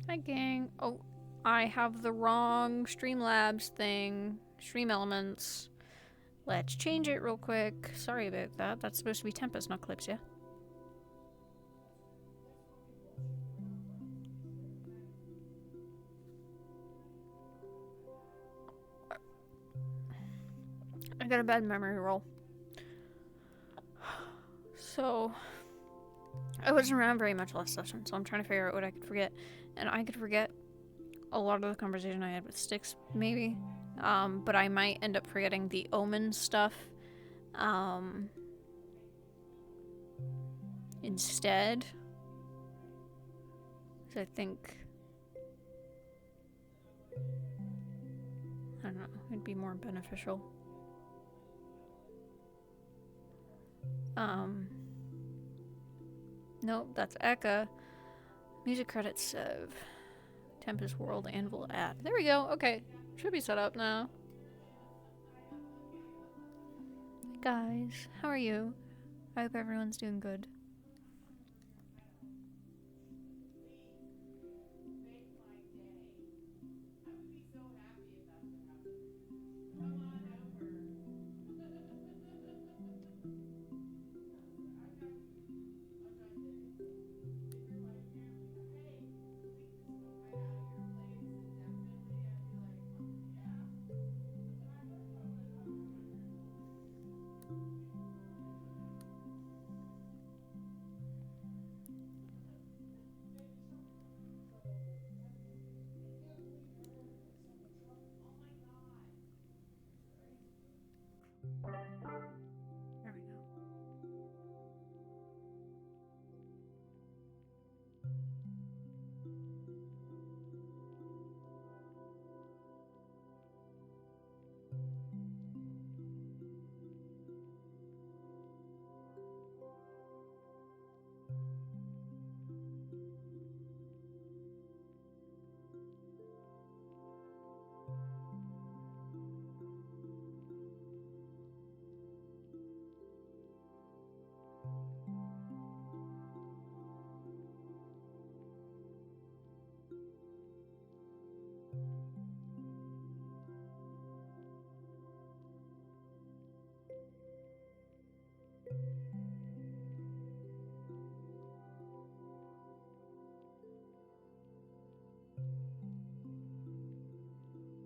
Hi, gang. Oh, I have the wrong Streamlabs thing. Stream Elements. Let's change it real quick. Sorry about that. That's supposed to be Tempest, not Clips, yeah? I got a bad memory roll. So, I wasn't around very much last session, so I'm trying to figure out what I could forget. And I could forget a lot of the conversation I had with Styx, maybe. But I might end up forgetting the Omen stuff. Um, Instead. I think, I don't know, it'd be more beneficial. Um, nope, that's Eka. Music credits of Tempest World Anvil ad. There we go. Okay, should be set up now. Hey guys, how are you? I hope everyone's doing good. There we go.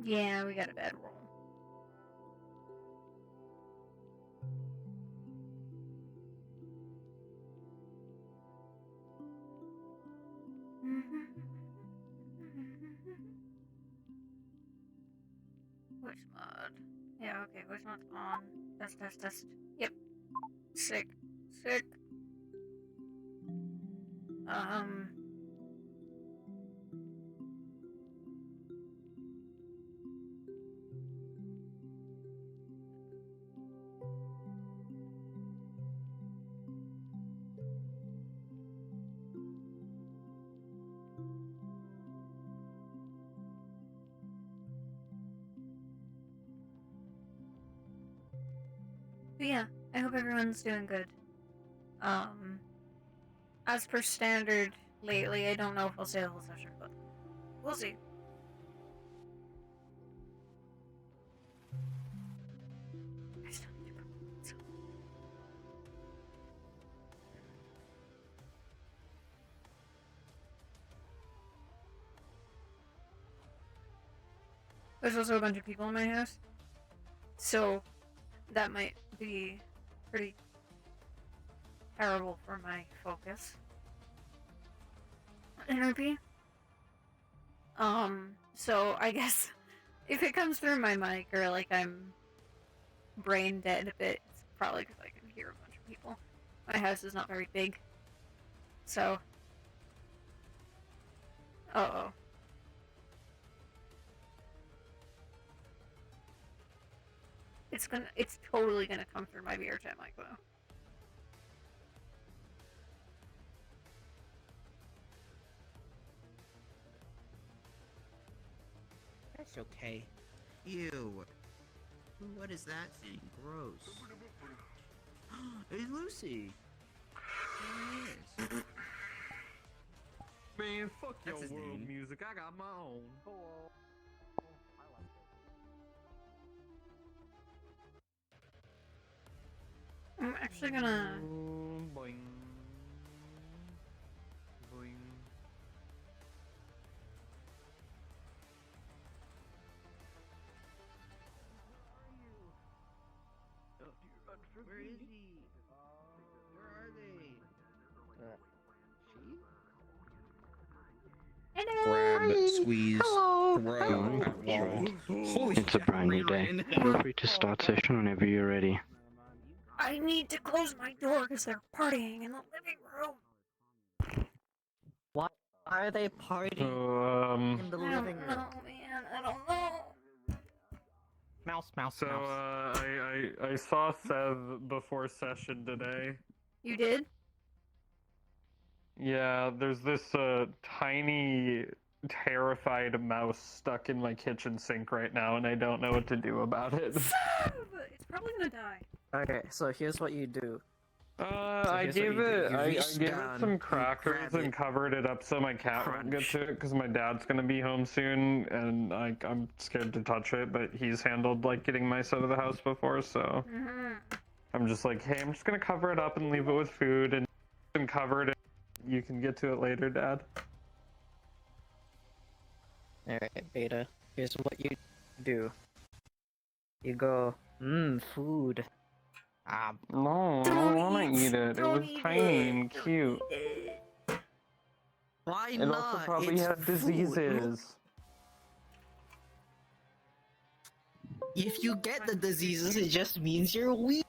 Yeah, we got a bad roll. Voice mod. Yeah, okay, voice mod's on. Test. Yep. Sick. Sick. Um. But yeah, I hope everyone's doing good. Um. As per standard lately, I don't know if I'll stay the whole session, but we'll see. There's also a bunch of people in my house, so that might be pretty terrible for my focus. Energy. So I guess if it comes through my mic or like I'm brain dead a bit, it's probably because I can hear a bunch of people. My house is not very big, so. Oh. It's totally gonna come through my VR chat mic though. That's okay. Ew. What is that thing? Gross. Hey, Lucy. There he is. Man, fuck That's your his world name. music. I got my own. I'm actually gonna. Boing. Boing. Where is he? Where are they? She? Hello. Grab, squeeze, Hello. throw at wall. Holy It's a shit, brand new day. ran. Feel free to start session whenever you're ready. I need to close my door because they're partying in the living room. Why are they partying in the I living don't room? know, man. I don't know. Mouse, mouse, So, mouse. I saw Sev before session today. You did? Yeah, there's this, tiny, terrified mouse stuck in my kitchen sink right now, and I don't know what to do about it. It's probably gonna die. Okay, so here's what you do. I here's what gave you do. it, You I reach gave down, it some you crackers grab and it, covered it up so my cat won't get crunch. to it, because my dad's gonna be home soon, and I'm scared to touch it, but he's handled, like, getting mice out of the house before, so I'm just like, hey, I'm just gonna cover it up and leave it with food, and cover it, and you can get to it later, Dad. Alright, Beta. Here's what you do. You go, food. No, I don't wanna eat it. It was tiny and cute. Why It not? also probably It's had food. diseases. If you get the diseases, it just means you're weak.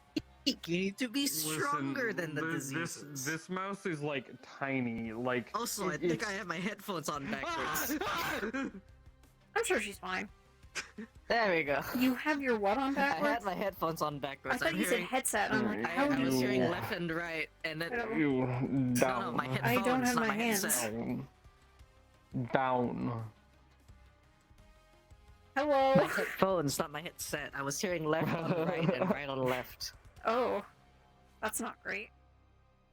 You need to be stronger than the diseases. This mouse is like tiny, like. Also, I think I have my headphones on backwards. I'm sure she's fine. There we go. You have your what on I backwards? had my headphones on I backwards. thought you said headset. I'm like, how I do was you? hearing left and right, and then You no, my down. headphones, I don't have not my my hands. headset. Down. Hello. My headphones, not my headset. I was hearing left on right and right on left. Oh, that's not great.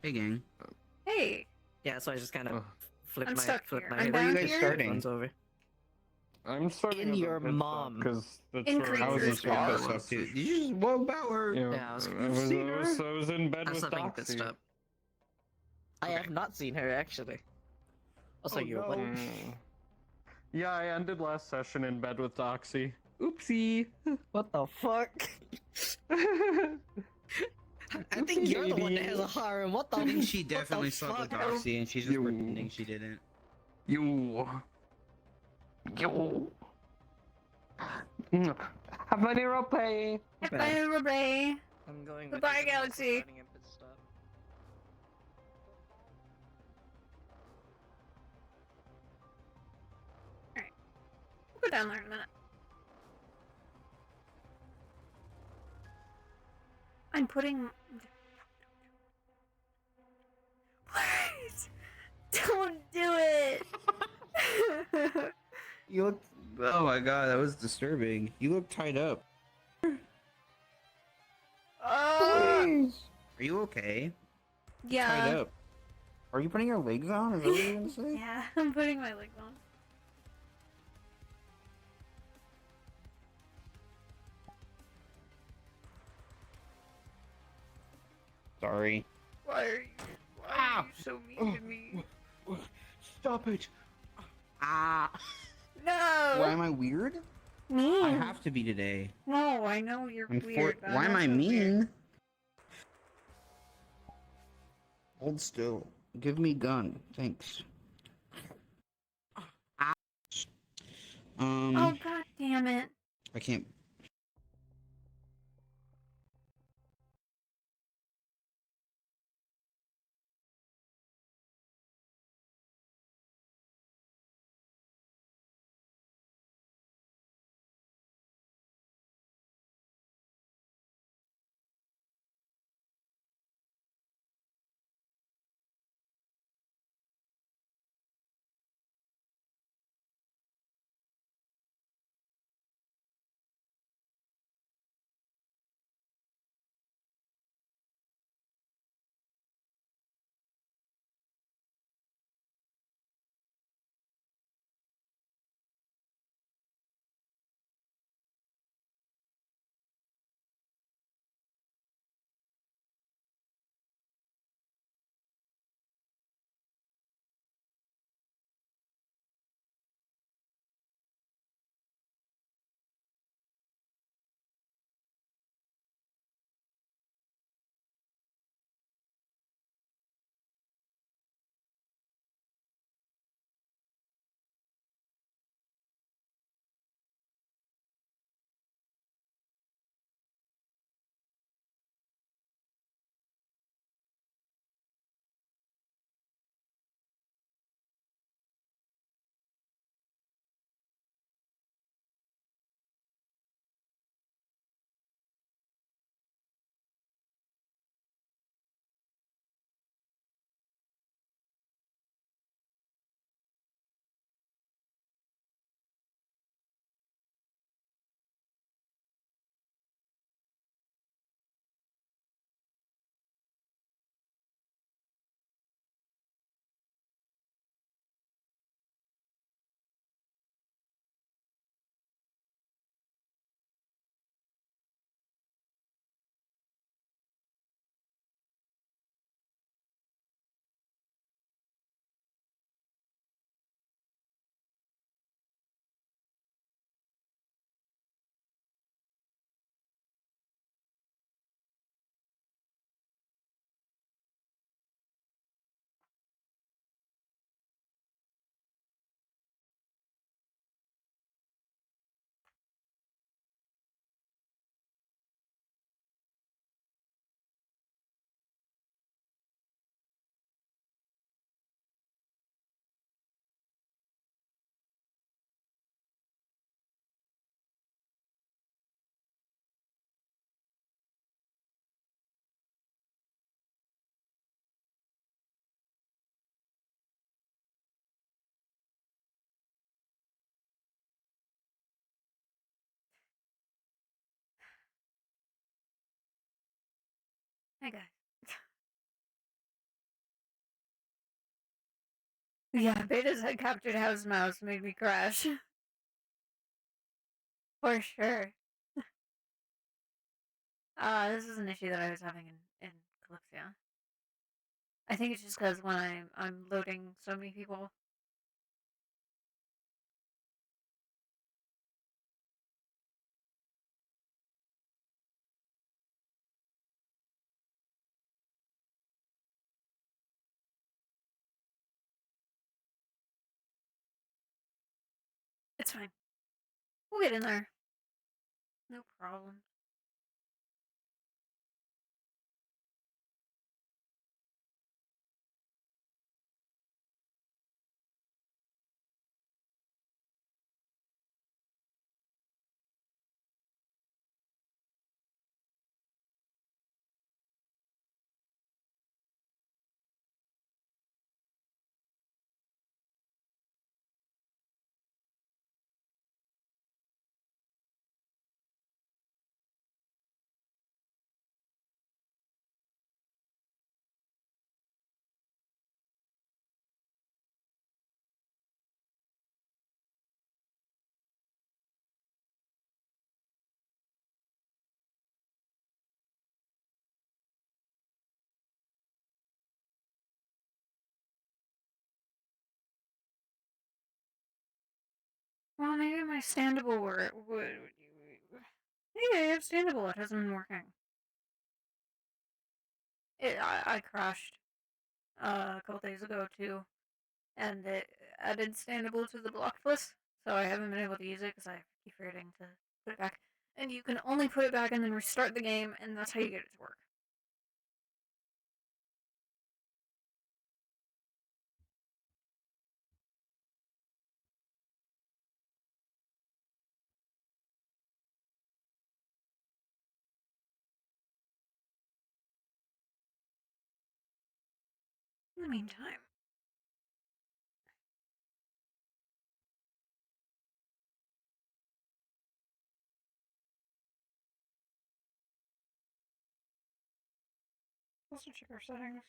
Hey, gang. Hey, Yeah, so I just kind of flipped I'm my stuck flipped here. my I'm Where are you down guys here. starting? headphones over. I'm starting In at the your pit mom. because that's In where I I was Creature's was. just about Bar. to stuff too. Did you just what about her? Yeah, I was- I was in bed That's with something pissed Doxy. up. I have not seen her actually. Also, you what? Yeah, I ended last session in bed with Doxy. Oopsie. What the fuck? I think Oopsie you're the one that daisy. has a harem. What the? I think she what the definitely slept with fuck? Doxy, and she's just You. pretending she didn't. You. Have fun in roleplay. Bye, Ray. I'm going. Goodbye, with this and also Galaxy. starting up with stuff. We'll go down there in a minute. I'm putting. Please, don't do it. You look. Oh my god, that was disturbing. You look tied up. Are you okay? Tied Yeah. up. Are you putting your legs on? Is that what you're gonna say? Yeah, I'm putting my legs on. Sorry. Why are you so mean to me? Stop it. Ah. No. Why am I weird? Mean. I have to be today. No, I know you're I'm weird. but Why I'm am I also mean? weird. Hold still. Give me gun. Thanks. Oh god damn it. I can't Hey guys. Yeah, Beta's had captured house mouse made me crash. For sure. This is an issue that I was having in Calypso. I think it's just because when I'm loading so many people. It's fine. We'll get in there. No problem. Well, maybe my standable would. Maybe I have standable. It hasn't been working. I crashed a couple days ago too, and it added standable to the blocked list, so I haven't been able to use it because I keep forgetting to put it back. And you can only put it back and then restart the game, and that's how you get it to work. In the meantime, let's check our settings.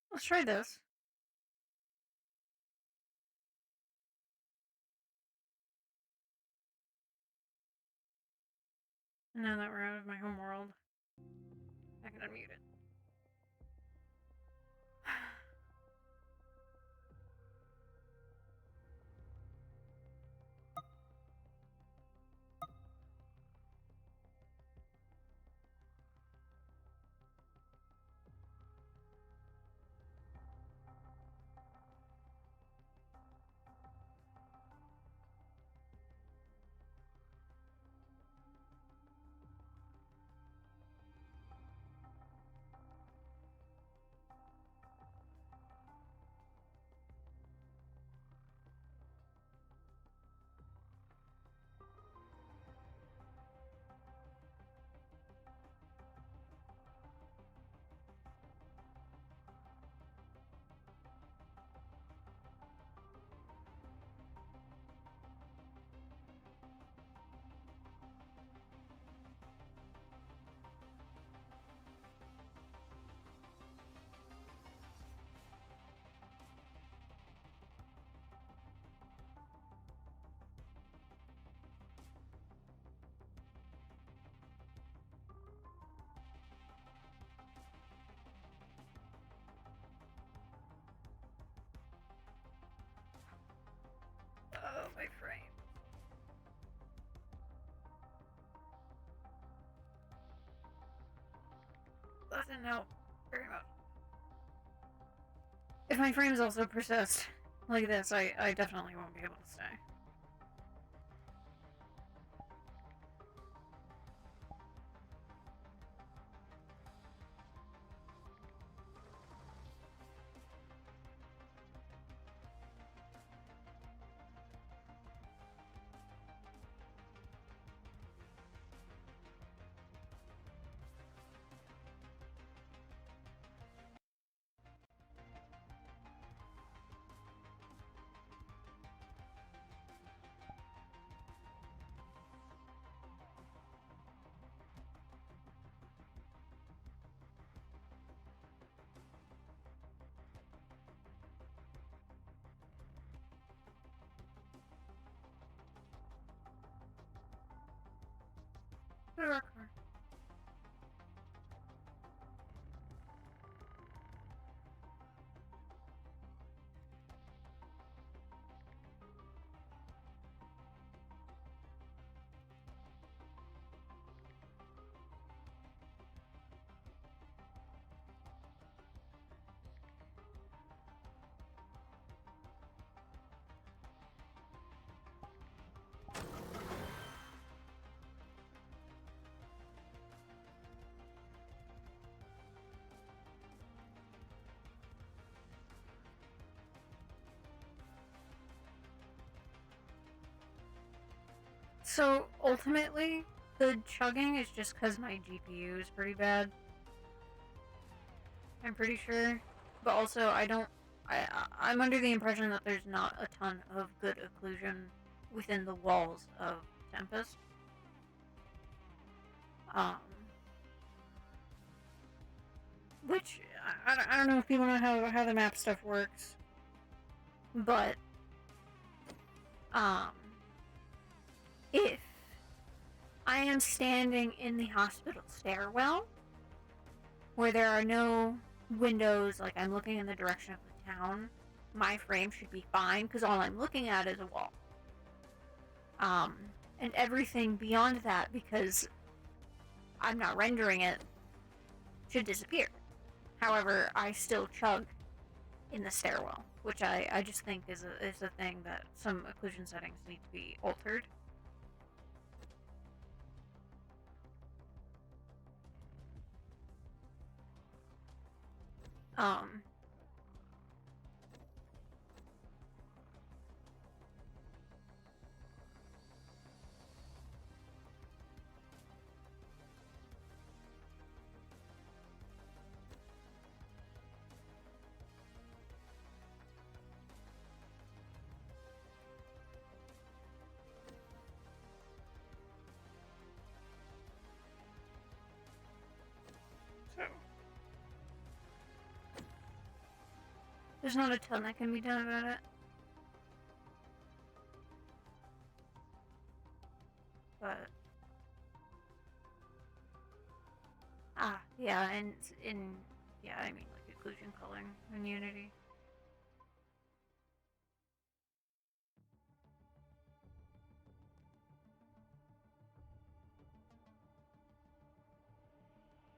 Let's try this. Now that we're out of my home world, I can unmute it. that didn't help very much. If my frames also persist like this, I definitely won't be able to stay. So, ultimately, the chugging is just because my GPU is pretty bad. I'm pretty sure. But also, I'm under the impression that there's not a ton of good occlusion within the walls of Tempest. Which, I don't know if people know how the map stuff works. But, if I am standing in the hospital stairwell, where there are no windows, like I'm looking in the direction of the town, my frame should be fine, because all I'm looking at is a wall. And everything beyond that, because I'm not rendering it, should disappear. However, I still chug in the stairwell, which I just think is a thing that some occlusion settings need to be altered. There's not a ton that can be done about it. But... yeah, and yeah, I mean, like, occlusion culling in Unity.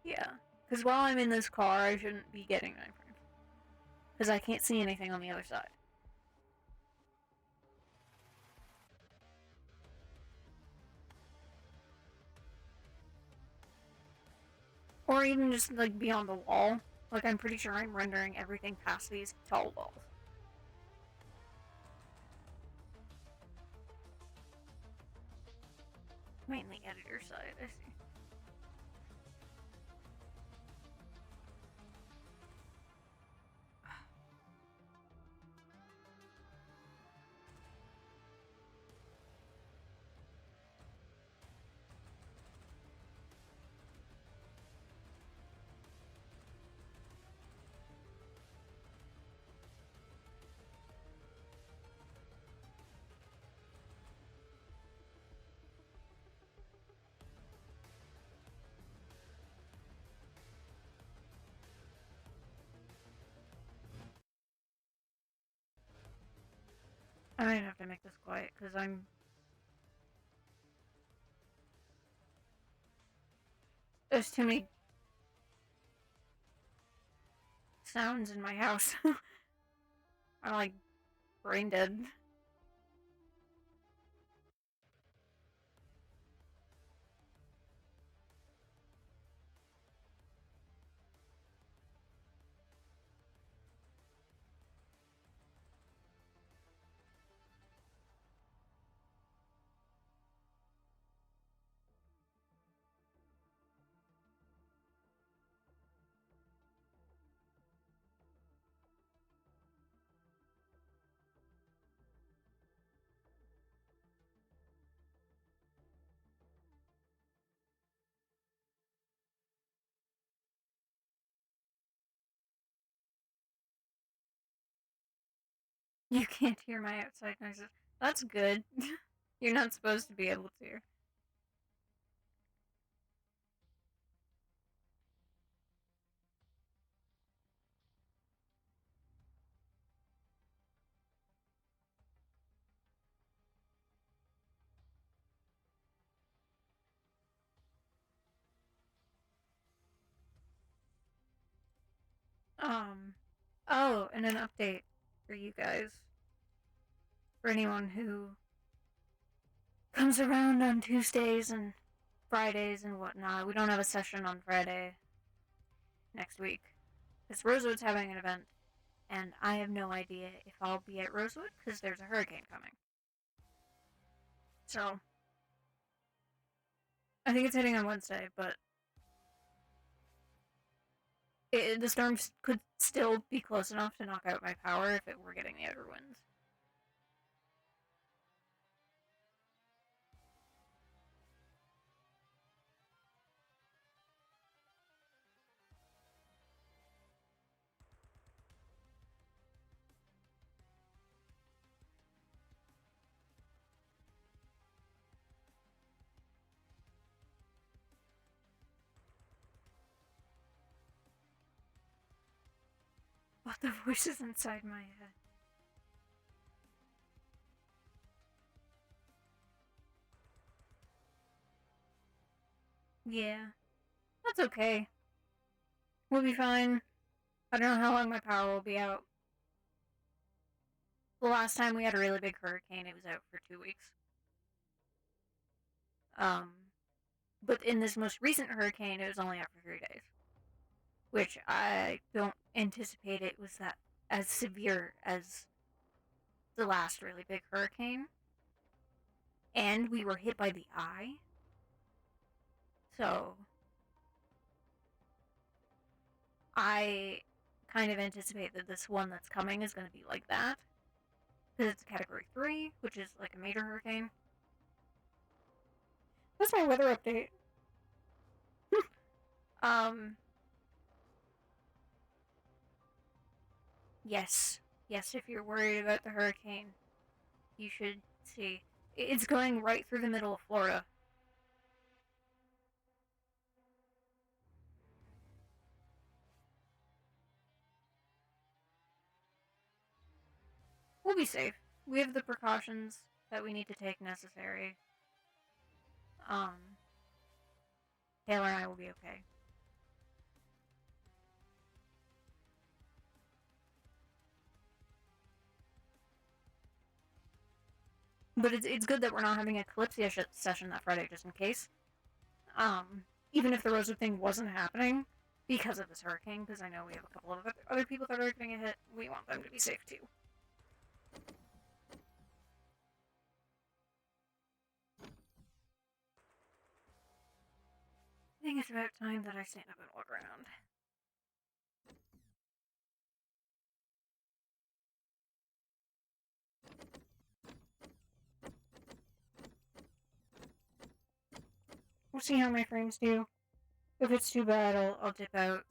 Yeah, because while I'm in this car, I shouldn't be getting 9 frames. Because I can't see anything on the other side. Or even just, like, beyond the wall. Like, I'm pretty sure I'm rendering everything past these tall walls. Mainly editor side, I see. I might have to make this quiet, because there's too many sounds in my house. I'm like brain dead. You can't hear my outside noises. That's good. You're not supposed to be able to. Oh, and an update for you guys. For anyone who comes around on Tuesdays and Fridays and whatnot, we don't have a session on Friday next week. Because Rosewood's having an event, and I have no idea if I'll be at Rosewood because there's a hurricane coming. So, I think it's hitting on Wednesday, but the storms could still be close enough to knock out my power if it were getting the outer winds. What the voices inside my head? Yeah, that's okay. We'll be fine. I don't know how long my power will be out. The last time we had a really big hurricane, it was out for 2 weeks. But in this most recent hurricane, it was only out for 3 days. Which I don't anticipate it was that as severe as the last really big hurricane. And we were hit by the eye. So I kind of anticipate that this one that's coming is going to be like that. Because it's a Category 3, which is like a major hurricane. That's my weather update. Yes. Yes, if you're worried about the hurricane, you should see. It's going right through the middle of Florida. We'll be safe. We have the precautions that we need to take necessary. Taylor and I will be okay. But it's good that we're not having a Calypsia session that Friday, just in case. Even if the Rosewood thing wasn't happening because of this hurricane, because I know we have a couple of other people that are getting a hit, we want them to be safe too. I think it's about time that I stand up and walk around. We'll see how my frames do. If it's too bad, I'll dip out.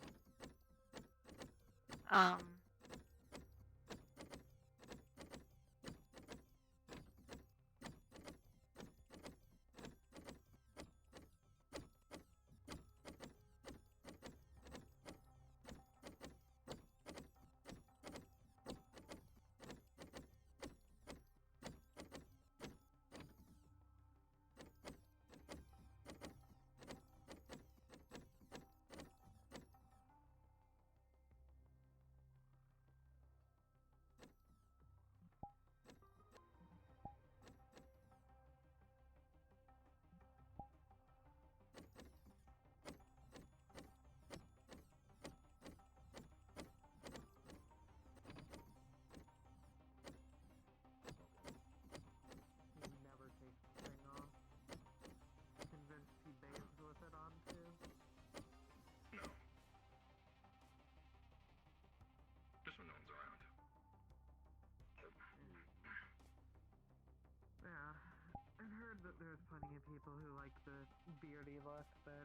like the beardy look, but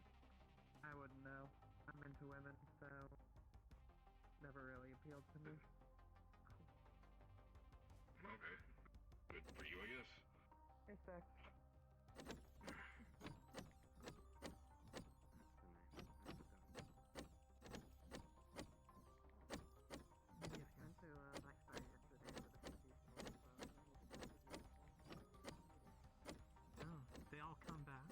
I wouldn't know. I'm into women, so never really appealed to me. Okay. Good for you, I guess. Hey, Sex. Yeah, I went to Blackstar yesterday for the seasonal, so... Oh, they all come back?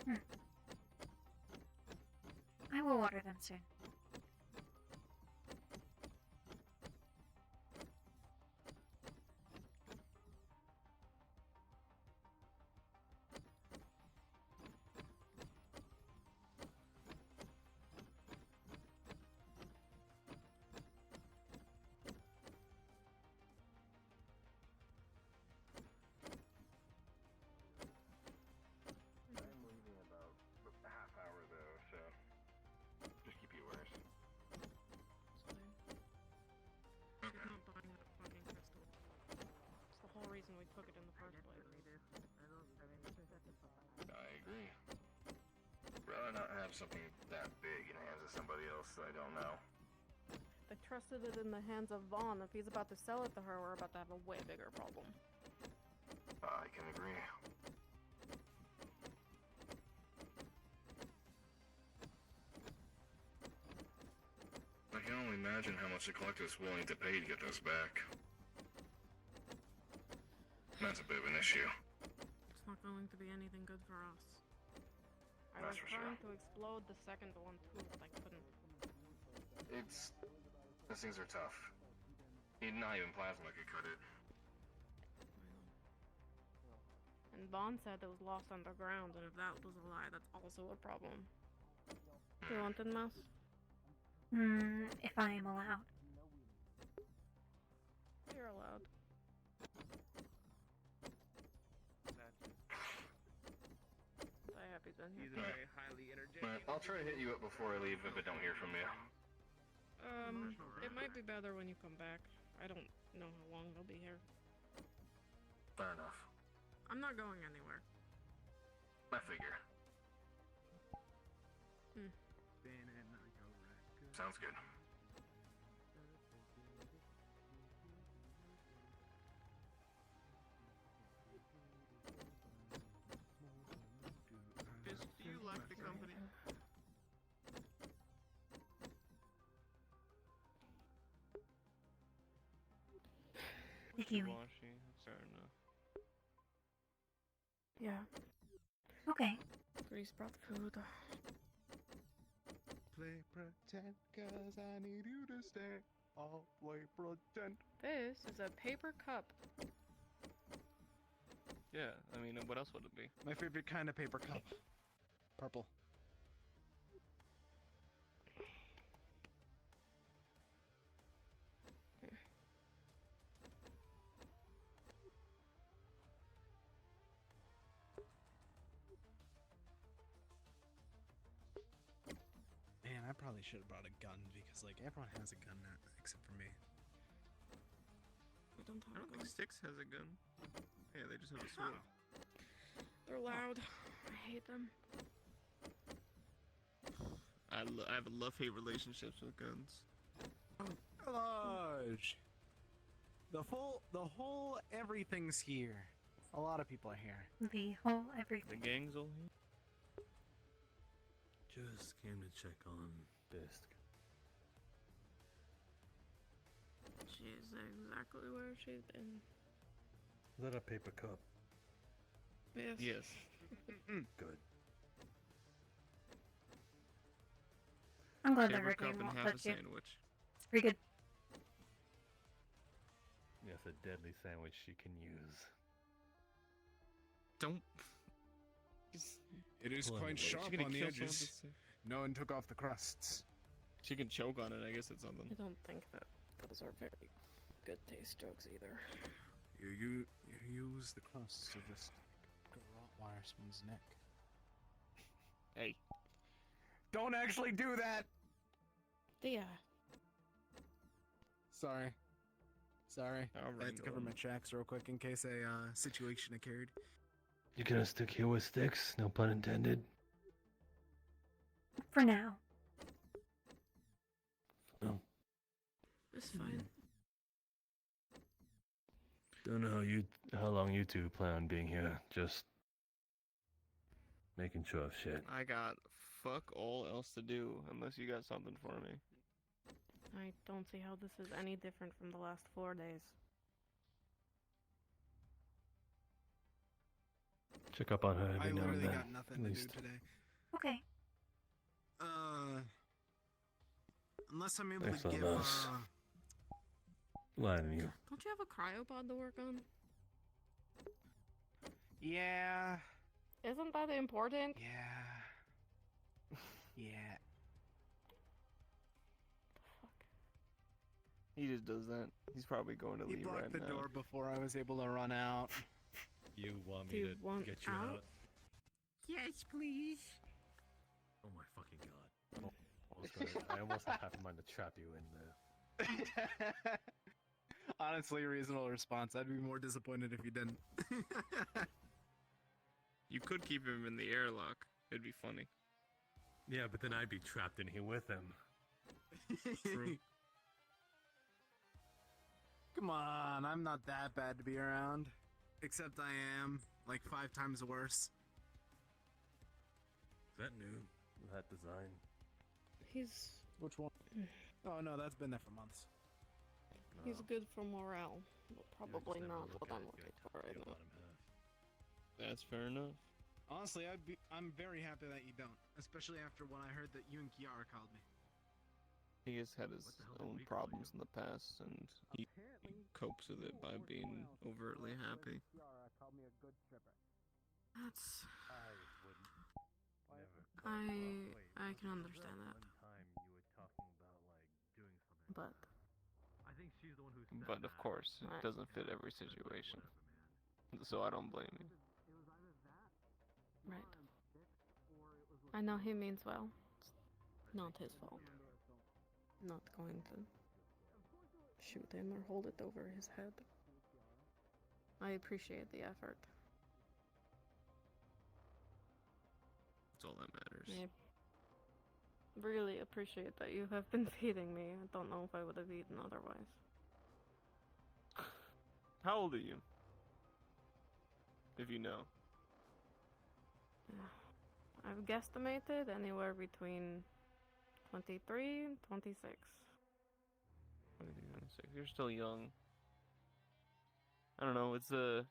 Yeah. I will water them soon. I'm leaving about a half hour though, so just keep you aware. She's not buying that fucking crystal. It's the whole reason we took it in the first place. I agree. Rather not have something that big in the hands of somebody else that I don't know. They trusted it in the hands of Vaughn. If he's about to sell it to her, we're about to have a way bigger problem. I can agree. I can only imagine how much the collector's willing to pay to get this back. That's a bit of an issue. It's not going to be anything good for us. I That's was for trying sure. to explode the second one too, but I couldn't. Those things are tough. Not even plasma could cut it. And Vaughn said it was lost underground, and if that was a lie, that's also a problem. Do you want it, Mouse? If I am allowed. You're allowed. I hope he's been here. He's very highly energetic. But I'll try to hit you up before I leave if I don't hear from you. It might be better when you come back. I don't know how long they'll be here. Fair enough. I'm not going anywhere. I figure. Sounds good. Do you like the company? The Huey. Wishy-washy, fair enough. Yeah. Okay. Grease brought the food. Play pretend, cause I need you to stay. I'll play pretend. This is a paper cup. Yeah, I mean, what else would it be? My favorite kind of paper cup. Purple. Man, I probably should have brought a gun because, like, everyone has a gun now, except for me. I don't have I don't think Styx has a gun. Yeah, they just have a sword. They're loud. I hate them. I have a love-hate relationships with guns. Large. The whole everything's here. A lot of people are here. The whole The everything. gang's all here. Just came to check on Bisk. She's exactly where she's been. Is that a paper cup? Yes. Yes. Good. I'm glad that Paper hurricane cup and won't half a touch you. sandwich. It's pretty good. Yes, a deadly sandwich she can use. Don't. It is Pull on quite the She's sharp gonna on the kill someone edges. with this- No one took off the crusts. She can choke on it, I guess it's I something. don't think that those are very good taste jokes either. You use the crusts to just go Rottweiler someone's neck. Hey. Don't actually do that! Yeah. Sorry. I Alright, had to cover my tracks real quick in case a situation occurred. You gonna stick here with sticks? No pun intended. For now. No. It's fine. Don't know how long you two plan on being here. Just making sure of shit. I got fuck all else to do unless you got something for me. I don't see how this is any different from the last 4 days. Check up on her every I now and literally then. got nothing at to do least. today. Okay. Unless I'm able Thanks to a give, lot. Lying to you. Don't you have a cryopod to work on? Yeah. Isn't that important? Yeah. Fuck. He just does that. He's probably going to He leave blocked right the now. door before I was able to run out. You want Do you want out? Yes, please. Oh my fucking god. I almost have half a mind to trap you in there. Honestly, reasonable response. I'd be more disappointed if you didn't. You could keep him in the airlock. It'd be funny. Yeah, but then I'd be trapped in here with him. True. Come on, I'm not that bad to be around. Except I am, like 5 times worse. Is that new? That design? He's Which one? Oh no, that's been there for months. he's good for morale, but probably never not look what at I'm it, looking get for right feel now. about him half. That's fair enough. Honestly, I'm very happy that you don't. Especially after what I heard that you and Kiara called me. He has had his What the hell did own we call problems you? in the past, and he copes with it by being overtly happy. Kiara called me a good stripper. That's I wouldn't. Never. I can understand that. One time you were talking about like doing something. But I think she's the one who said But of that. course, it Right. doesn't fit every situation. So I don't blame you. right. I know he means well. It's not his fault. Not going to shoot him or hold it over his head. I appreciate the effort. That's all that matters. I really appreciate that you have been feeding me. I don't know if I would have eaten otherwise. How old are you? If you know. I've guesstimated anywhere between 23 and 26. 26. You're still young. I don't know, it's a...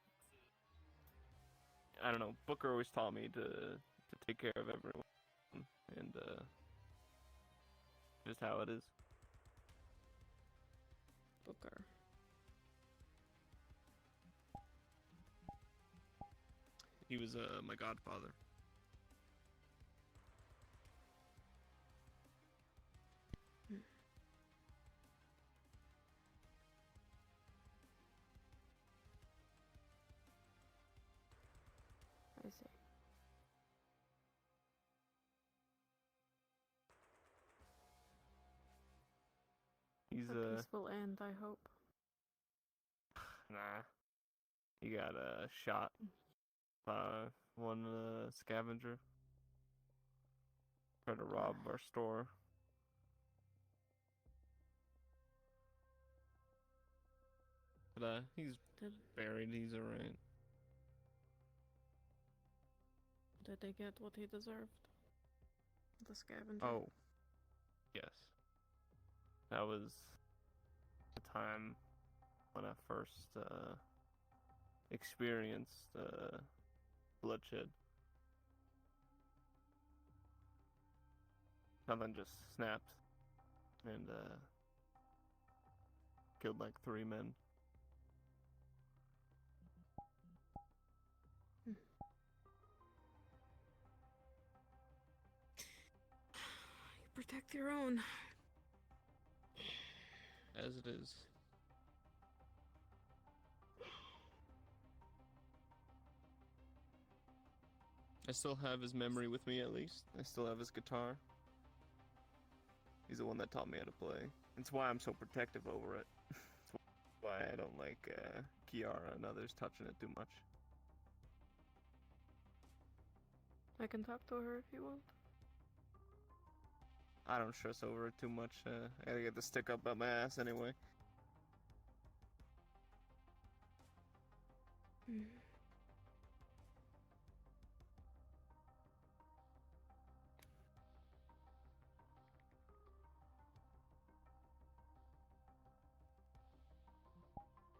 I don't know, Booker always taught me to take care of everyone. And, just how it is. Booker. He was, my godfather. I see. He's, A peaceful end, I hope. nah. He got, shot. One, scavenger. Tried to rob our store. But, he's Did buried, he's alright. did they get what he deserved? The scavenger. Oh. Yes. That was a time when I first experienced bloodshed. Something just snapped and killed like 3 men. You protect your own. As it is. I still have his memory with me, at least. I still have his guitar. He's the one that taught me how to play. It's why I'm so protective over it. It's why I don't like Kiara and others touching it too much. I can talk to her if you want. I don't stress over it too much. I gotta get the stick up my ass anyway.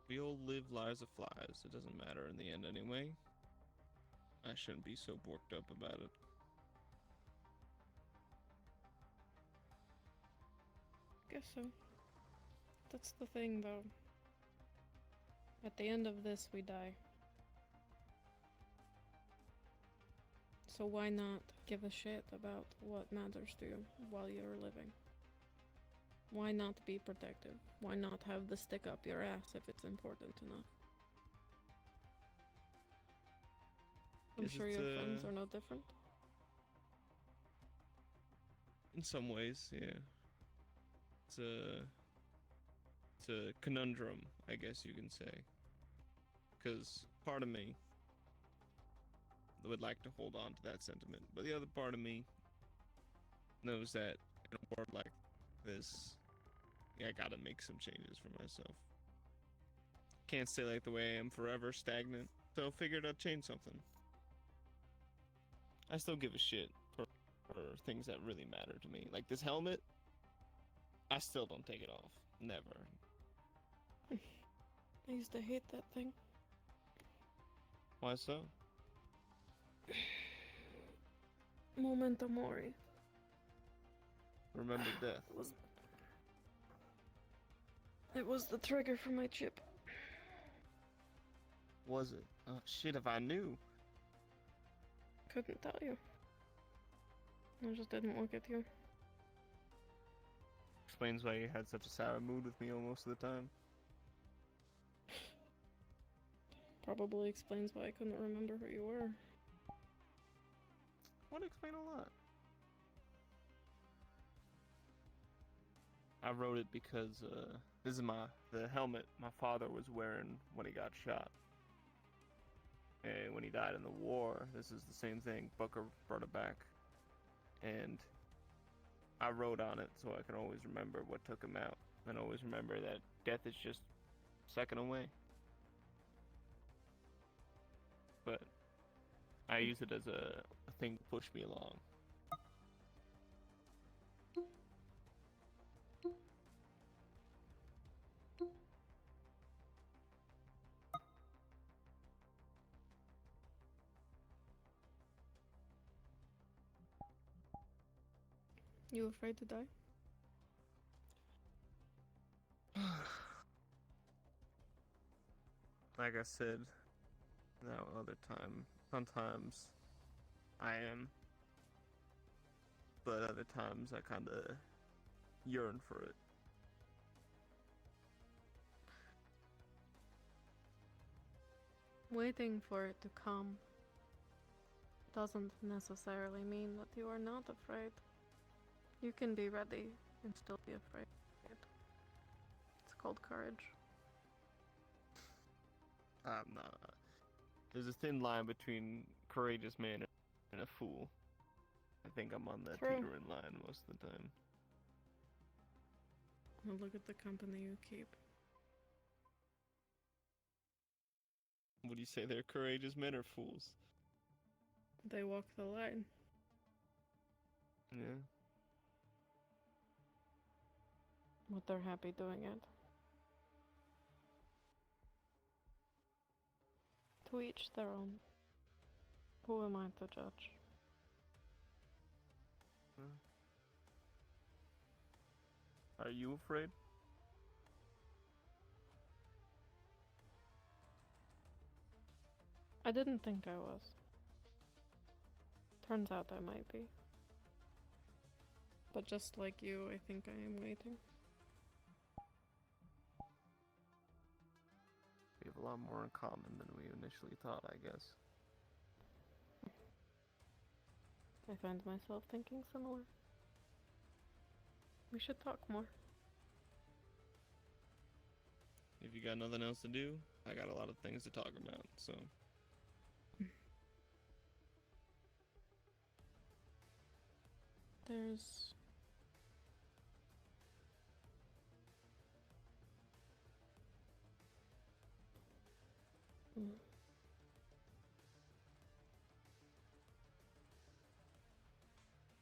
We all live lives of flies. It doesn't matter in the end anyway. I shouldn't be so worked up about it. Guess so. That's the thing, though. At the end of this, we die. So why not give a shit about what matters to you while you're living? Why not be protective? Why not have the stick up your ass if it's important enough? I'm sure your friends are no different. In some ways, yeah. It's a conundrum, I guess you can say. Because part of me would like to hold on to that sentiment, but the other part of me knows that in a world like this, I gotta make some changes for myself. Can't stay like the way I am forever, stagnant, so figured I'd change something. I still give a shit for things that really matter to me. Like this helmet, I still don't take it off. Never. I used to hate that thing. Why so? Memento mori. Remember death. It was the trigger for my chip. Was it? Oh shit, if I knew. Couldn't tell you. I just didn't look at you. Explains why you had such a sour mood with me almost of the time. Probably explains why I couldn't remember who you were. Would explain a lot. I wrote it because this is the helmet my father was wearing when he got shot. And when he died in the war, this is the same thing. Booker brought it back. And I wrote on it so I can always remember what took him out. And always remember that death is just a second away. But I use it as a thing to push me along. You afraid to die? Like I said that other time, sometimes I am, but other times I kind of yearn for it. Waiting for it to come doesn't necessarily mean that you are not afraid. You can be ready and still be afraid. It's called courage. I'm not. There's a thin line between courageous man and a fool. I think I'm on that True. teetering line most of the time. Well, look at the company you keep. What do you say, they're courageous men or fools? They walk the line. Yeah. But they're happy doing it. To each their own. Who am I to judge? Are you afraid? I didn't think I was. Turns out I might be. But just like you, I think I am waiting. We have a lot more in common than we initially thought, I guess. I find myself thinking similar. We should talk more. If you got nothing else to do, I got a lot of things to talk about, so. There's...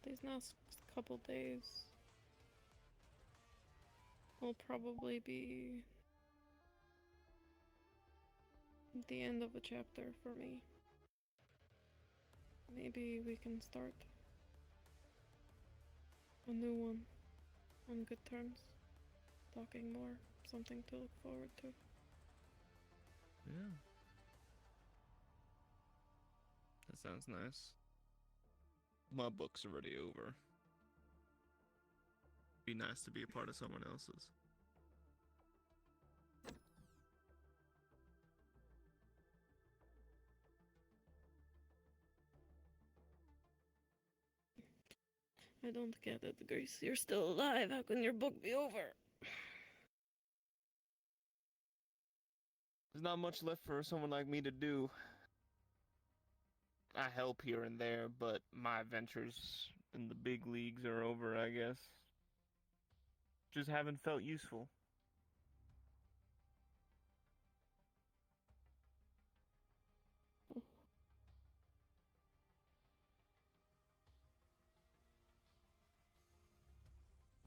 These next couple days will probably be the end of a chapter for me. Maybe we can start a new one on good terms. Talking more, something to look forward to. Yeah. That sounds nice. My book's already over. Be nice to be a part of someone else's. I don't get it, Grace. You're still alive. How can your book be over? There's not much left for someone like me to do. I help here and there, but my adventures in the big leagues are over, I guess. Just haven't felt useful.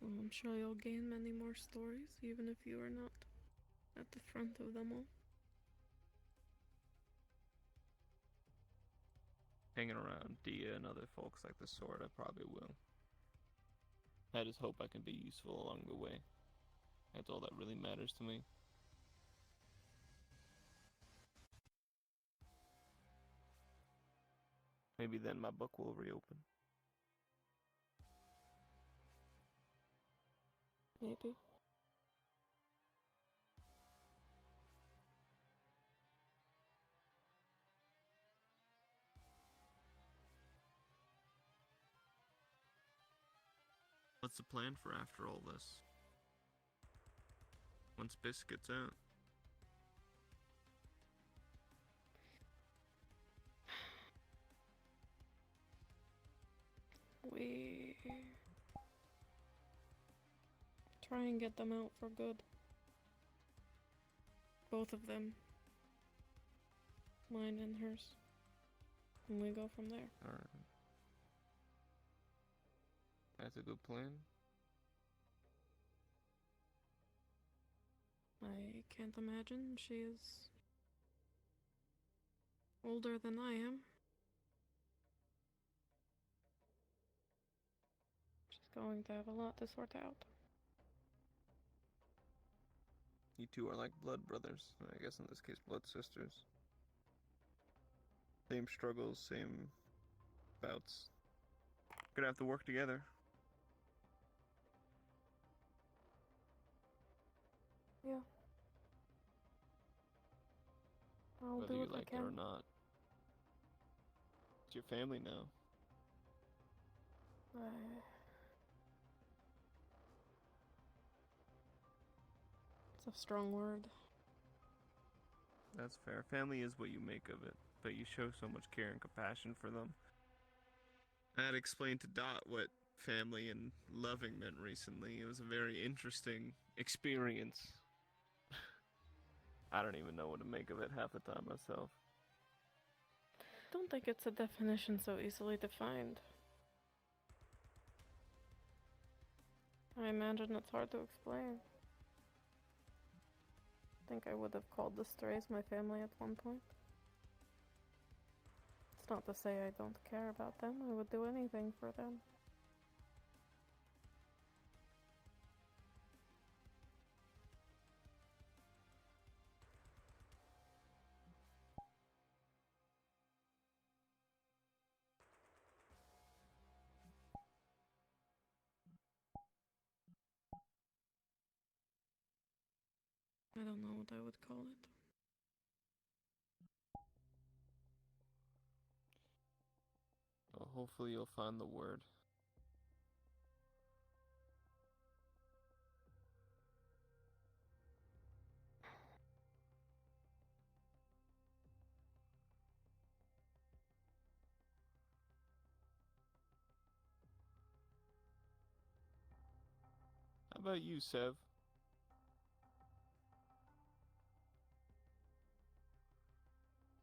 Well, I'm sure you'll gain many more stories, even if you are not at the front of them all. Hanging around Dia and other folks like the Sword, I probably will. I just hope I can be useful along the way. That's all that really matters to me. Maybe then my book will reopen. Maybe. What's the plan for after all this? Once Biss gets out. We try and get them out for good. Both of them. Mine and hers. And we go from there. Alright. That's a good plan. I can't imagine she is older than I am. She's going to have a lot to sort out. You two are like blood brothers. I guess in this case, blood sisters. Same struggles, same bouts. Gonna have to work together. Yeah. I'll Whether do you what I like it or can. not. It's your family now. It's a strong word. That's fair. Family is what you make of it, but you show so much care and compassion for them. I had explained to Dot what family and loving meant recently. It was a very interesting experience. I don't even know what to make of it half the time myself. I don't think it's a definition so easily defined. I imagine it's hard to explain. I think I would have called the Strays my family at one point. It's not to say I don't care about them. I would do anything for them. I don't know what I would call it. Well, hopefully you'll find the word. How about you, Sev?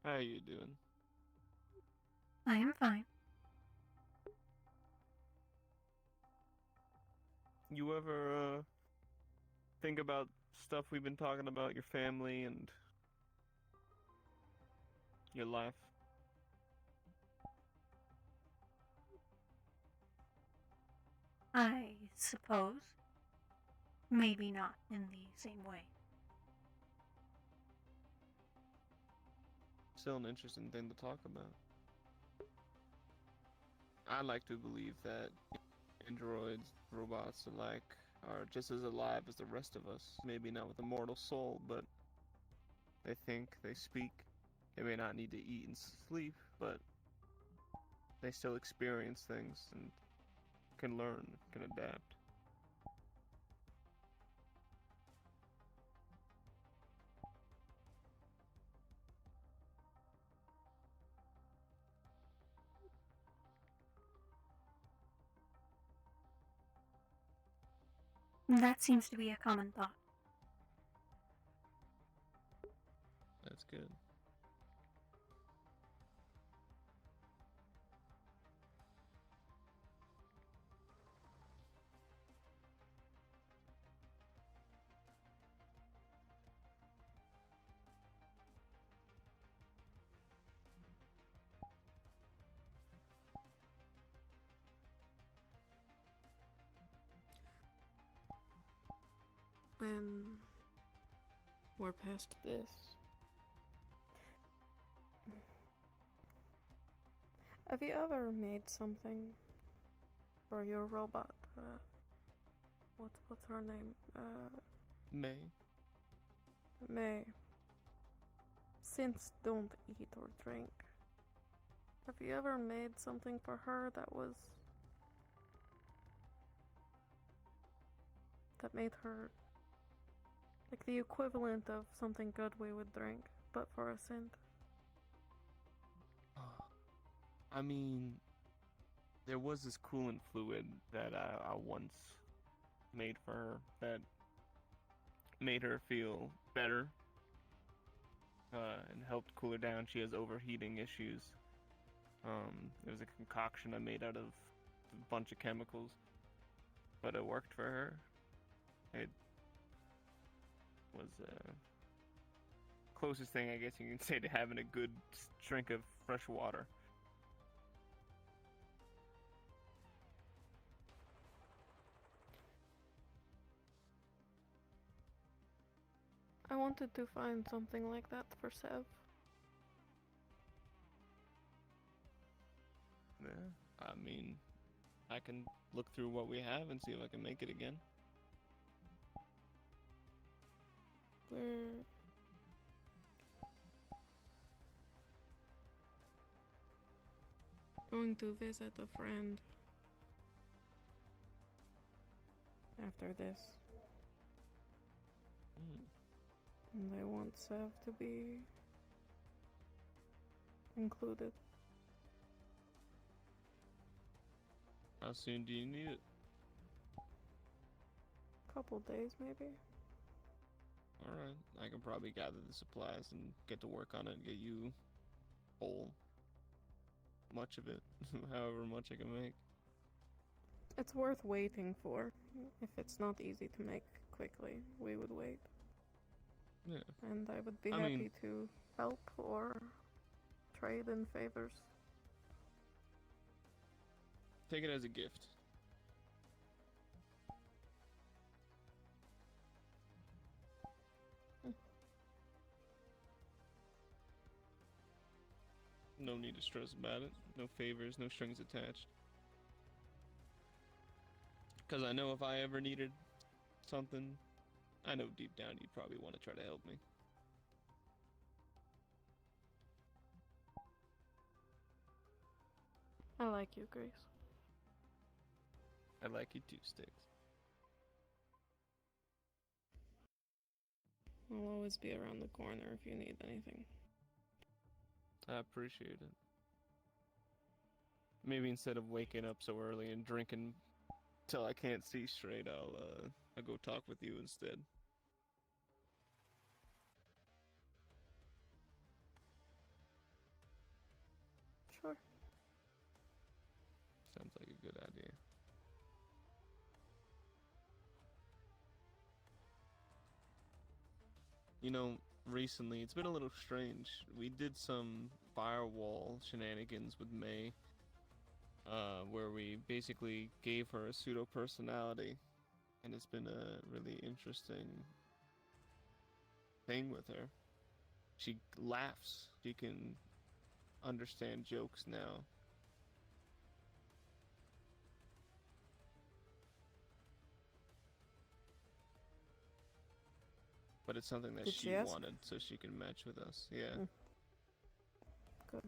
How are you doing? I am fine. You ever, think about stuff we've been talking about, your family and your life? I suppose. Maybe not in the same way. Still an interesting thing to talk about. I like to believe that androids, robots alike, are just as alive as the rest of us. Maybe not with a mortal soul, but they think, they speak. They may not need to eat and sleep, but they still experience things and can learn, can adapt. That seems to be a common thought. That's good. When we're past this, have you ever made something for your robot? What's her name? May? May. Since don't eat or drink, have you ever made something for her that made her like the equivalent of something good we would drink, but for a synth? I mean, there was this coolant fluid that I once made for her that made her feel better and helped cool her down. She has overheating issues. It was a concoction I made out of a bunch of chemicals, but it worked for her. It was closest thing I guess you can say to having a good drink of fresh water. I wanted to find something like that for Sev. Yeah, I mean, I can look through what we have and see if I can make it again. We're going to visit a friend after this. And I want Sev to be included. How soon do you need it? Couple days, maybe. Alright, I can probably gather the supplies and get to work on it and get you whole. Much of it, however much I can make. It's worth waiting for. If it's not easy to make quickly, we would wait. Yeah. And I would be I happy mean- to help or trade in favors. Take it as a gift. No need to stress about it. No favors, no strings attached. Because I know if I ever needed something, I know deep down you'd probably want to try to help me. I like you, Grace. I like you too, Sticks. I'll always be around the corner if you need anything. I appreciate it. Maybe instead of waking up so early and drinking till I can't see straight, I'll go talk with you instead. Sure. Sounds like a good idea. You know, recently it's been a little strange. We did some firewall shenanigans with May, where we basically gave her a pseudo personality, and it's been a really interesting thing with her. She laughs. She can understand jokes now. But it's something that Did she she ask? wanted, so she can match with us. Yeah. Good.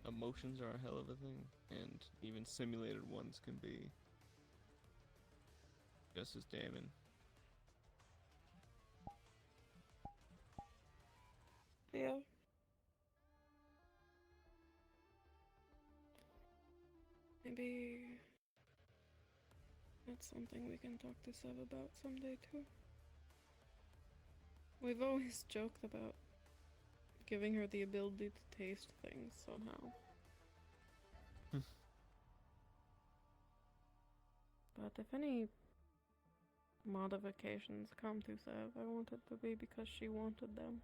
Emotions are a hell of a thing, and even simulated ones can be just as damning. Yeah. Maybe that's something we can talk to Sev about someday too. We've always joked about giving her the ability to taste things somehow. But if any modifications come to Sev, I want it to be because she wanted them.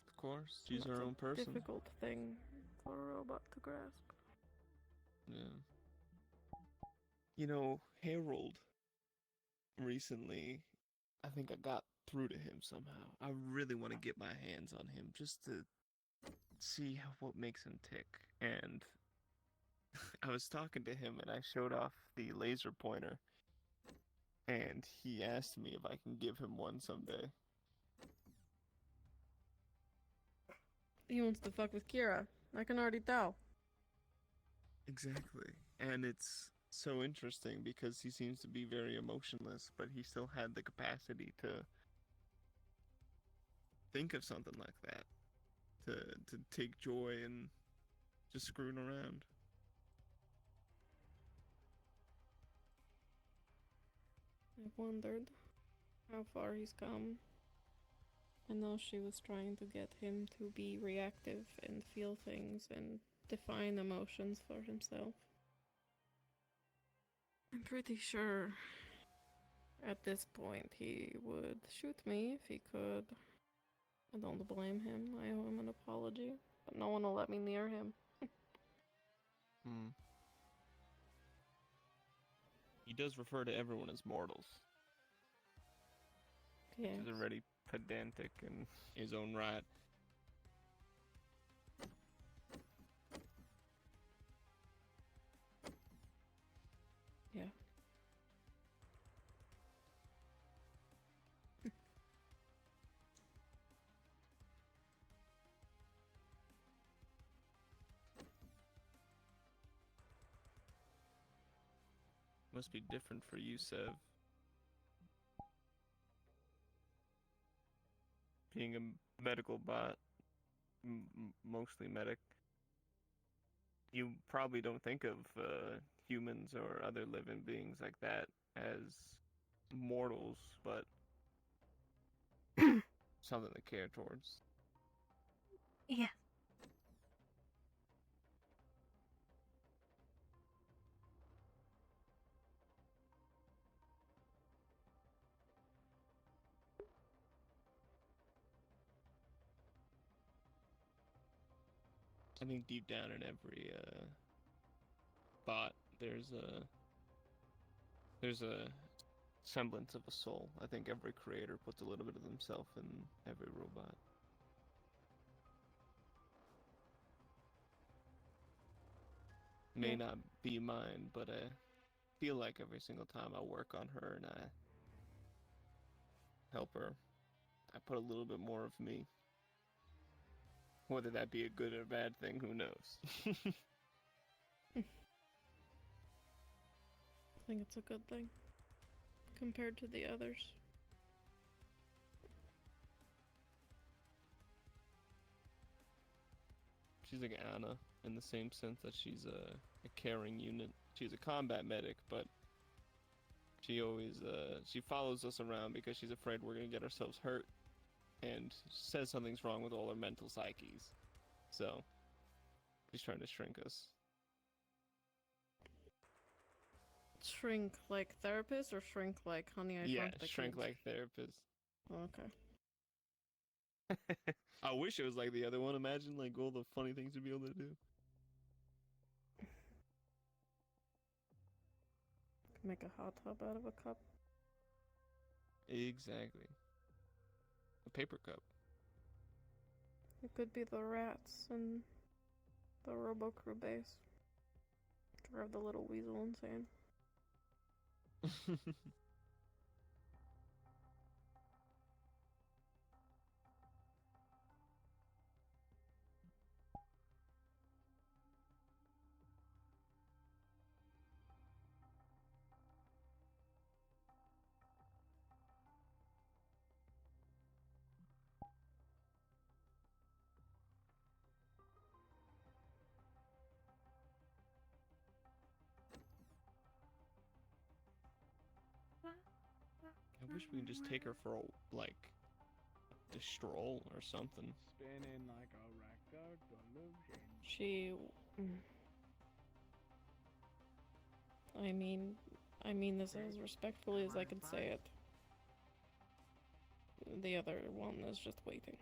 Of course, she's That's her a own person. difficult thing for a robot to grasp. Yeah. You know, Harold, recently, I think I got through to him somehow. I really want to get my hands on him just to see what makes him tick. And I was talking to him and I showed off the laser pointer. And he asked me if I can give him one someday. He wants to fuck with Kira. I can already tell. Exactly. And it's so interesting because he seems to be very emotionless, but he still had the capacity to think of something like that. To take joy in just screwing around. I've wondered how far he's come. I know she was trying to get him to be reactive and feel things and define emotions for himself. I'm pretty sure at this point he would shoot me if he could. I don't blame him. I owe him an apology. But no one will let me near him. He does refer to everyone as mortals. Yeah. He's already pedantic in his own right. Yeah. Must be different for you, Sev. Being a medical bot, mostly medic, you probably don't think of humans or other living beings like that as mortals, but something to care towards. Yeah. I think deep down in every bot, there's a semblance of a soul. I think every creator puts a little bit of themselves in every robot. May not be mine, but I feel like every single time I work on her and I help her, I put a little bit more of me. Whether that be a good or bad thing, who knows? I think it's a good thing compared to the others. She's like Anna in the same sense that she's a caring unit. She's a combat medic, but she always she follows us around because she's afraid we're gonna get ourselves hurt, and says something's wrong with all our mental psyches. So she's trying to shrink us. Shrink like therapist or shrink like honey I shrunk the shrink kids? like therapist. Okay. I wish it was like the other one. Imagine like all the funny things you'd be able to do. Make a hot tub out of a cup. Exactly. A paper cup. It could be the rats and the Robo Crew base. Drive the little weasel insane. I wish we could just take her for a, like a stroll or something. Spinning like a record. She... I mean this as respectfully as I can say it. The other one is just waiting.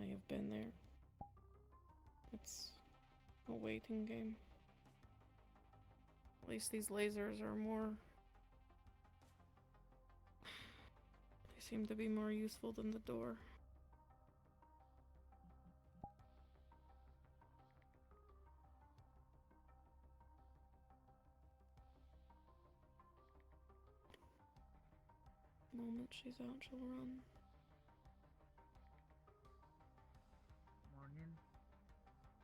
I have been there. It's a waiting game. At least these lasers are more... They seem to be more useful than the door. The moment she's out, she'll run. Morning.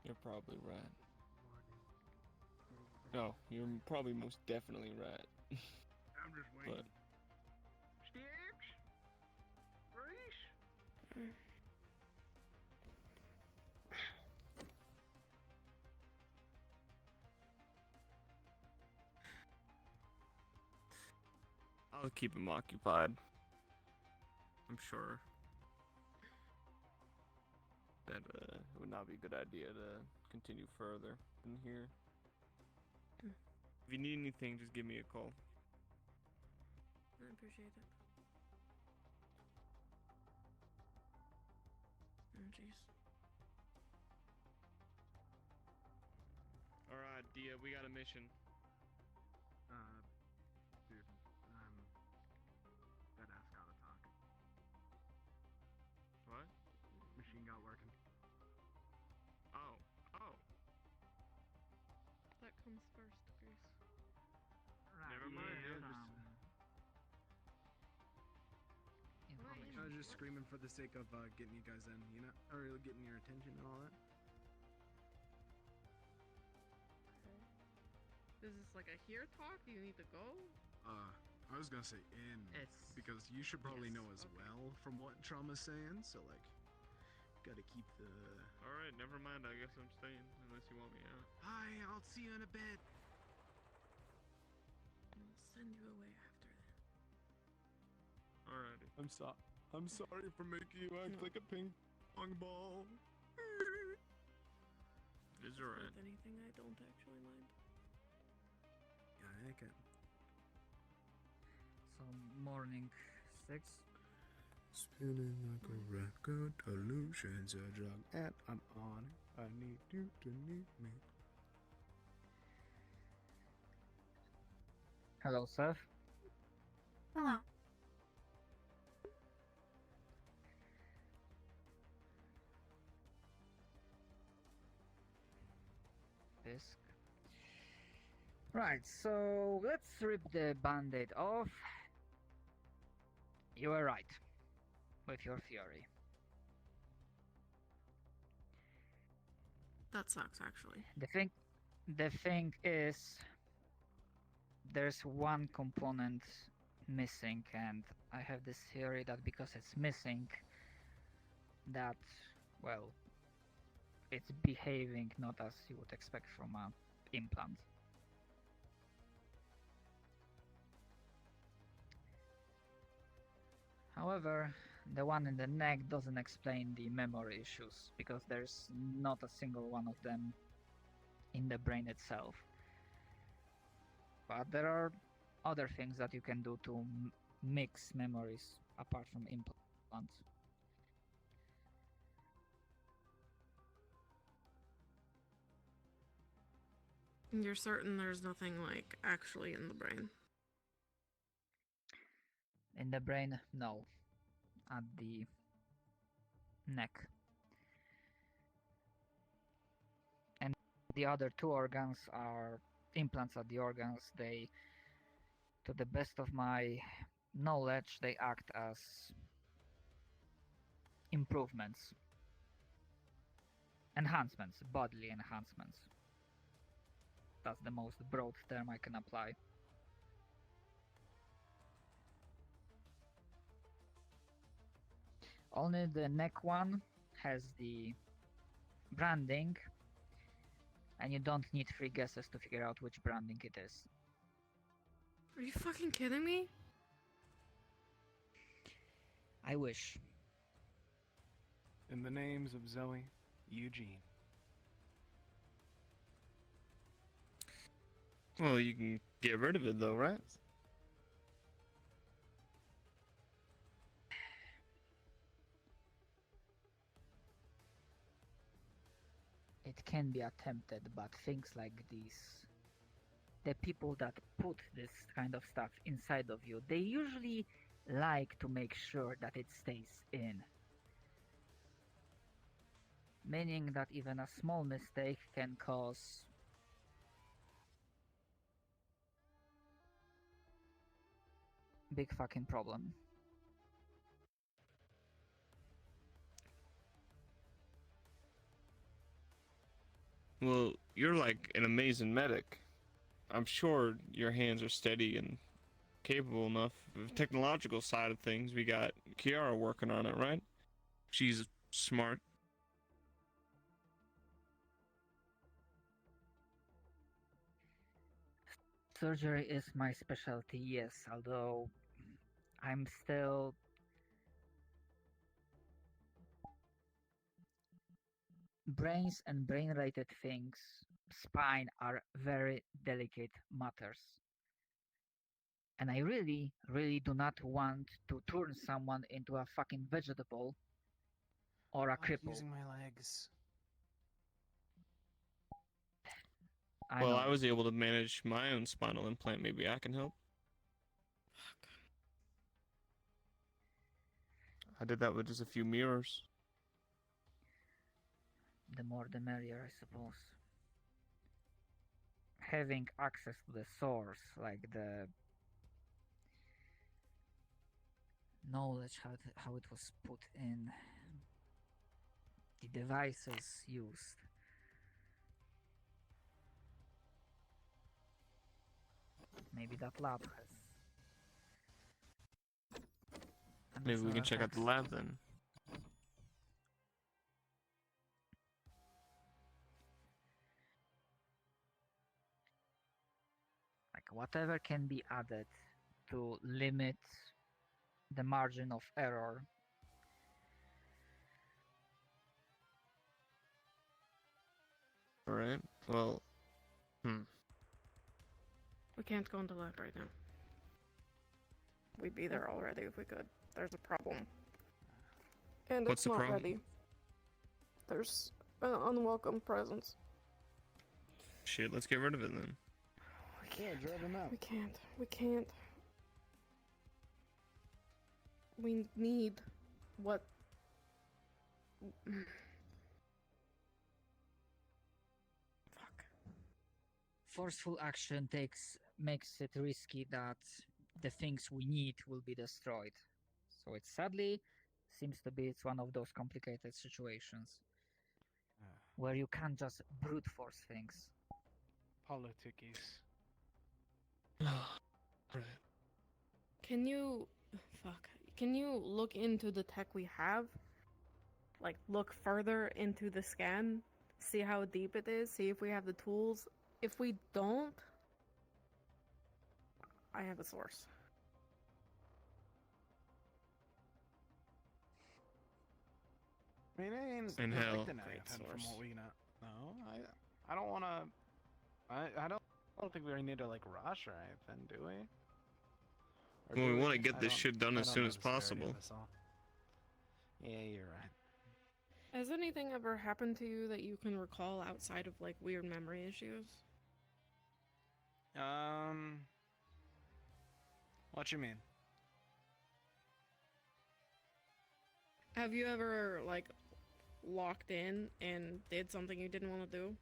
You're probably right. No, you're probably most definitely right. I'm just waiting. But Sticks? Reese? I'll keep him occupied. I'm sure that it would not be a good idea to continue further in here. If you need anything, just give me a call. I appreciate it. Oh, jeez. Alright, Dia, we got a mission. Dude, that ass gotta talk. What? Machine got working. Oh. That comes first, Grace. Never mind, Yeah, dude. information. I was just screaming for the sake of getting you guys in, you know, or getting your attention and all that. Is this like a here talk? Do you need to go? I was gonna say in, It's because you should probably yes. know as well from what Trauma's saying, so like, gotta keep the... Alright, never mind, I guess I'm staying, unless you want me out. Hi, I'll see you in a bit. I'll send you away after that. Alrighty. I'm sorry for making you act like a ping pong ball. It's alright. If anything, I don't actually mind. Yeah, I can. so morning 6. Spinning like a record, illusions a drug, and I'm on it. I need you to need me. Hello, sir. Hello. Disc. Right, so let's rip the band-aid off. You were right with your theory. That sucks, actually. The thing is, there's one component missing, and I have this theory that because it's missing, that, well, it's behaving not as you would expect from an implant. However, the one in the neck doesn't explain the memory issues, because there's not a single one of them in the brain itself. But there are other things that you can do to mix memories apart from implants. You're certain there's nothing, like, actually in the brain? In the brain, no. At the neck. And the other two organs are implants at the organs. They, to the best of my knowledge, they act as improvements. Enhancements, bodily enhancements. That's the most broad term I can apply. Only the neck one has the branding, and you don't need 3 guesses to figure out which branding it is. Are you fucking kidding me? I wish. In the names of Zoe, Eugene. Well, you can get rid of it though, right? It can be attempted, but things like these, the people that put this kind of stuff inside of you, they usually like to make sure that it stays in. Meaning that even a small mistake can cause big fucking problem. Well, you're like an amazing medic. I'm sure your hands are steady and capable enough. The technological side of things, we got Kiara working on it, right? She's smart. Surgery is my specialty, yes, although I'm still brains and brain-related things, spine, are very delicate matters. And I really, really do not want to turn someone into a fucking vegetable or a cripple. Using my legs. Well, know. I was able to manage my own spinal implant. Maybe I can help. I did that with just a few mirrors. The more the merrier, I suppose. Having access to the source, like the knowledge how it was put in, the devices used. Maybe that lab has. Maybe we can check out the lab then. Like whatever can be added to limit the margin of error. Alright, well, We can't go into lab right now. We'd be there already if we could. There's a problem. And What's it's the not problem? ready. There's an unwelcome presence. Shit, let's get rid of it then. Yeah, drive him out. We can't. We can't. We need what. Fuck. Forceful action makes it risky that the things we need will be destroyed. So it sadly seems to be it's one of those complicated situations where you can't just brute force things. Politickies. Right. Can you. Fuck. Can you look into the tech we have? Like, look further into the scan? See how deep it is? See if we have the tools? If we don't, I have a source. I mean, it ain't And like hell. the Great from source. what we know. No, I don't want to. I don't think we need to like rush or anything, do we? Or Well, do we want to I get this don't- shit done I as don't soon know as the severity of possible. this all. Yeah, you're right. Has anything ever happened to you that you can recall outside of like weird memory issues? What you mean? Have you ever like locked in and did something you didn't want to do?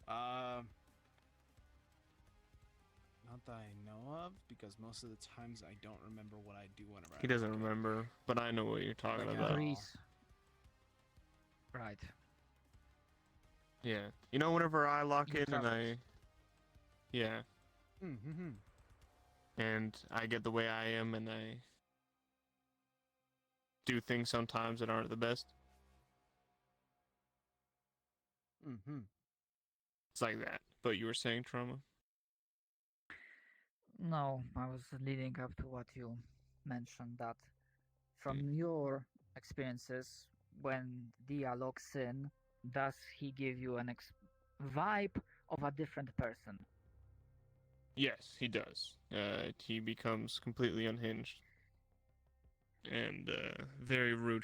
Not that I know of, because most of the times I don't remember what I do whenever He doesn't remember, but I know what you're talking Like, about. Grease. Right. Yeah. You know, whenever I lock You in and traveled. yeah, Mm-hmm. and I get the way I am and I do things sometimes that aren't the best. Mm-hmm. It's like that. But you were saying trauma? No, I was leading up to what you mentioned that from your experiences when Dia locks in, does he give you an vibe of a different person? Yes, he does. He becomes completely unhinged and very rude.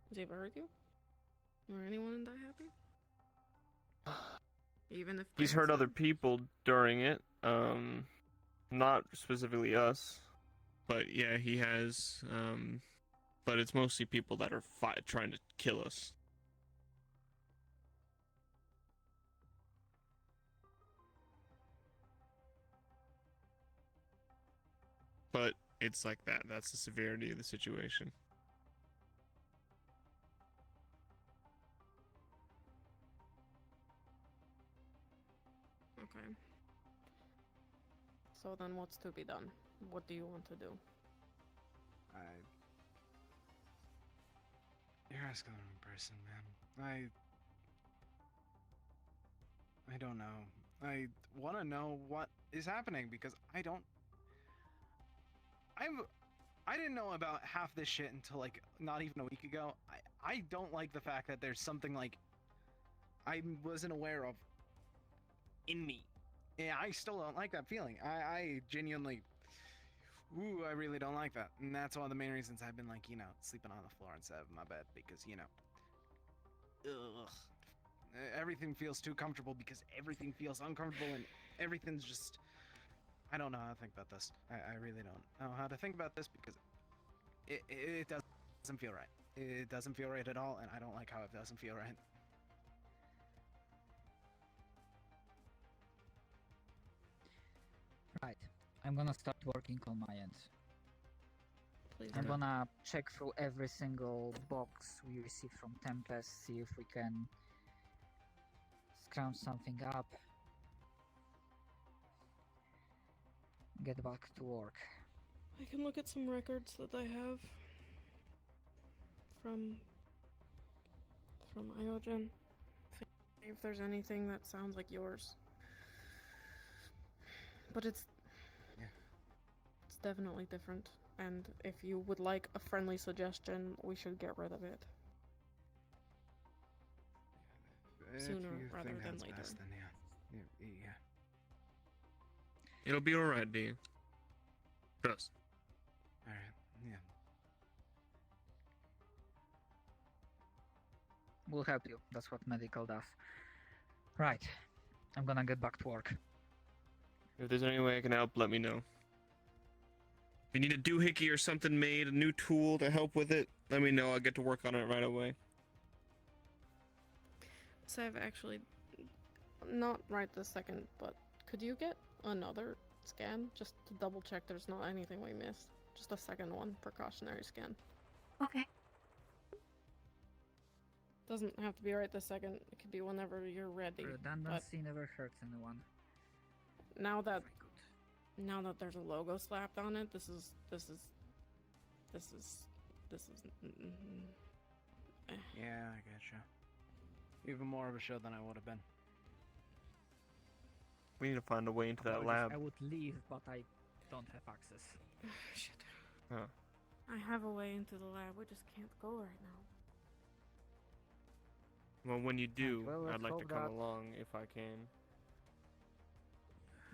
Has he ever hurt you? Or anyone that happy? Even if He's Brand's hurt other dead? people during it. Not specifically us, but yeah, he has. But it's mostly people that are trying to kill us. But it's like that. That's the severity of the situation. Okay. So then what's to be done? What do you want to do? You're asking the wrong person, man. I don't know. I want to know what is happening because I didn't know about half this shit until like not even a week ago. I don't like the fact that there's something like I wasn't aware of in me. Yeah, I still don't like that feeling. I genuinely, I really don't like that. And that's one of the main reasons I've been like, sleeping on the floor instead of my bed because, ugh. Everything feels too comfortable because everything feels uncomfortable and everything's just, I don't know how to think about this. I really don't know how to think about this because it doesn't feel right. It doesn't feel right at all, and I don't like how it doesn't feel right. Right. I'm gonna start working on my end. Please I'm do. gonna check through every single box we received from Tempest, see if we can scrounge something up. Get back to work. I can look at some records that I have from Iogen. See if there's anything that sounds like yours. But it's definitely different. And if you would like a friendly suggestion, we should get rid of it. Sooner If you rather think than that's later. best, then yeah. It'll be alright, D. Trust. All right. Yeah. We'll help you. That's what medical does. Right. I'm gonna get back to work. If there's any way I can help, let me know. If you need a doohickey or something made, a new tool to help with it, let me know. I'll get to work on it right away. Sev, actually, not right this second, but could you get another scan just to double check there's not anything we missed? Just a second one, precautionary scan. Okay. Doesn't have to be right this second. It could be whenever you're ready. Redundancy never hurts anyone. Now that Very good. now that there's a logo slapped on it, this is Yeah, I getcha. Even more of a show than I would have been. We need to find a way into that Apologies, lab. I would leave, but I don't have access. shit. Huh. I have a way into the lab. We just can't go right now. Well, when you do, well, let's I'd like to hope come that- along if I can.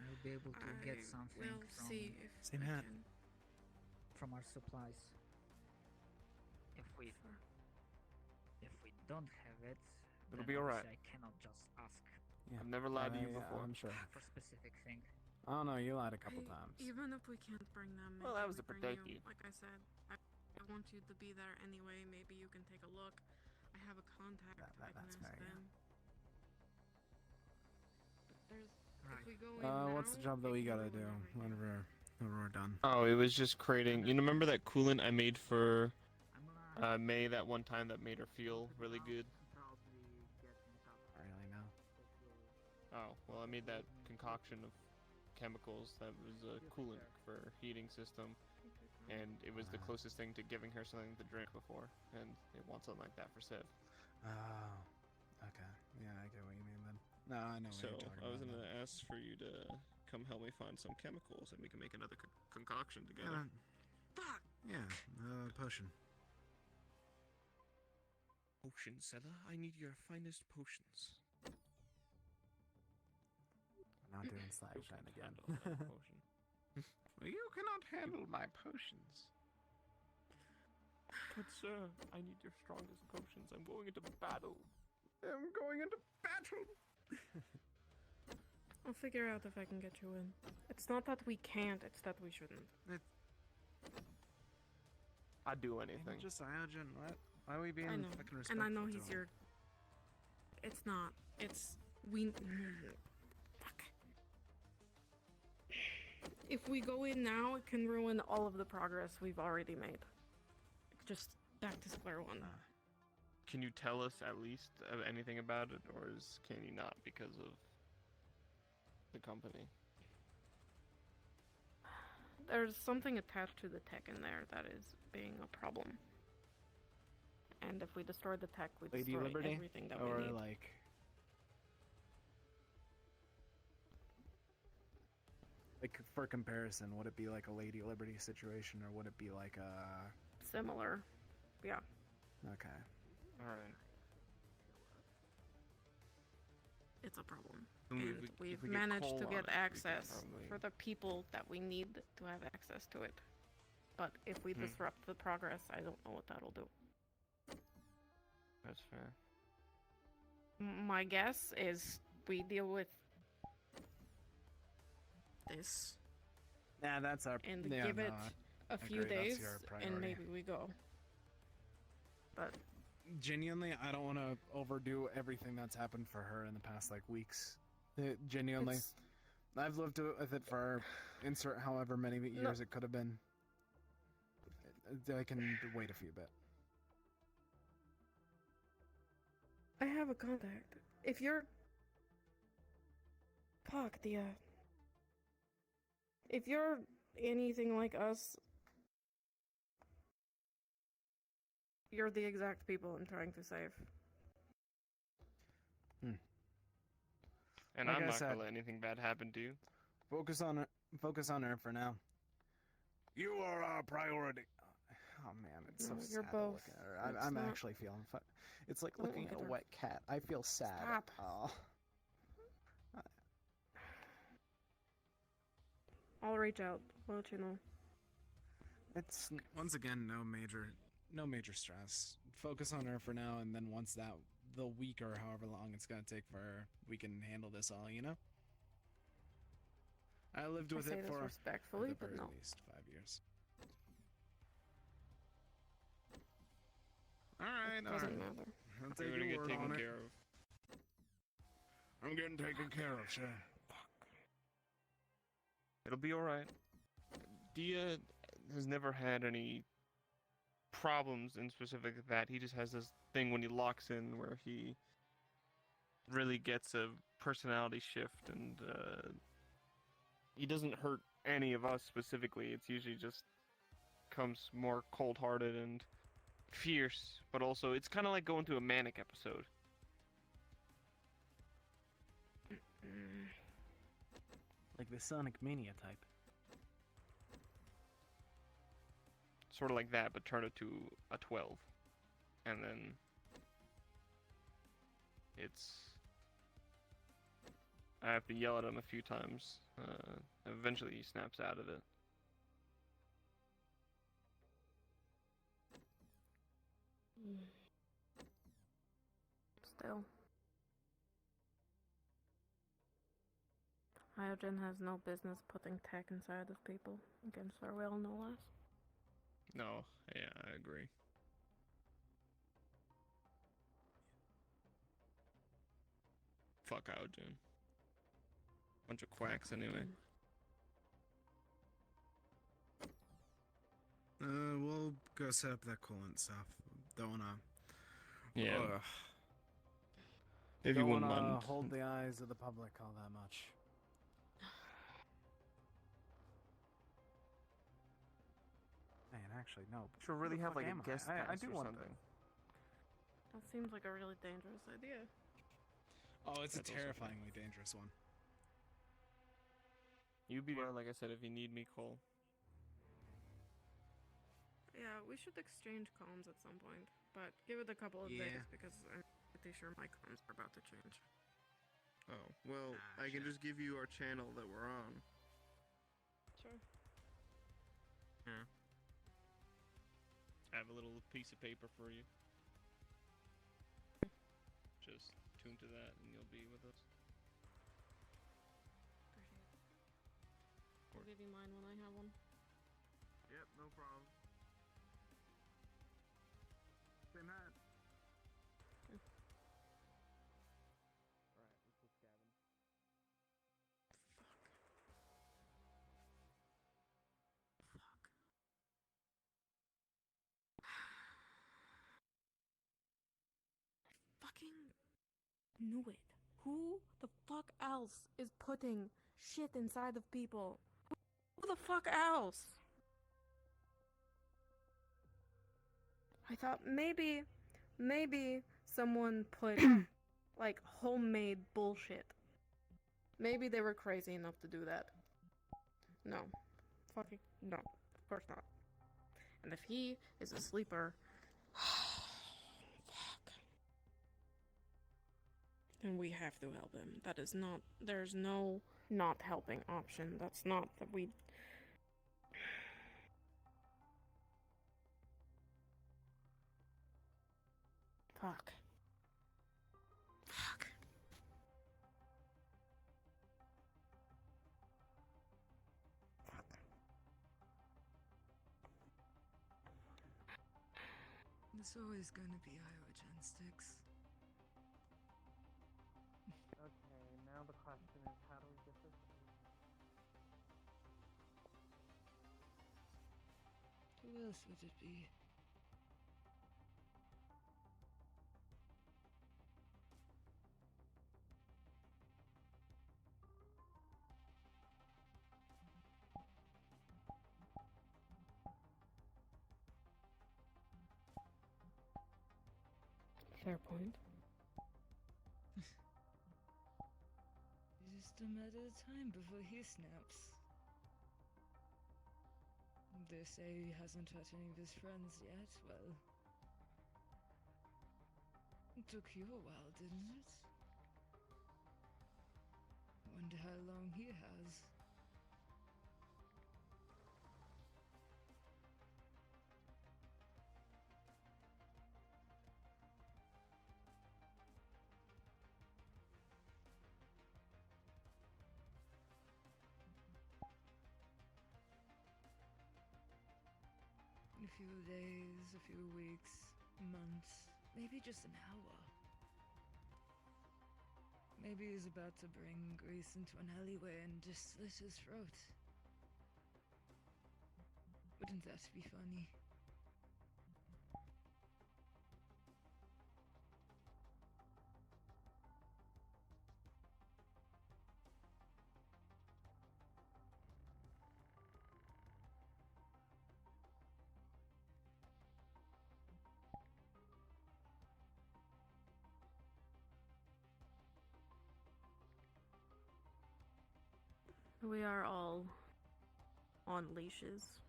We'll be able to get something We'll from, see if Same I hat. can. from our supplies. If we don't have it, It'll then be alright. obviously I cannot just ask Yeah. I've never lied to you before. I'm sure. for specific thing. I don't know. You lied a couple times. Even if we can't bring them, Well, maybe that was we to bring protect you. you. Like I said, I want you to be there anyway. Maybe you can take a look. I have a contact. I can That's ask fair, yeah. them. But there's. Right. If we go in What's the now, job that we can gotta ruin do everything. whenever we're done? Oh, it was just creating. You remember that coolant I made for I'm gonna May that one time that made her feel really good? probably get in touch I don't really know. with you. Oh, well, I made that concoction of chemicals that was a coolant for heating system, and it was the closest thing to giving her something to drink before, and it wants something like that for Civ. Oh. Okay. Yeah, I get what you mean then. No, I know what So you're talking I was about. gonna ask for you to come help me find some chemicals, and we can make another concoction together. Yeah. Fuck. Yeah. Potion. Potion seller, I need your finest potions. I'm not doing slide You shine can't again. handle that potion. You cannot handle my potions. Good sir, I need your strongest potions. I'm going into battle. I'm going into battle. I'll figure out if I can get you in. It's not that we can't. It's that we shouldn't. I'd do anything. Just Iogen. What? Why are we being I know, fucking and I know respectful he's to him? your. It's not. It's we. Fuck. If we go in now, it can ruin all of the progress we've already made. Just back to square one. Can you tell us at least anything about it, or can you not because of the company? There's something attached to the tech in there that is being a problem. And if we destroy the tech, we Lady destroy Liberty? everything that Or we need. like for comparison, would it be like a Lady Liberty situation, or would it be like a? Similar. Yeah. Okay. All right. It's a problem. And And if we've we get managed coal to on get it, we can access probably- for the people that we need to have access to it. But if we disrupt the progress, I don't know what that'll do. That's fair. My guess is we deal with this Yeah, that's our. and yeah, give no, it a few agree, that's days, your and priority. maybe we go. But Genuinely, I don't want to overdo everything that's happened for her in the past like weeks. Genuinely, it's, I've lived with it for insert however many years it could have been. I can wait a few bit. I have a contact. If you're... Fuck, if you're anything like us, you're the exact people I'm trying to save. And Like I'm I not said- gonna let anything bad happen to you. Focus on her for now. You are our priority. Oh man, it's so No, sad you're to both. look at her. It's I'm not- actually feeling fun. It's like Don't looking look at at a her. wet cat. I feel sad. Stop. Oh. I'll reach out. I'll let you know. It's once again no major stress. Focus on her for now, and then once the week or however long it's gonna take for her, we can handle this all. You know. I lived with I say it this for respectfully, at but no. least 5 years. All right, all Doesn't right. matter. I'll You're take gonna your get word taken on it. care of. I'm getting taken care of, sure. It'll be alright. Dia has never had any problems in specific with that. He just has this thing when he locks in where he really gets a personality shift, and he doesn't hurt any of us specifically. It's usually just comes more cold-hearted and fierce, but also it's kind of like going through a manic episode. Like the Sonic Mania type. Sort of like that, but turn it to a 12. And then I have to yell at him a few times. Eventually he snaps out of it. Still. Iogen has no business putting tech inside of people, against their will, no less. No, yeah, I agree. Fuck out, June. Bunch of quacks anyway. We'll go set up that coolant stuff. Don't wanna. Yeah. If you Don't wouldn't wanna mind. hold the eyes of the public all that much. Man, actually, no. Should really have fuck like am a I? guest I pass do or want something. That seems like a really dangerous idea. Oh, it's That's a also terrifyingly dangerous one. You be there, like I said, if you need me, call. Yeah, we should exchange comms at some point, but give it a couple of days because I'm pretty sure my comms are about to change. Oh, well, Ah, I can shit. just give you our channel that we're on. Sure. Yeah. I have a little piece of paper for you. Just tune to that and you'll be with us. I'll give you mine when I have one. Yep, no problem. Say Matt. Alright, let's look Gavin. Fucking knew it. Who the fuck else is putting shit inside of people? Who the fuck else? I thought maybe someone put like homemade bullshit. Maybe they were crazy enough to do that. No. Fucking no. Of course not. And if he is a sleeper, fuck. Then we have to help him. That is not, there's no not helping option. That's not that we. Fuck. Fuck. Fuck. It's always going to be Iogen sticks. Okay, now the question is, how do we get this? Who else would it be? Fair point. It's just a matter of time before he snaps. They say he hasn't hurt any of his friends yet. Well, it took you a while, didn't it? Wonder how long he has. few days, a few weeks, months, maybe just an hour. Maybe he's about to bring Grease into an alleyway and just slit his throat. Wouldn't that be funny? We are all on leashes.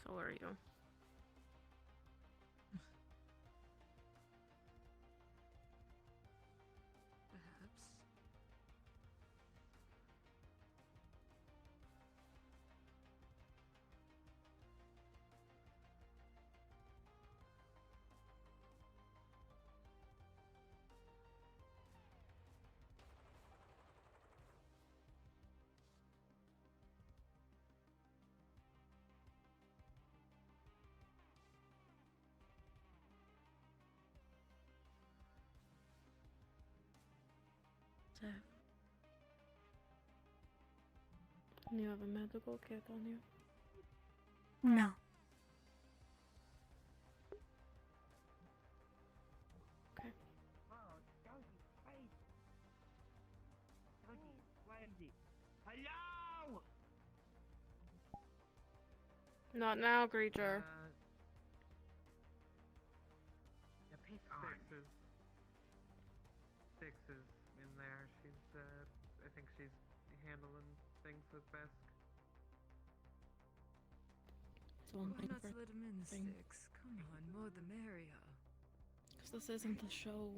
So are you. Perhaps. Seth. You have a medical kit on you? No. Okay. Hello! Not now, creature. The piss on. Six is in there. She's, I think she's handling things with Besk. Why not let him in, Six? Come on, more the merrier. Because this isn't the show.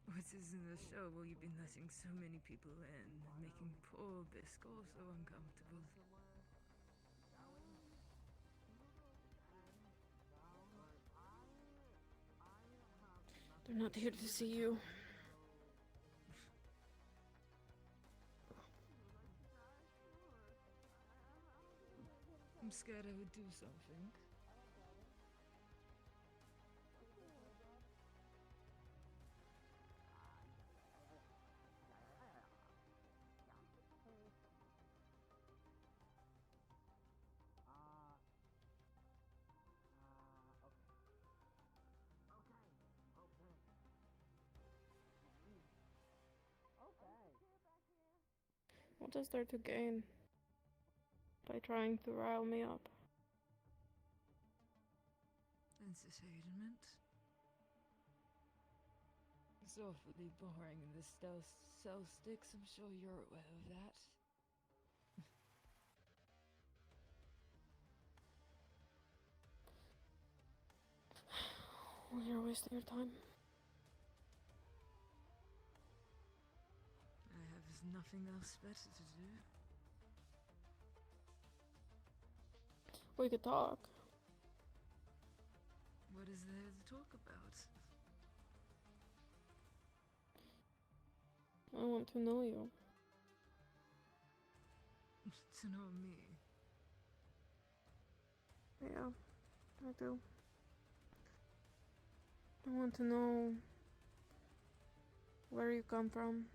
What isn't the show? Well, you've been letting so many people in, making poor Bisco so uncomfortable. They're not here to see you. I'm scared I would do something. What is there to gain by trying to rile me up? Entertainment? It's awfully boring in this cell sticks, I'm sure you're aware of that. Well, you're wasting your time. I have nothing else better to do. We could talk. What is there to talk about? I want to know you. To know me. Yeah, I do. I want to know where you come from.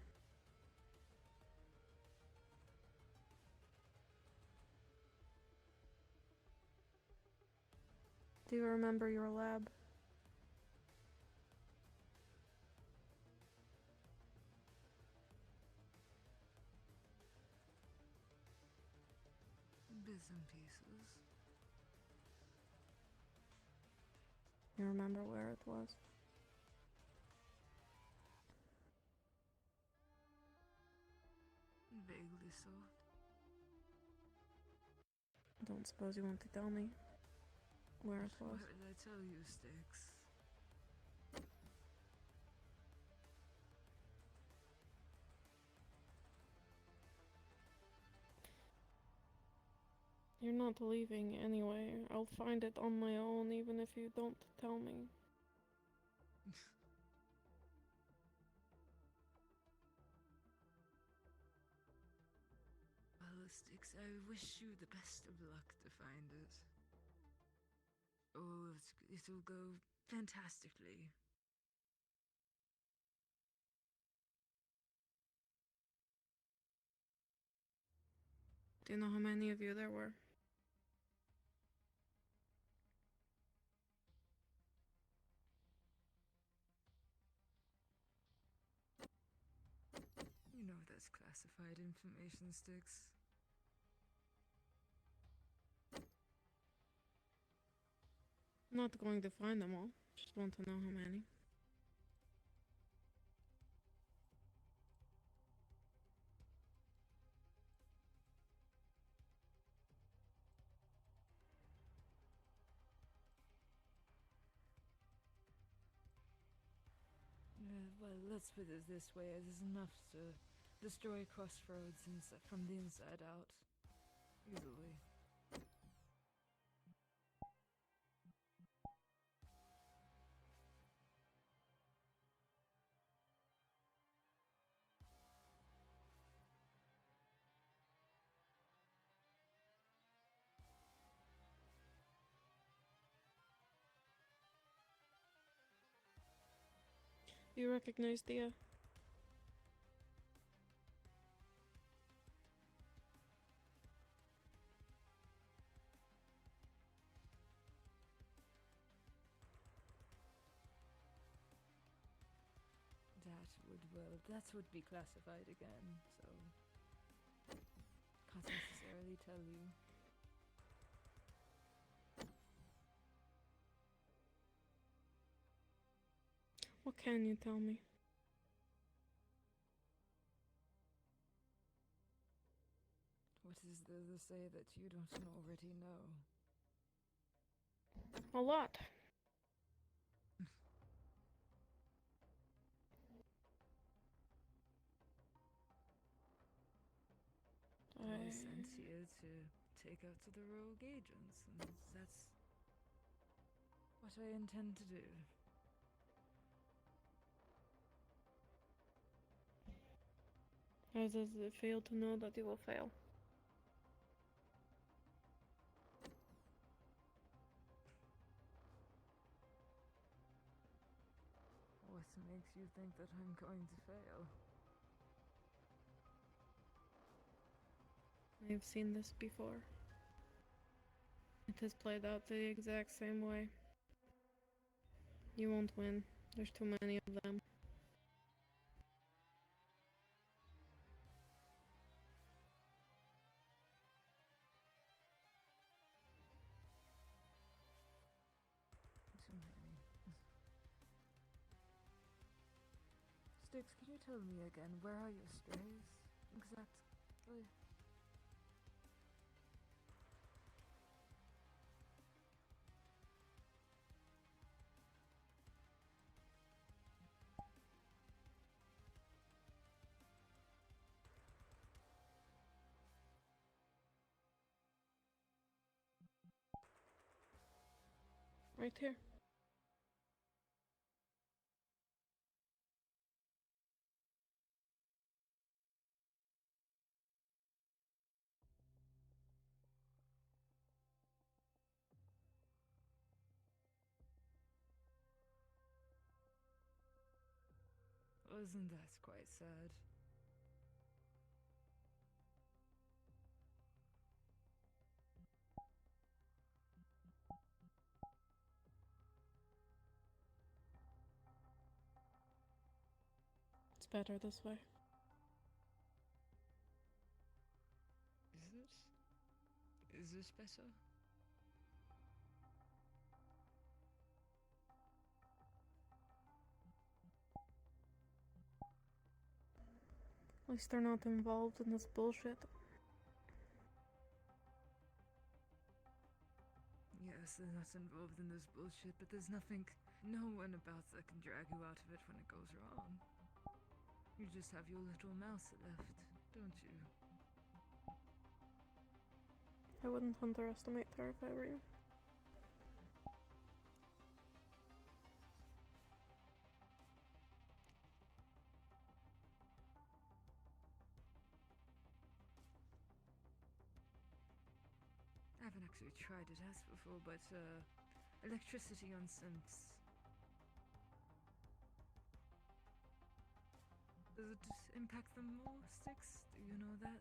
Do you remember your lab? Bits and pieces. You remember where it was? Vaguely so. Don't suppose you want to tell me where it was? What did I tell you, Sticks? You're not leaving anyway. I'll find it on my own even if you don't tell me. Styx. I wish you the best of luck to find it. Oh, it'll go fantastically. Do you know how many of you there were? You know that's classified information, Styx. Not going to find them all. Just want to know how many. Well, let's put it this way. It is enough to destroy Crossroads from the inside out. Easily. You recognize Thea? That would be classified again, so can't necessarily tell you. What can you tell me? What is there to say that you don't already know? A lot. I was sent here to take out to the rogue agents, and that's what I intend to do. How does it feel to know that you will fail? What makes you think that I'm going to fail? I've seen this before. It has played out the exact same way. You won't win. There's too many of them. Too many. Styx, can you tell me again, where are your strays? Exactly. Right here. Isn't that quite sad? It's better this way. Is it? Is this better? At least they're not involved in this bullshit. Yes, they're not involved in this bullshit, but there's no one about that can drag you out of it when it goes wrong. You just have your little mouse left, don't you? I wouldn't underestimate her if I were you. haven't actually tried it as before, but electricity on synths. Does it impact them more, Styx? Do you know that?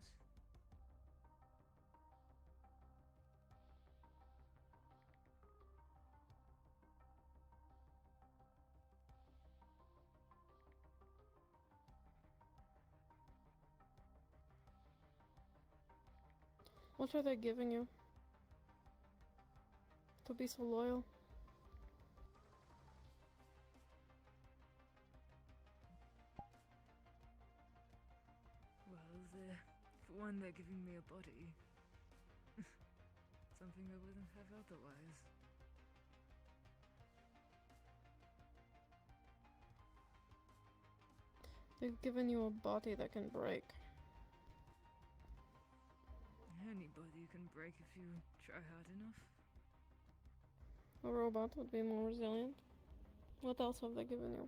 What are they giving you? To be so loyal? Well, for one, they're giving me a body. Something I wouldn't have otherwise. They've given you a body that can break. Anybody can break if you try hard enough. A robot would be more resilient. What else have they given you?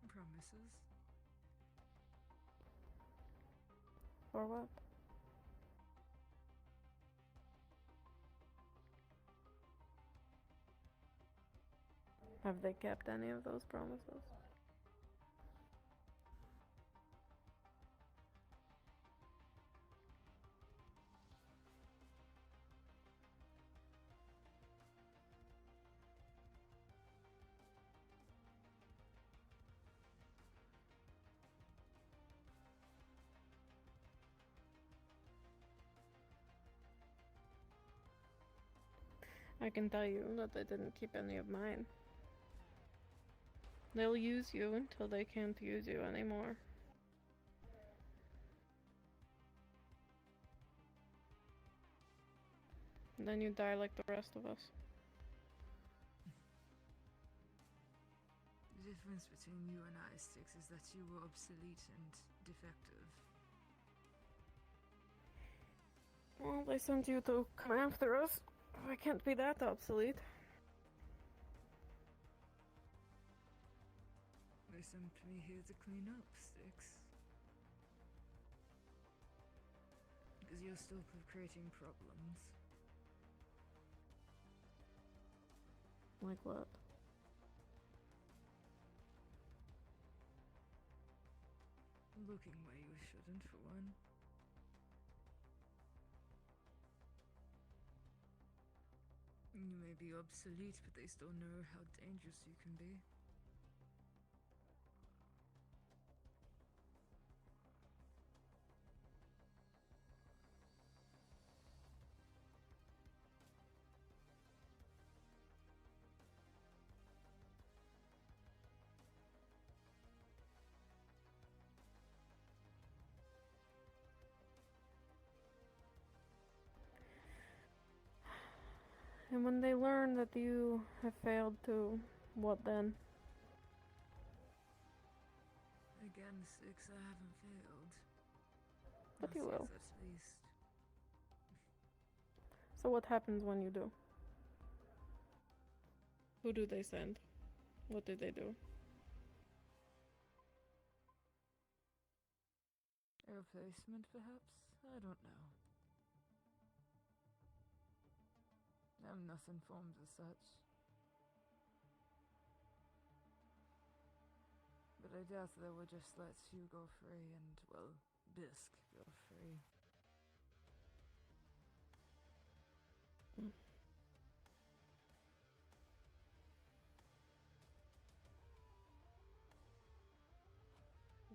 Promises. For what? Have they kept any of those promises? I can tell you that they didn't keep any of mine. They'll use you until they can't use you anymore. And then you die like the rest of us. The difference between you and I, Styx, is that you were obsolete and defective. Well, they sent you to come after us. I can't be that obsolete. They sent me here to clean up, Styx. Because you're still creating problems. Like what? Looking where you shouldn't, for one. You may be obsolete, but they still know how dangerous you can be. And when they learn that you have failed to, what then? Again, Styx, I haven't failed. But you Not will. yet, at least. So what happens when you do? Who do they send? What do they do? A replacement, perhaps? I don't know. I'm not informed as such. But I doubt they will just let you go free and, well, Bisk go free.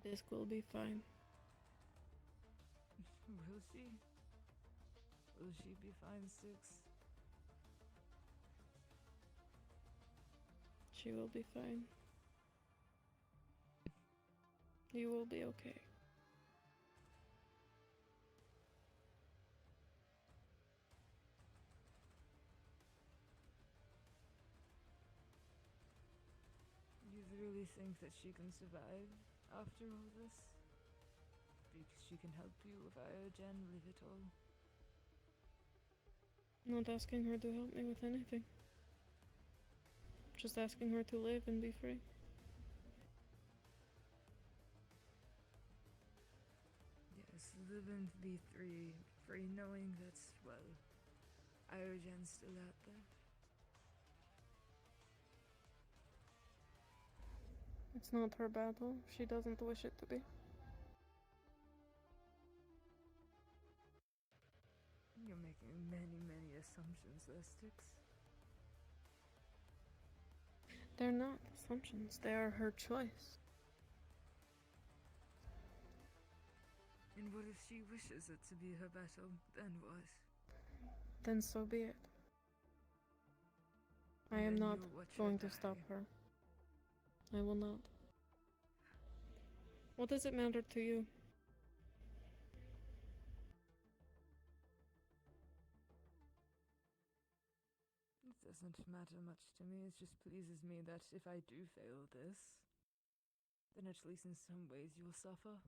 This will be fine. Will she? Will she be fine, Styx? She will be fine. You will be okay. You really think that she can survive after all this? Because she can help you if I urge and leave it all. Not asking her to help me with anything. Just asking her to live and be free. Yes, live and be free knowing that, well, Iogen's still out there. It's not her battle. She doesn't wish it to be. You're making many assumptions there, Styx. They're not assumptions. They are her choice. And what if she wishes it to be her battle? Then what? Then so be it. I am Then not you'll watch going her to stop die. her. I will not. What does it matter to you? It doesn't matter much to me. It just pleases me that if I do fail this, then at least in some ways you'll suffer.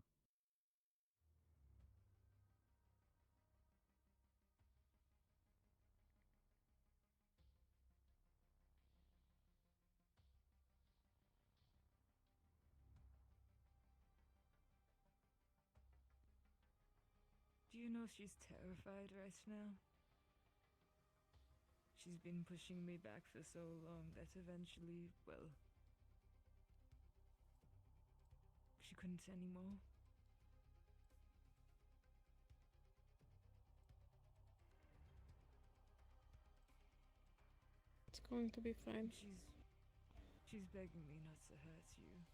Do you know she's terrified right now? She's been pushing me back for so long that eventually, well, she couldn't anymore. It's going to be fine. She's begging me not to hurt you.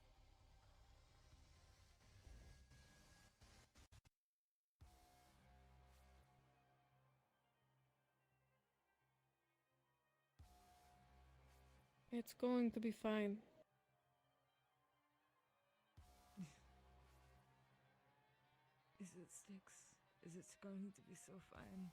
It's going to be fine. Is it, Styx? Is it going to be so fine?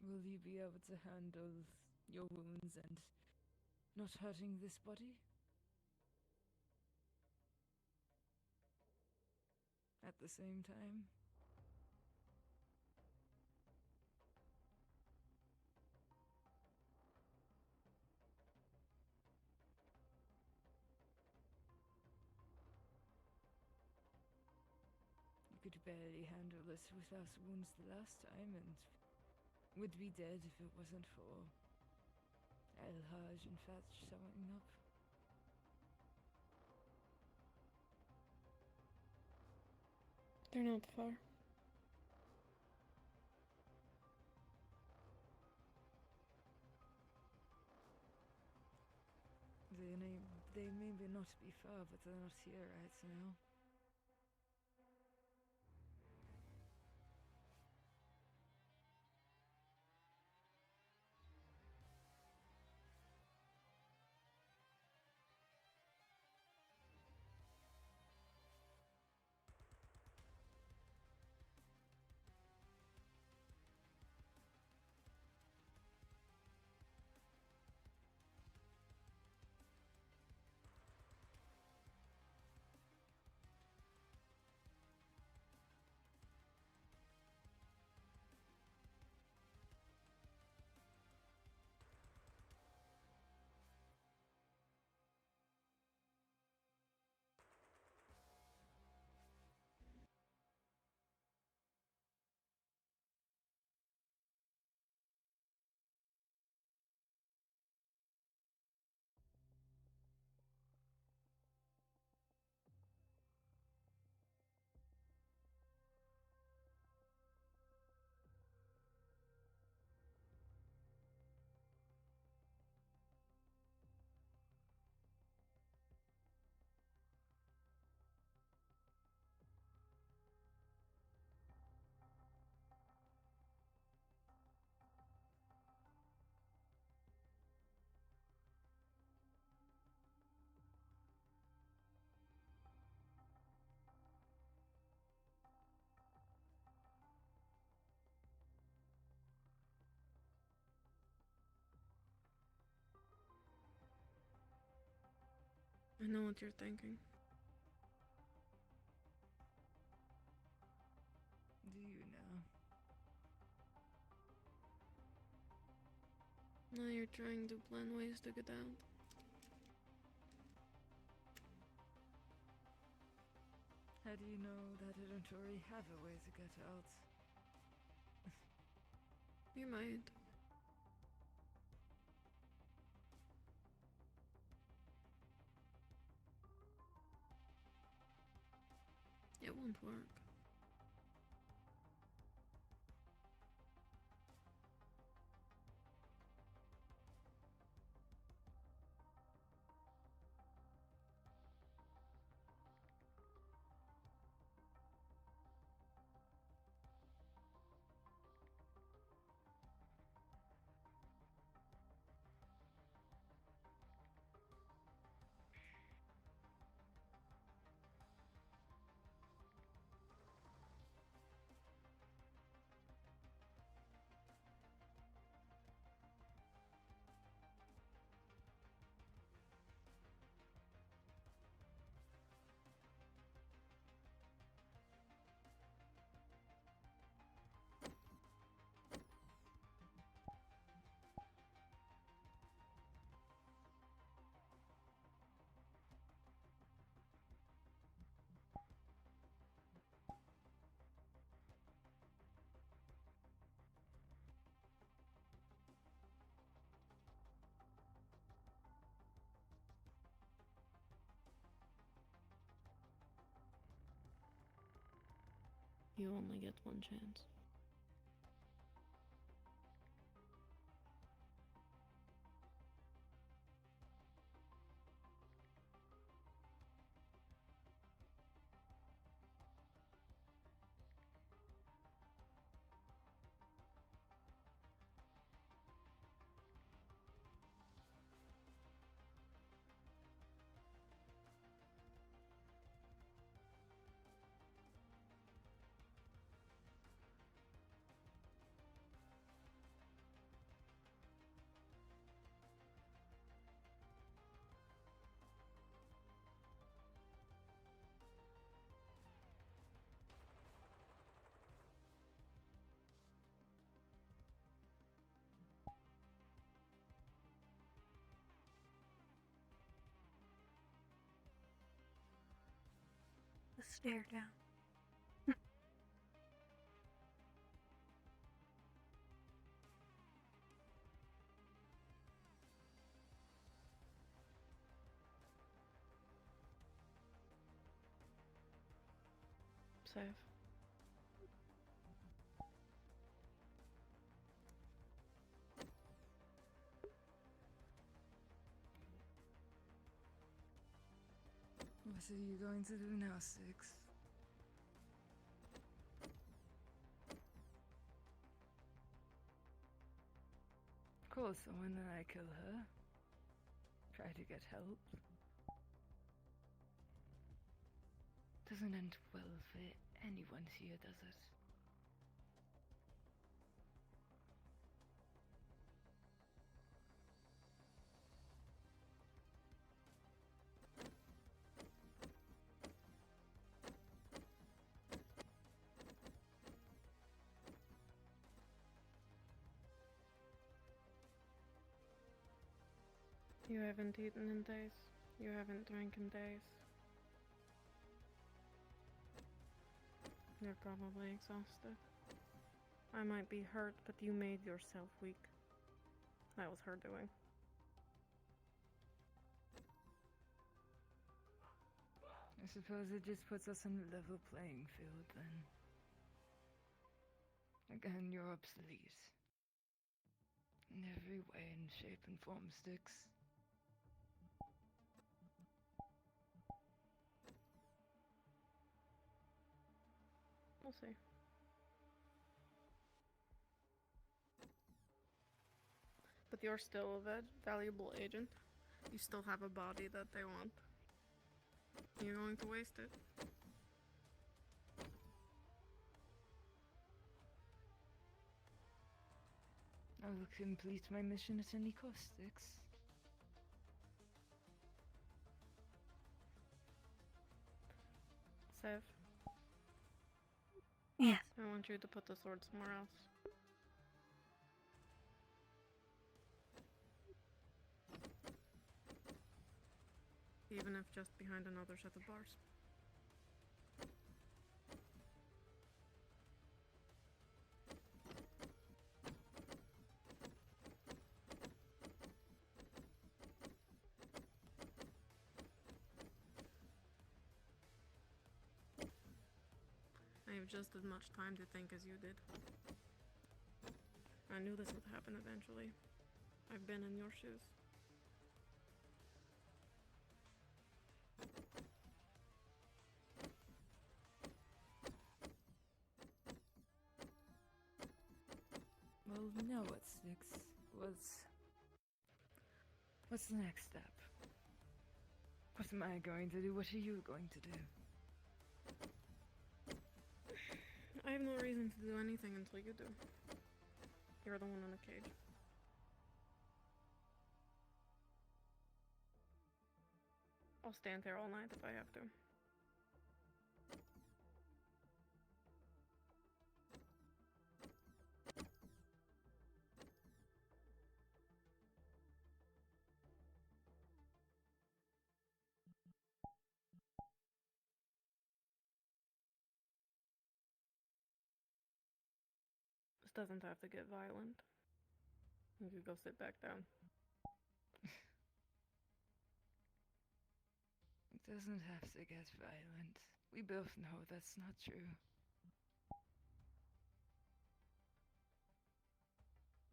Will you be able to handle your wounds and not hurting this body? At the same time? You could barely handle it without wounds the last time and would be dead if it wasn't for El-Hajj and Fatch showing up. They're not far. They may not be far, but they're not here right now. I know what you're thinking. Do you now? Now you're trying to plan ways to get out. How do you know that I don't already have a way to get out? You might. It won't work. You only get one chance. The stare down. Save. What are you going to do now, Six? Call someone and I kill her. Try to get help. Doesn't end well for anyone here, does it? You haven't eaten in days. You haven't drank in days. You're probably exhausted. I might be hurt, but you made yourself weak. That was her doing. I suppose it just puts us on a level playing field then. Again, you're obsolete. In every way and shape and form, Sticks. We'll see. But you're still a valuable agent. You still have a body that they want. You're going to waste it. I will complete my mission at any cost, Six. Sev, Yes. I want you to put the sword somewhere else. Even if just behind another set of bars. I have just as much time to think as you did. I knew this would happen eventually. I've been in your shoes. Well, now what's next? What's the next step? What am I going to do? What are you going to do? I have no reason to do anything until you do. You're the one in the cage. I'll stand there all night if I have to. This doesn't have to get violent. You could go sit back down. It doesn't have to get violent. We both know that's not true.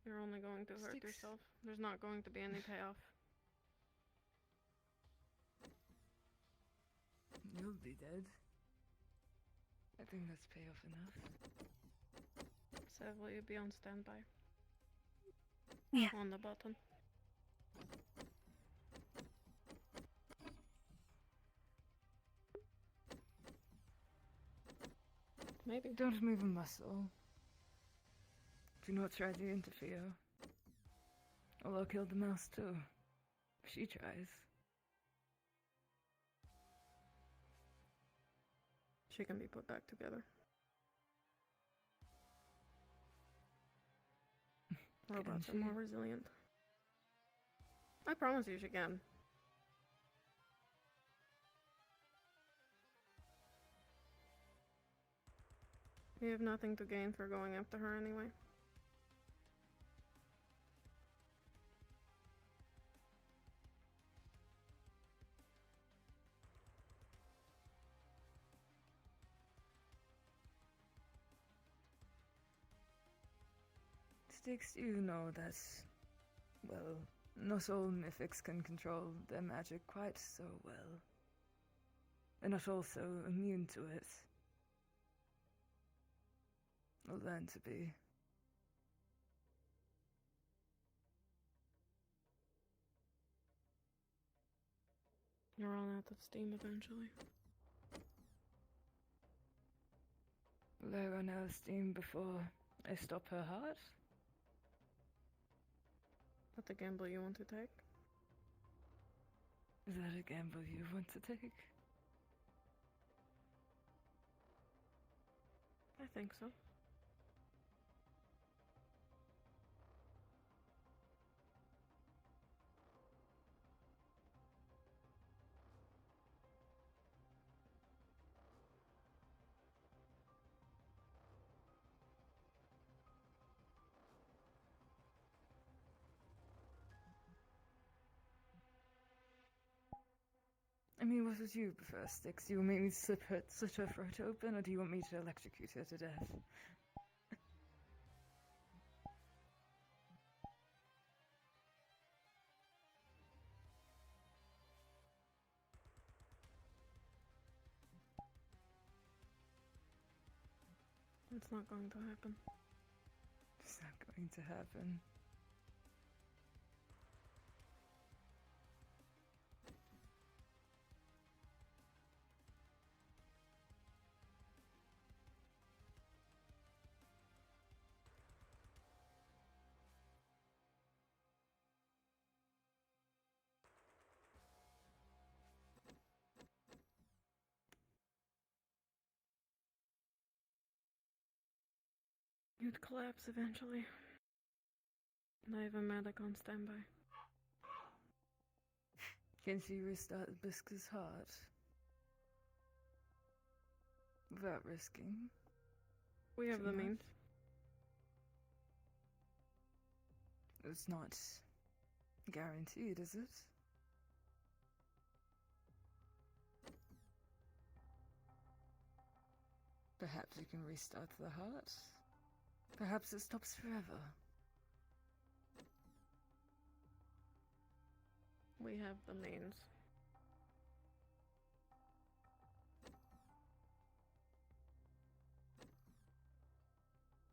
You're only going to hurt yourself. There's not going to be any payoff. You'll be dead. I think that's payoff enough. Sev, will you be on standby? Yeah. On the button. Maybe. Don't move a muscle. Do not try to interfere. Or I'll kill the mouse too. If she tries. She can be put back together. Robots are she? more resilient. I promise you she can. You have nothing to gain for going after her anyway. Styx, you know that, well, not all mythics can control their magic quite so well. They're not all so immune to it. Or learn to be. You'll run out of steam eventually. Will I run out of steam before I stop her heart? That's a gamble you want to take? Is that a gamble you want to take? I think so. I mean, what would you prefer, Styx? Do you want me to slit her throat open, or do you want me to electrocute her to death? It's not going to happen. It's not going to happen. You'd collapse eventually. And I have a medic on standby. Can she restart Biscuit's heart? Without risking? We have too the much? means. It's not guaranteed, is it? Perhaps you can restart the heart. Perhaps it stops forever. We have the means.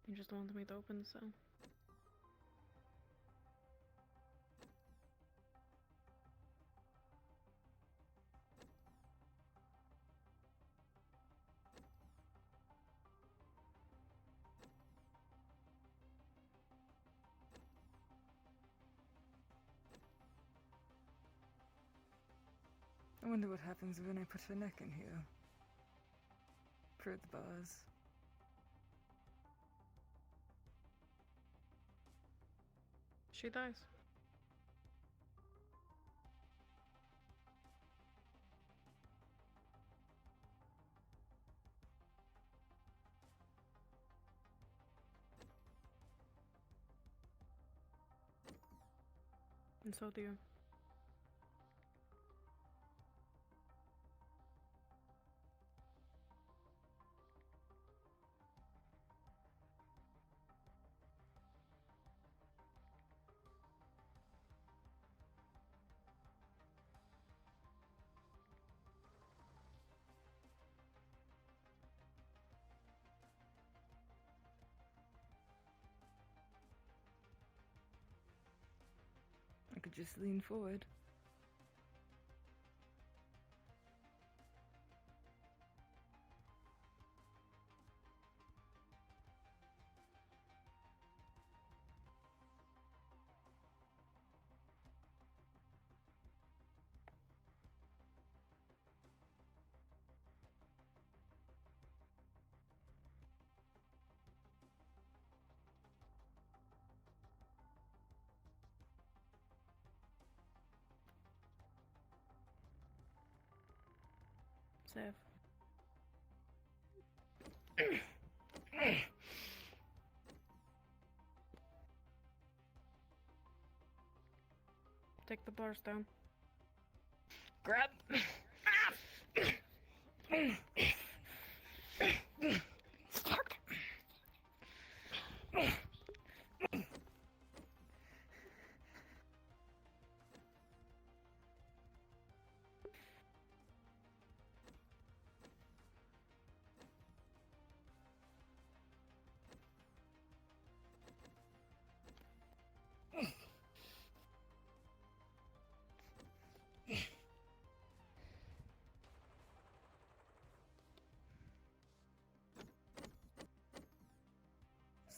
You just wanted me to open the cell. I wonder what happens when I put her neck in here. Through the bars. She dies. And so do you. I could just lean forward. Save. Take the bars down. Grab.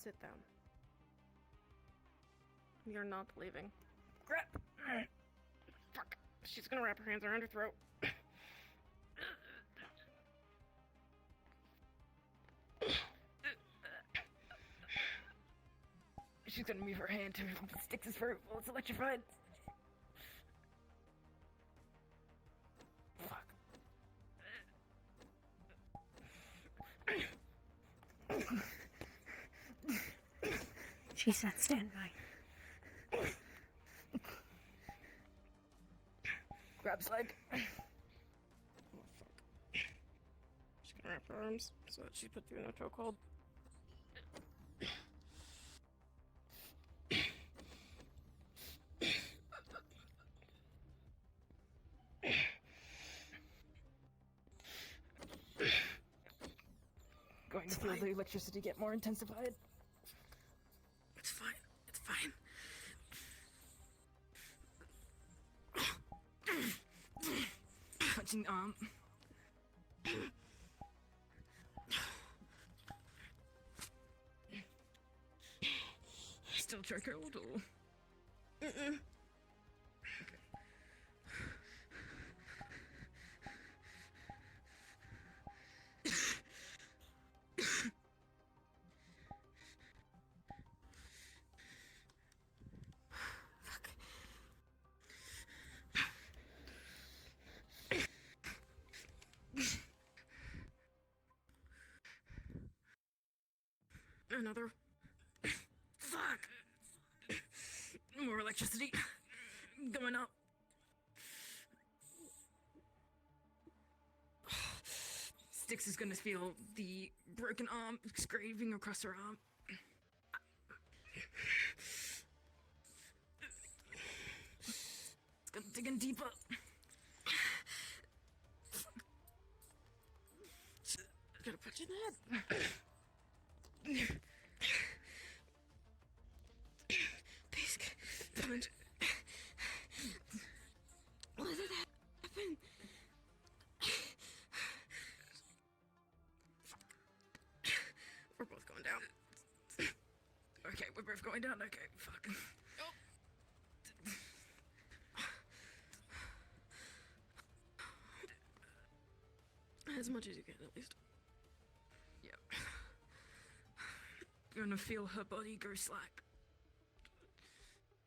Sit down. You're not leaving. Grab. Fuck. She's gonna wrap her hands around her throat. She's gonna move her hand to stick his throat while it's electrified. Fuck. She's on standby. Grabs leg. Oh, fuck. She's gonna wrap her arms so that she puts you in a chokehold. Going to feel the electricity get more intensified. It's fine. It's fine. Punching arm. Still trickled or? Mm-mm. Another. Fuck! More electricity. Going up. Styx is gonna feel the broken arm scraping across her arm. It's gonna dig in deeper. Gotta punch in the head. Please, punch. What did happen? We're both going down. Okay, we're both going down. Okay, fuck. As much as you can, at least. Yep. You're gonna feel her body go slack.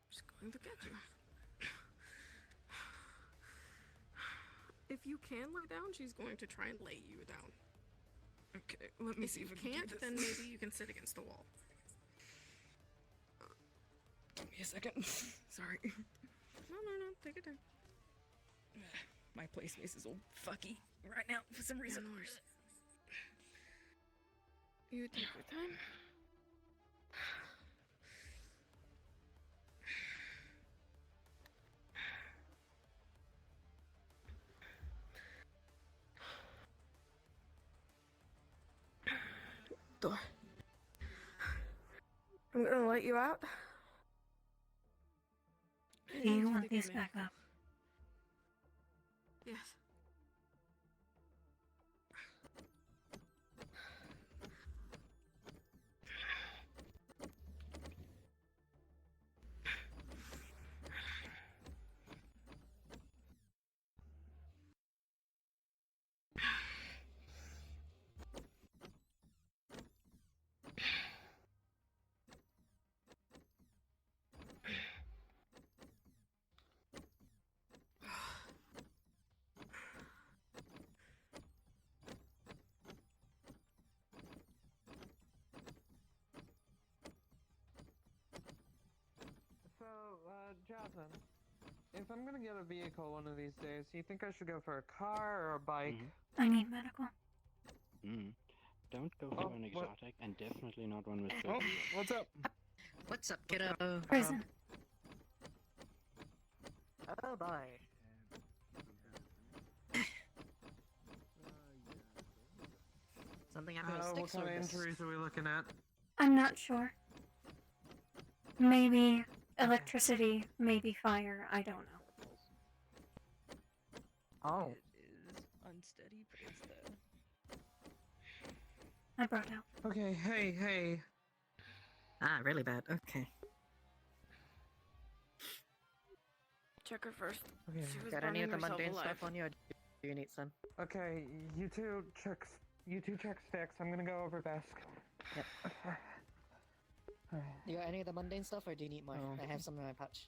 Just going to get you. If you can lay down, she's going to try and lay you down. Okay, let me see if you can't, then maybe you can sit against the wall. Give me a second. Sorry. No, take it down. My play space is all fucky right now for some reason. You take your time. Door. I'm gonna let you out. Do you want these back up? Yes. So, Jasmine, if I'm gonna get a vehicle one of these days, do you think I should go for a car or a bike? I need medical. Don't go for an exotic, and definitely not one with Oh, what's up? What's up, kiddo? Prison. Oh boy. Something happened with What Styx kind or of this? injuries are we looking at? I'm not sure. Maybe electricity, maybe fire, I don't know. Oh. It is unsteady, but it's there. I brought out. Okay, hey. Ah, really bad. Okay. Check her first. Okay. She was Got any of the burning herself mundane alive. stuff on you, or do you need some? Okay, you two check Sticks. I'm gonna go over desk. Yep. Alright. You got any of the mundane stuff, or do you need more? Oh. I have some in my pouch.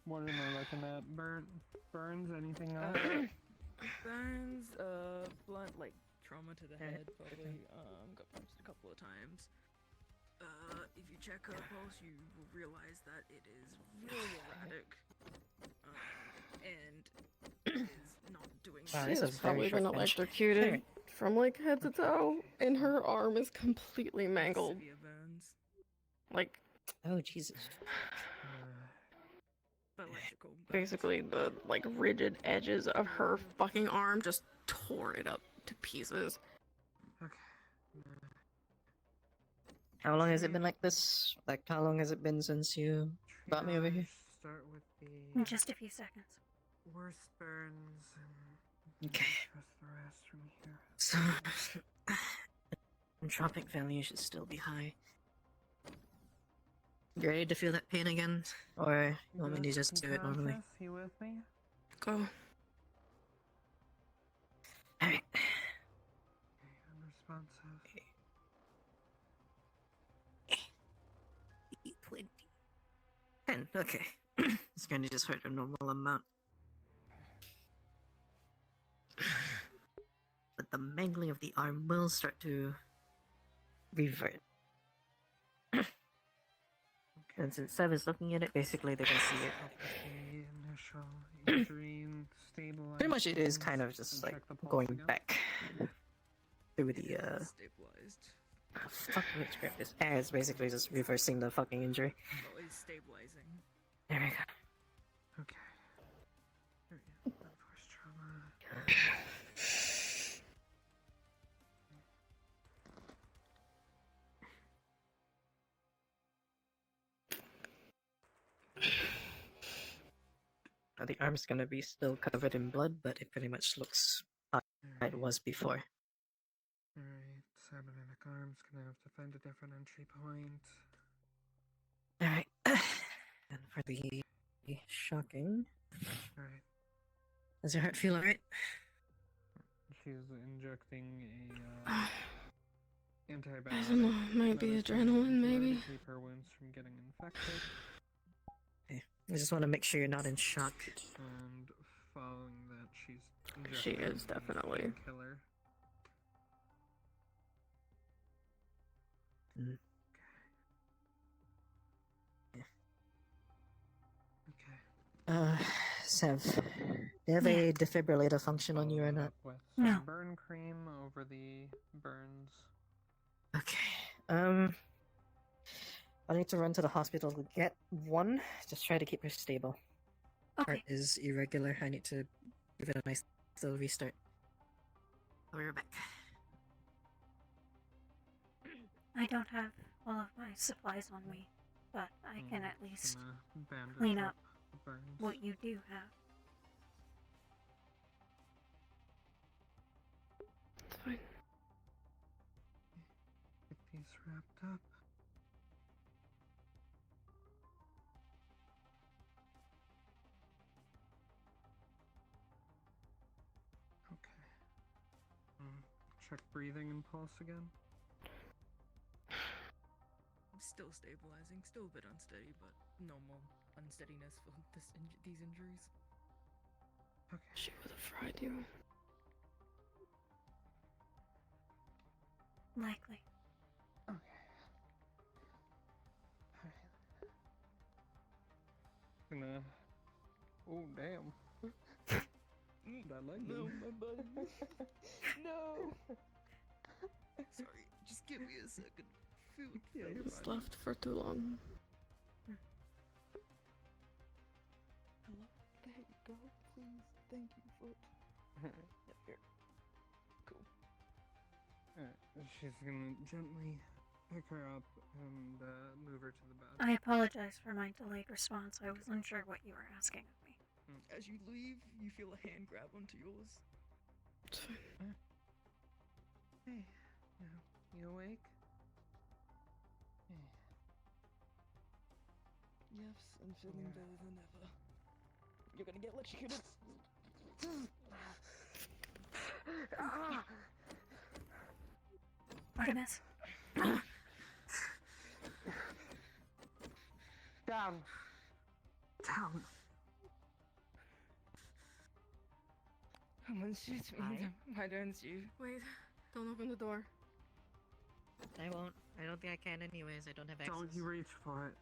What am I looking at? Burns? Anything else? Burns, blunt, like, trauma to the head, probably. Got punched a couple of times. If you check her pulse, you will realize that it is really erratic. And is not doing Wow, well. this is Probably very been short bench. electrocuted Alright. from, like, head to toe, and her arm is completely mangled. Severe burns. Like, oh Jesus. Electrical. Basically, the like rigid edges of her fucking arm just tore it up to pieces. How long has it been like this? Like, how long has it been since you brought me over here? Start with the Just a few seconds. worst burns and Okay. trust the rest from here. So, entropic value should still be high. You ready to feel that pain again? Or you want me to just do it normally? Conscious? You with me? Go. Alright. Unresponsive. 20. 10, okay. It's going to just hurt a normal amount. But the mangling of the arm will start to revert. And since Sev is looking at it, basically they can see it. The initial injury and stabilize. Pretty much it is things kind of just and like check the pulse going again. back through the Stabilized. fuck which grab this. And it's basically just reversing the fucking injury. Oh, it's stabilizing. There we go. Okay. There we go. Force trauma. The arm's gonna be still covered in blood, but it pretty much looks how it was before. Alright, cybernetic arms, gonna have to find a different entry point. Alright. And for the shocking. Alright. Does your heart feel alright? She's injecting a antibiotic. I don't know, it might be medicine adrenaline, to maybe. keep her wounds from getting infected. Okay. I just want to make sure you're not in shock. And following that, she's She injecting is the definitely. painkiller. Mm. Sev, do you have a defibrillator function on you or not? With No. some burn cream over the burns. Okay. I need to run to the hospital to get one. Just try to keep her stable. Heart Okay. is irregular. I need to give it a nice little restart. I'll be right back. I don't have all of my supplies on me, but I can at least Gonna bandage clean up the burns. what you do have. It's fine. Get these wrapped up. Okay. Check breathing and pulse again. I'm still stabilizing, still a bit unsteady, but normal unsteadiness for these injuries. Okay. She would have fried you. Likely. Okay. Alright. Gonna. Oh, damn. I like No, them. my buddy. No. Sorry, just give me a second. It's left for too long. Hello? There you go, please. Thank you, foot. Yep, here. Cool. Alright, she's gonna gently pick her up and move her to the bed. I apologize for my delayed response. I was unsure what you were asking of me. As you leave, you feel a hand grab onto yours. It's fine. Hey, you awake? Yes, I'm feeling better than ever. You're gonna get electrocuted. Artemis? Down. Down. Someone shoots me. Why don't you? Wait, don't open the door. I won't. I don't think I can anyways. I don't have access. Don't you reach for it.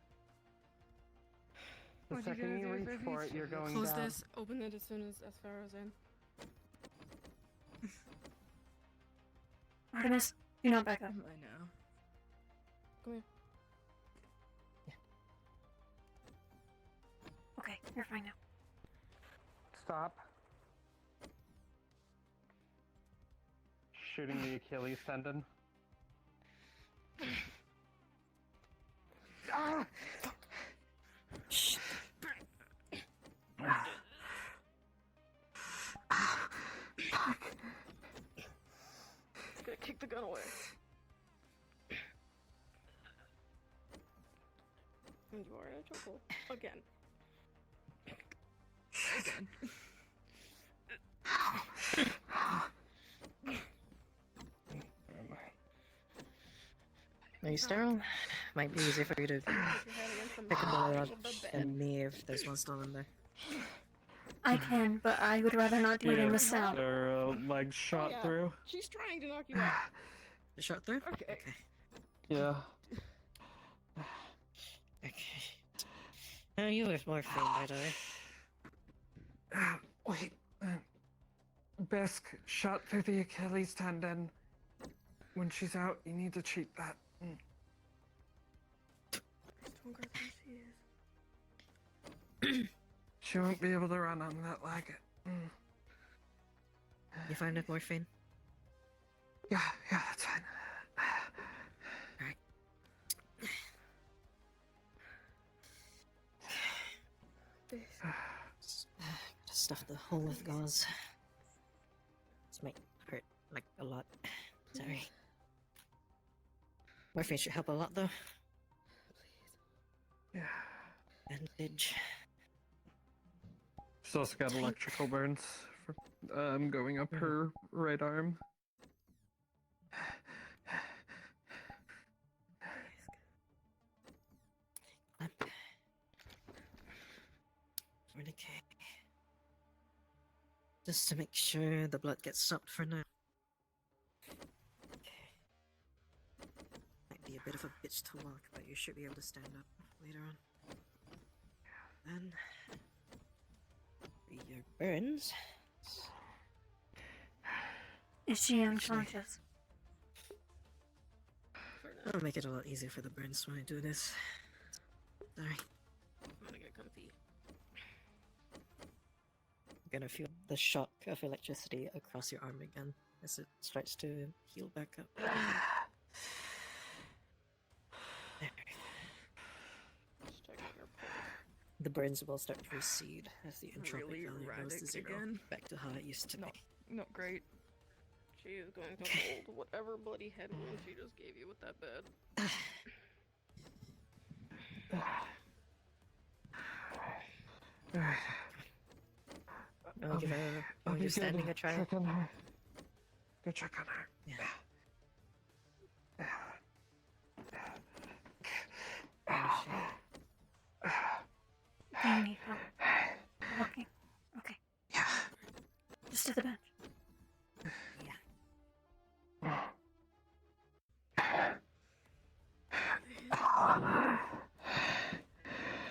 The What are you second gonna you do if reach I for reach it, you're it? going Close down. this. Open it as soon as Farah's in. Artemis, do not back up. I know. Come here. Okay, you're fine now. Stop. Shooting the Achilles tendon. Ah! Just gonna kick the gun away. And you are in trouble. Again. Again. Are you sterile? Might be easier for you to Put your head against the pick a bullet edge up of the bed. than me if there's one still in there. I can, but I would rather not do it in the cell. Their legs shot yeah. through. She's trying to knock you out. You shot through? Okay. Yeah. Okay. How are you with morphine, by the way? Wait. Besk shot through the Achilles tendon. When she's out, you need to treat that. Stronger than she is. She won't be able to run on that leg. You find with morphine? Yeah, that's fine. Alright. Gotta stuff the hole with gauze. This might hurt, like, a lot. Sorry. Morphine should help a lot, though. Yeah. Bandage. She's also got electrical burns from going up her right arm. Tourniquet. Just to make sure the blood gets stopped for now. Might be a bit of a bitch to walk, but you should be able to stand up later on. Then, for your burns. Is she unconscious? I'll make it a lot easier for the burns when I do this. Sorry. I'm gonna get comfy. You're gonna feel the shock of electricity across your arm again as it starts to heal back up. There. The burns will start to recede as the entropic Really value goes to erratic 0, again. back to how it used to be. Not great. She is going to hold whatever bloody head wound she just gave you with that bed. I'll give her. Oh, you're standing a try. Check on her. Go check on her. Yeah. Do you need help walking? Okay. Yeah. Just to the bench.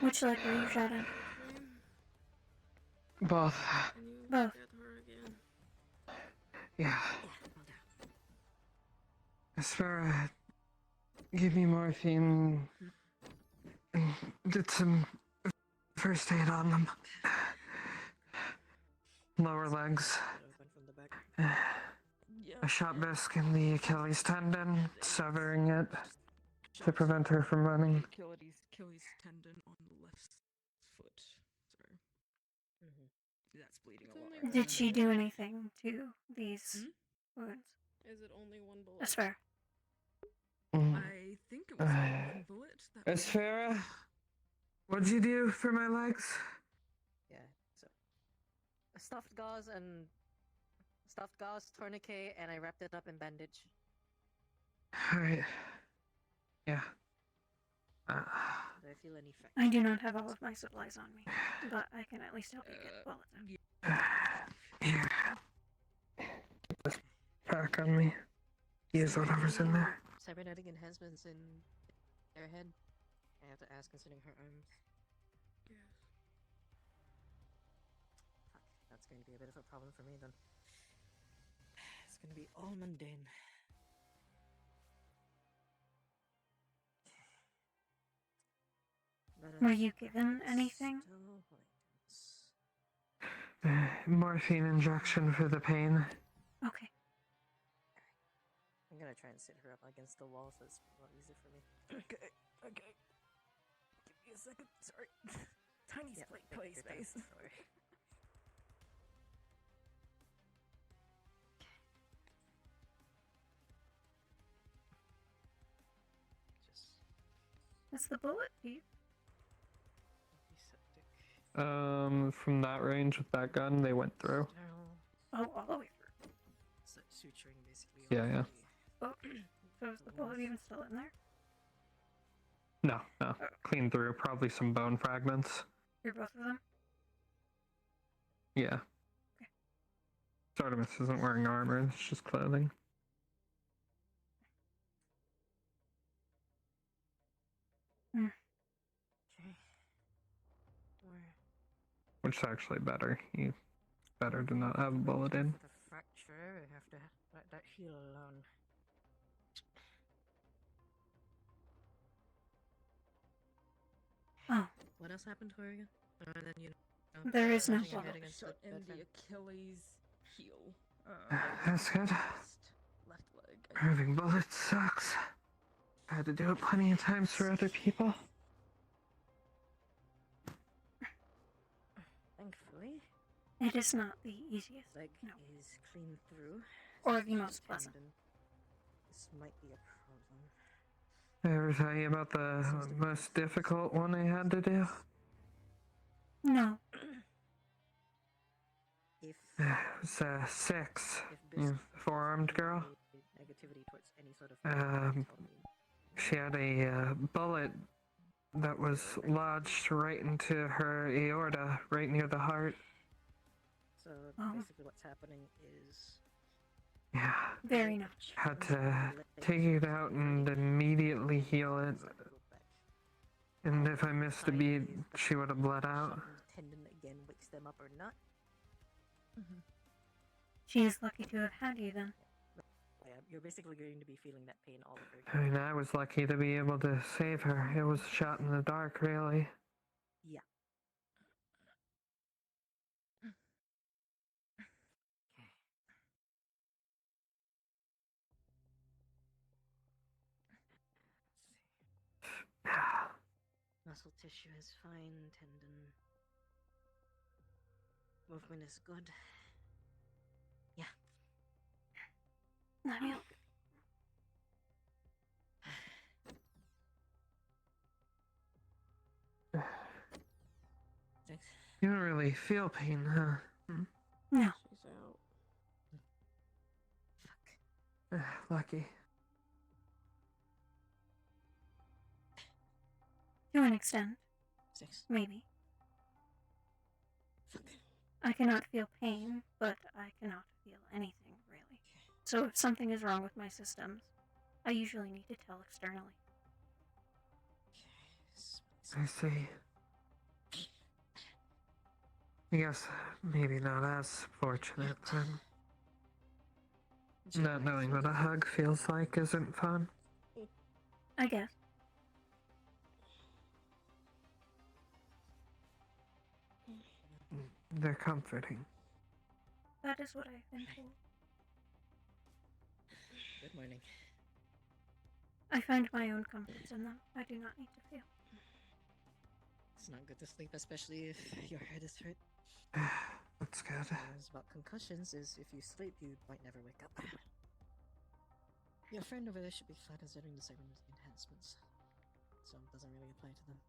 Which leg were you shot in? Both. Both. Yeah. Aspera gave me morphine and did some first aid on them. Lower legs. I shot Bisk in the Achilles tendon, severing it to prevent her from running. Achilles tendon on the left foot. Sorry. That's bleeding a lot. Did she do anything to these wounds? Is it only one bullet? That's fair. I think it was one bullet. Aspera, what'd you do for my legs? Yeah, so. Stuffed gauze, tourniquet, and I wrapped it up in bandage. Alright. Yeah. Do I feel any effect? I do not have all of my supplies on me, but I can at least help you get bullets out. Here. Put this pack on me. Use whatever's in there. Cybernetic enhancements in their head. I have to ask, considering her arms. Yes. Fuck, that's going to be a bit of a problem for me then. It's going to be all mundane. But, Were you given anything? Morphine injection for the pain. Okay. I'm gonna try and sit her up against the wall so it's a lot easier for me. Okay. Give me a second. Sorry. Tiny play space. Sorry. That's the bullet, Pete. From that range with that gun, they went through. Oh, all the way through. So suturing basically. Yeah. Oh, so is the bullet even still in there? No. Clean through. Probably some bone fragments. You're both of them? Yeah. Okay. Artemis isn't wearing armor, it's just clothing. which is actually better. Better to not have a bullet in. For the fracture, I have to let that heal alone. Oh. What else happened to her again? Other than There is no smashing her head bullet. against Shot the in bed the frame? Achilles heel. That's good. Left leg. Having bullets sucks. I had to do it plenty of times for other people. Thankfully, It is not the easiest. leg No. is clean through. Or the Just most pleasant. tendon. This might be a problem. I ever tell you about the most difficult one I had to do? No. If It was 6. Biscuit Four-armed girl. negativity towards any sort of She had a bullet that was lodged right into her aorta, right near the heart. So basically what's happening is Yeah. Very much. Had to take it out and immediately heal it. And if I missed a beat, she would have bled out. tendon again wakes them up or not. She's lucky to have had you then. Yeah, you're basically going to be feeling that pain all over I again. mean, I was lucky to be able to save her. It was a shot in the dark, really. Yeah. Muscle tissue is fine, tendon. Movement is good. Yeah. Let me look. Thanks. You don't really feel pain, huh? No. She's out. Lucky. To an extent. 6. Maybe. I cannot feel pain, but I cannot feel anything, really. So if something is wrong with my systems, I usually need to tell externally. I see. I guess maybe not as fortunate then. Not knowing what a hug feels like isn't fun. I guess. They're comforting. That is what I've been told. Good morning. I find my own comforts in them. I do not need to feel. It's not good to sleep, especially if your head is hurt. That's good. Things about concussions is if you sleep, you might never wake up. Your friend over there should be fine considering the circumstances enhancements, so it doesn't really apply to them.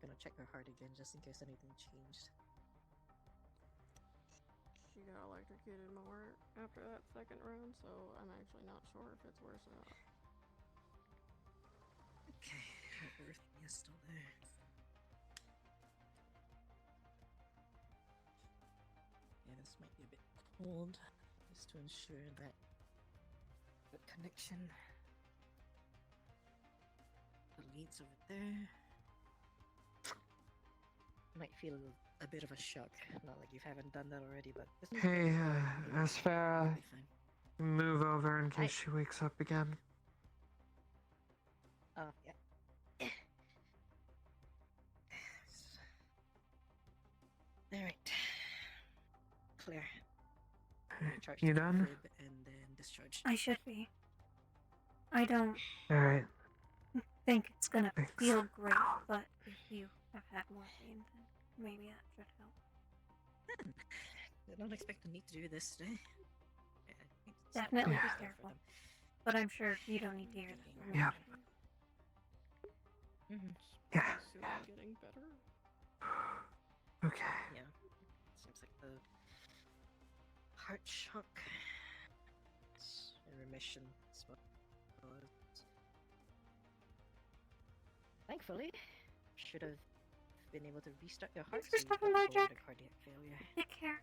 Gonna check her heart again just in case anything changed. She got electrocuted more after that second round, so I'm actually not sure if it's worse or not. Okay, her arrhythmia is still there. Yeah, this might be a bit cold, just to ensure that good connection. The leads over there. Might feel a bit of a shock. Not like you haven't done that already, but this is Hey, Asfara, move over in case Hi. she wakes up again. Oh, yeah. Alright. Clear. Charge You the done? crib and then discharge. I should be. I don't Alright. think it's gonna Thanks. feel great, but if you have had morphine, then maybe that should help. I don't expect the need to do this today. Definitely Yeah. be careful. But I'm sure you don't need to hear that. from me. Yeah. Yeah. Soon I'm getting better. Okay. Yeah. Seems like the heart shock is in remission. As well. Thankfully, should have been able to restart your heart. Thanks for stopping by, Jack. Cardiac failure. Take care.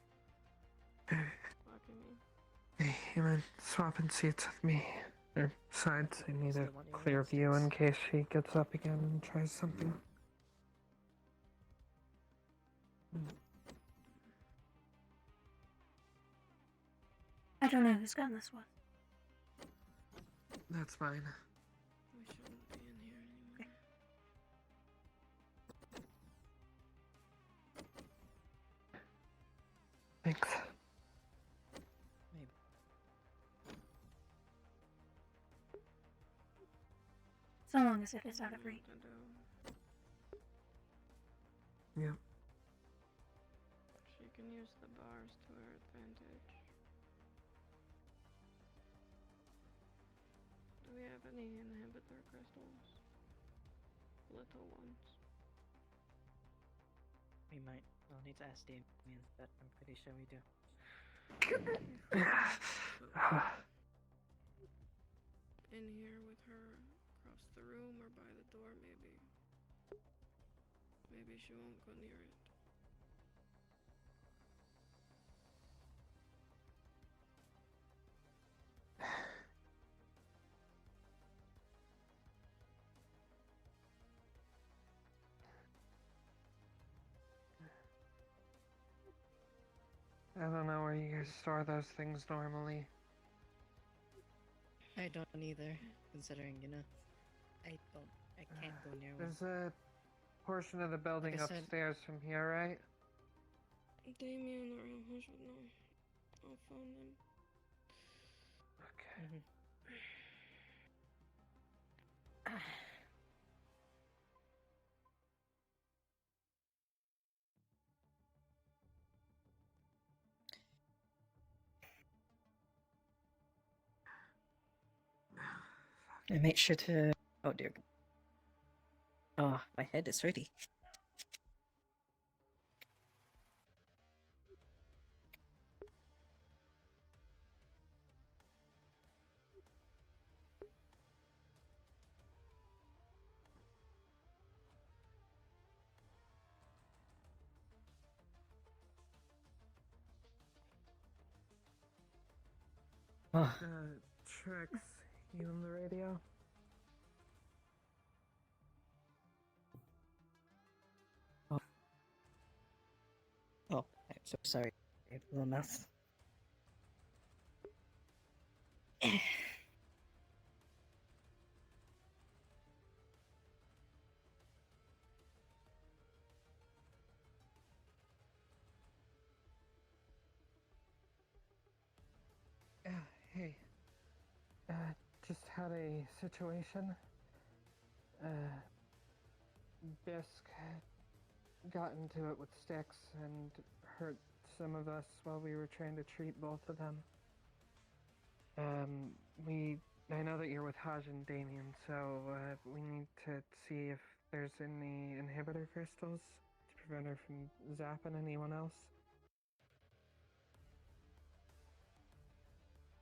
Lucky me. Hey, you mind swapping seats with me? Or sides, I need a Still want your clear view in nightsticks? case she gets up again and tries something. I don't know whose gun this was. That's fine. We shouldn't be in here anymore. Thanks. Maybe. So long as it is out of reach. Yeah. She can use the bars to her advantage. Do we have any inhibitor crystals? Little ones. We might. We'll need to ask Damien, but I'm pretty sure we do. In here with her, across the room or by the door, maybe. Maybe she won't go near it. I don't know where you guys store those things normally. I don't either, considering, I can't go near one. There's a portion of the building Like I said- upstairs from here, right? Damien or Elmo should know. I'll phone them. Okay. And make sure to. Oh dear. Oh, my head is ready. Oh. Trix, you on the radio? Oh, I'm so sorry. I have a little mouth. Hey. Just had a situation. Bisk got into it with sticks and hurt some of us while we were trying to treat both of them. I know that you're with Haj and Damien, so we need to see if there's any inhibitor crystals to prevent her from zapping anyone else.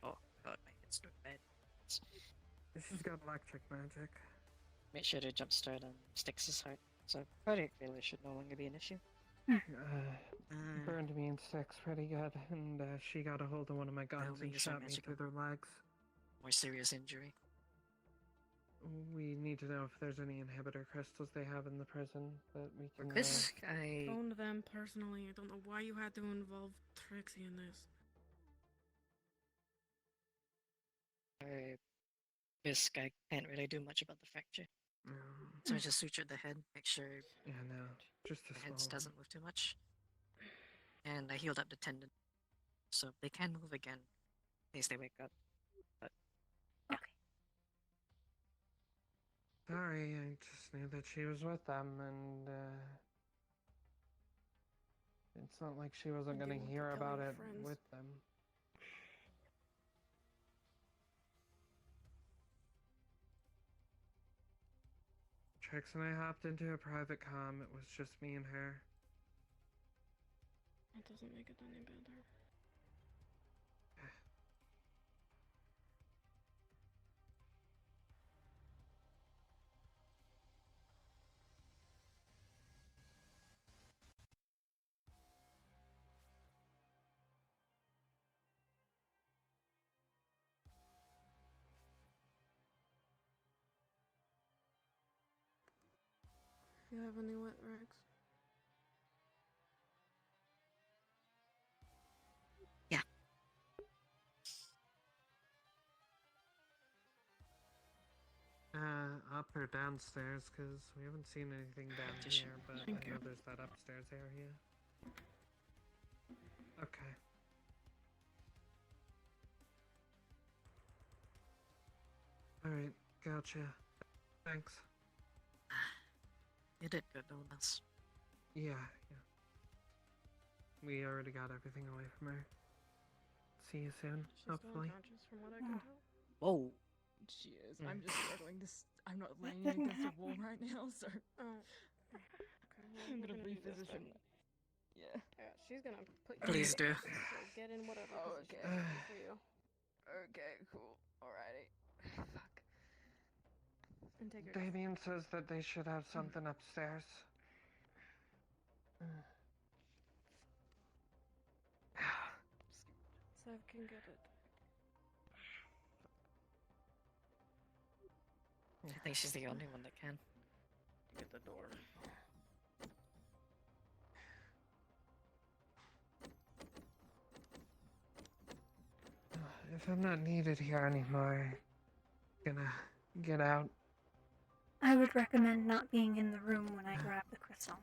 Oh god, my head's so bad. She's got electric magic. Make sure to jumpstart Styx's heart. So cardiac failure should no longer be an issue. Burned me in six pretty good, and she got a hold of one of my guns hoping and it's not shot me magical. through their legs. More serious injury. We need to know if there's any inhibitor crystals they have in the prison that we can. Bisk, I. Phoned them personally. I don't know why you had to involve Trixie in this. Bisk, I can't really do much about the fracture. So I just sutured the head, make sure Yeah, no, just a the small head doesn't move too much. And I healed up the tendon, so they can move again in case they wake up. But yeah. Sorry, I just knew that she was with them, and it's not like she wasn't You gonna want to hear tell about your it friends. with them. Trix and I hopped into a private comm. It was just me and her. That doesn't make it any better. You have any wet rags? up or downstairs? Because we haven't seen anything down Partition. here, but Thank I know there's that upstairs area. Okay. Alright, gotcha. Thanks. You did good, no less. Yeah. We already got everything away from her. See you soon, She's still hopefully. unconscious from what I can tell. Whoa. She is. Mm. I'm just struggling to. I'm not laying against a wall right now, so Oh. Okay, well, I'm we're gonna do this reposition. then. Yeah. Yeah, she's gonna put you Please in do. So get in whatever position Okay. is good for you. Okay, cool. Alrighty. Fuck. And take your Damien says that they should have something upstairs. Sev can get it. I think she's the only one that can. Get the door. If I'm not needed here anymore, I'm gonna get out. I would recommend not being in the room when I grab the crystal.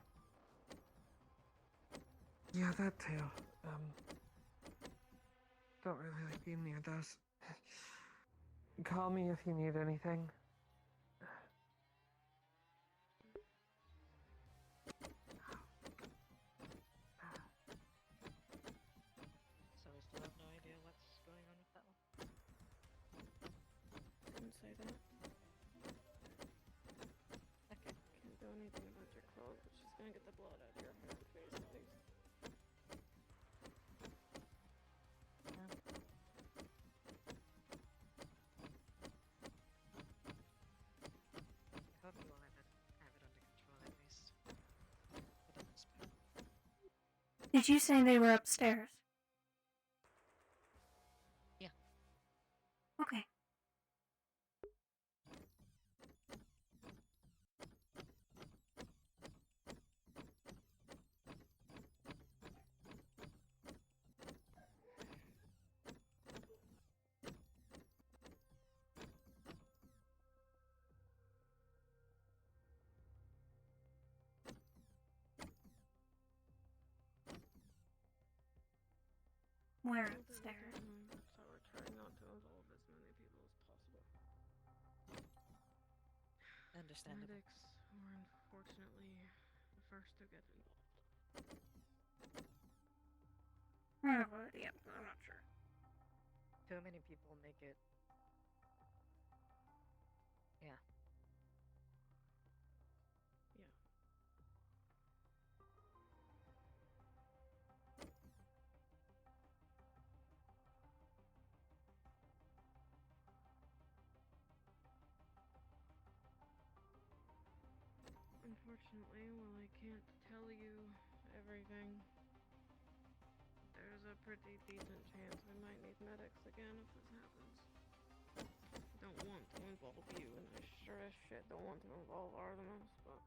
Yeah, that too. Don't really like being near those. Call me if you need anything. So we still have no idea what's going on with that one. Didn't say that. Okay. Can't do anything about your clothes, but she's gonna get the blood out of your hair and face at least. I hope you will have it under control at least. For the most part. Did you say they were upstairs? Yeah. Okay. Where upstairs? So we're trying not to involve as many people as possible. Understandable. Medics were unfortunately the first to get involved. Yeah, I'm not sure. Too many people make it. Yeah. Yeah. Unfortunately, well, I can't tell you everything. There's a pretty decent chance we might need medics again if this happens. Don't want to involve you, and I sure as shit don't want to involve Artemis, but...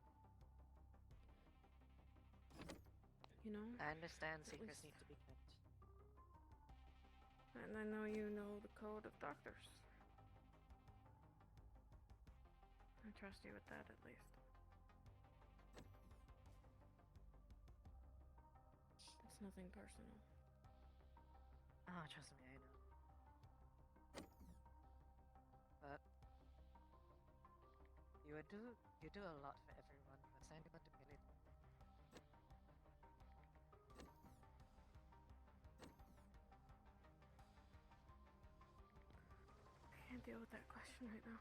You know? I understand at secrets least- need to be kept. And I know you know the code of doctors. I trust you with that, at least. It's nothing personal. Oh, trust me, I know. But you do a lot for everyone. What's anyone to pay it? I can't deal with that question right now.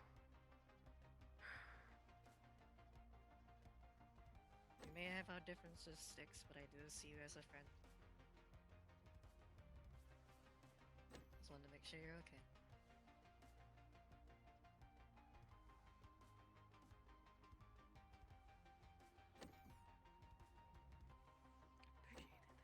We may have our differences, Sticks, but I do see you as a friend. Just wanted to make sure you're okay. Appreciate it.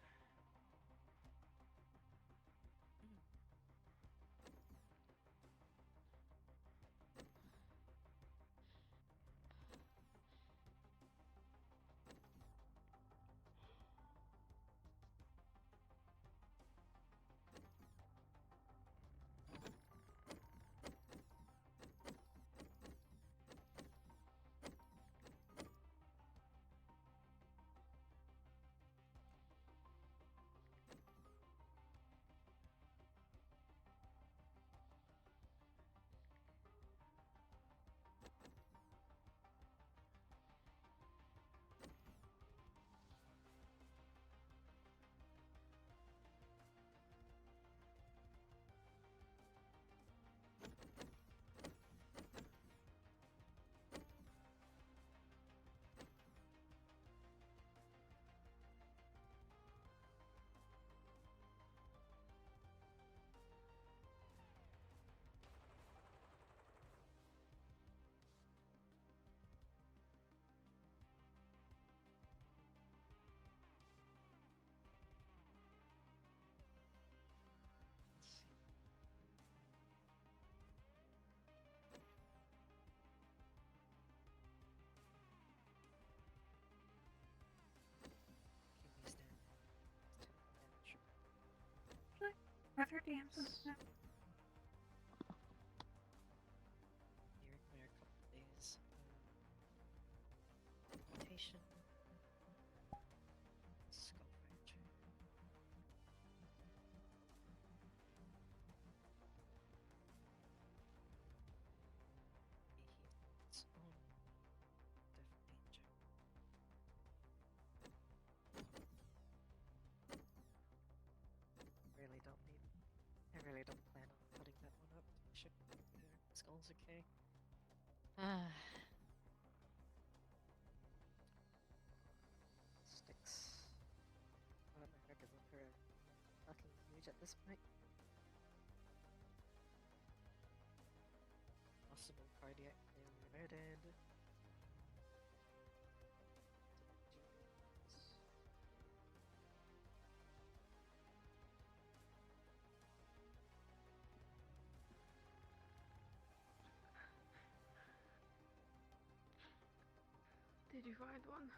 Are there dams in this? You require a couple of days of meditation, skull fracture. Its own death danger. I really don't plan on putting that one up to make sure your skull's okay. Sticks. What my records of her are fucking huge at this point. Possible cardiac failure noted. Did you find one?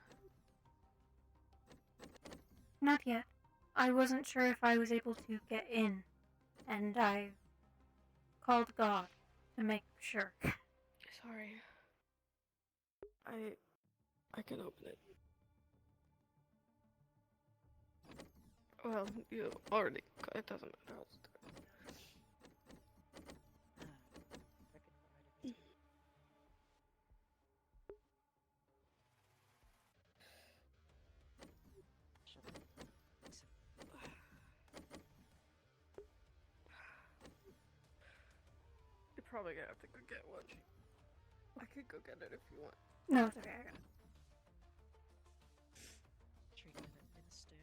Not yet. I wasn't sure if I was able to get in, and I called God to make sure. Sorry. I can open it. Well, you already. It doesn't matter. I'll just do it. You're probably gonna have to go get one. I could go get it if you want. No, it's okay, I got it. Treatment administered.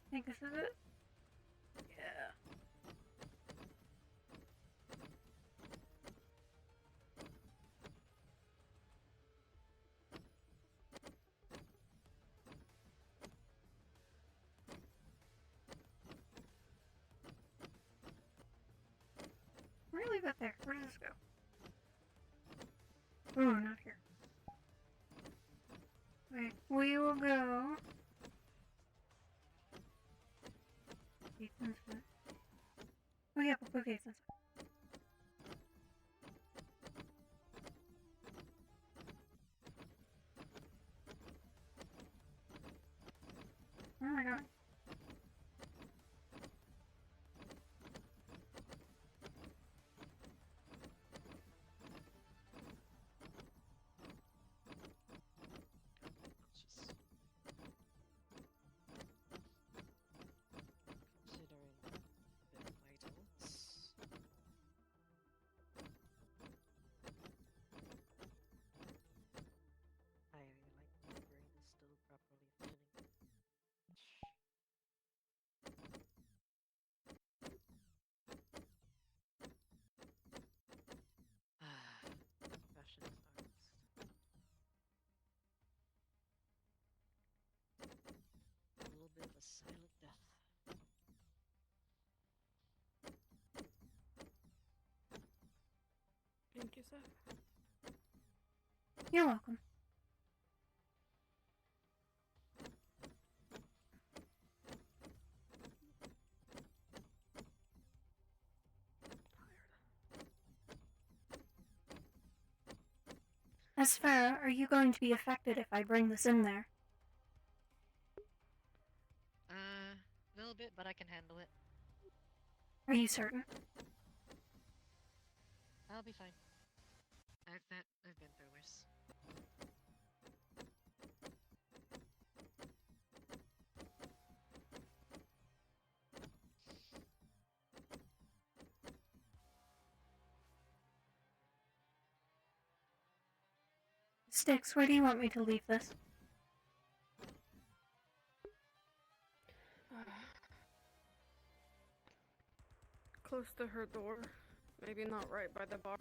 I think this is it? Yeah. We're gonna leave it there. Where does this go? Oh, not here. Wait, we will go. Oh yeah, we'll put gates inside. Oh my god. Considering the vitals. I like my brain is still properly functioning. Passion is harvest. A little bit of a silent death. Thank you, Seth. You're welcome. As Farah, are you going to be affected if I bring this in there? A little bit, but I can handle it. Are you certain? I'll be fine. I've been through worse. Styx, where do you want me to leave this? Close to her door. Maybe not right by the bar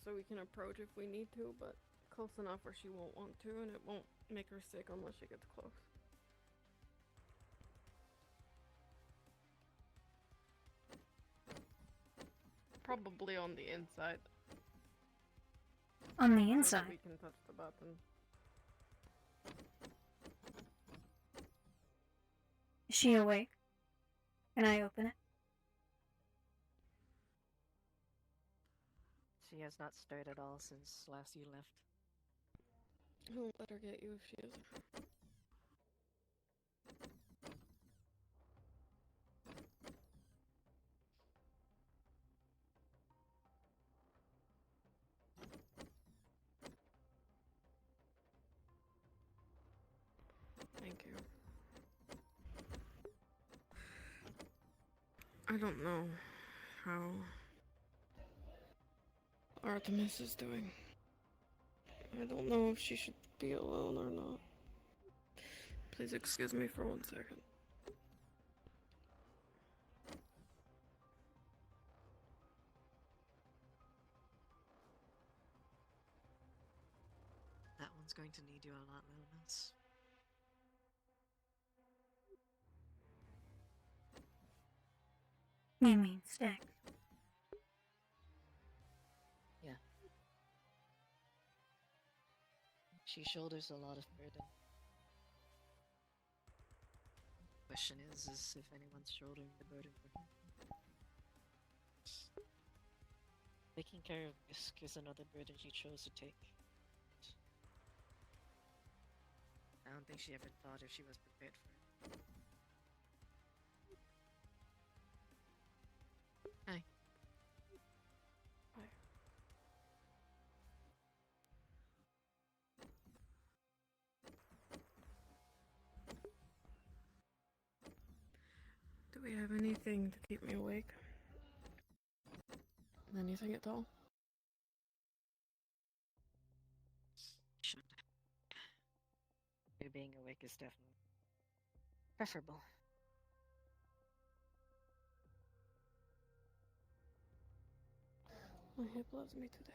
so we can approach if we need to, but close enough where she won't want to and it won't make her sick unless she gets close. Probably on the inside. On the So that inside. we can touch the button. Is she awake? Can I open it? She has not stirred at all since last you left. I won't let her get you if she is. Thank you. I don't know how Artemis is doing. I don't know if she should be alone or not. Please excuse me for 1 second. That one's going to need you a lot, little miss. You mean Stick? Yeah. She shoulders a lot of burden. Question is if anyone's shouldering the burden for her. Taking care of Risk is another burden she chose to take. I don't think she ever thought if she was prepared for it. Hi. Hi. Do we have anything to keep me awake? Anything at all? Should. You being awake is definitely preferable. My hip loves me today.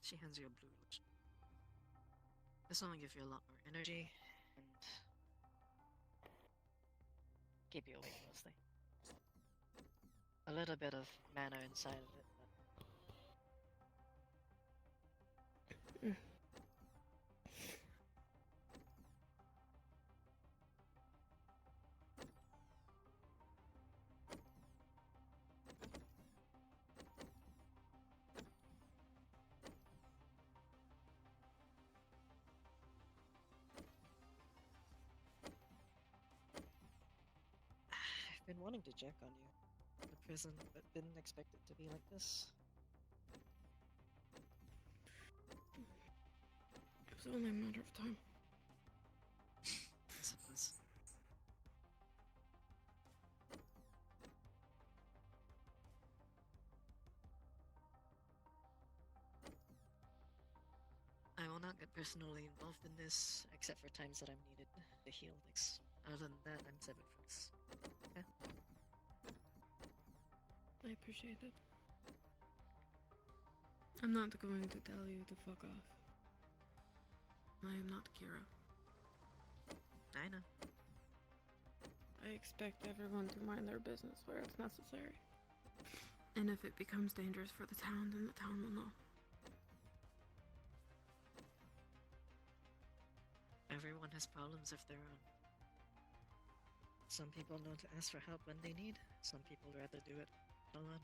She hands you a blue lotion. This one will give you a lot more energy and keep you awake mostly. A little bit of mana inside of it, but I've been wanting to check on you in the prison, but didn't expect it to be like this. It was only a matter of time. Yes, it was. I will not get personally involved in this, except for times that I'm needed to heal things. Other than that, I'm severed from this. Okay? I appreciate it. I'm not going to tell you to fuck off. I am not Kira. I know. I expect everyone to mind their business where it's necessary. And if it becomes dangerous for the town, then the town will know. Everyone has problems of their own. Some people know to ask for help when they need. Some people rather do it alone.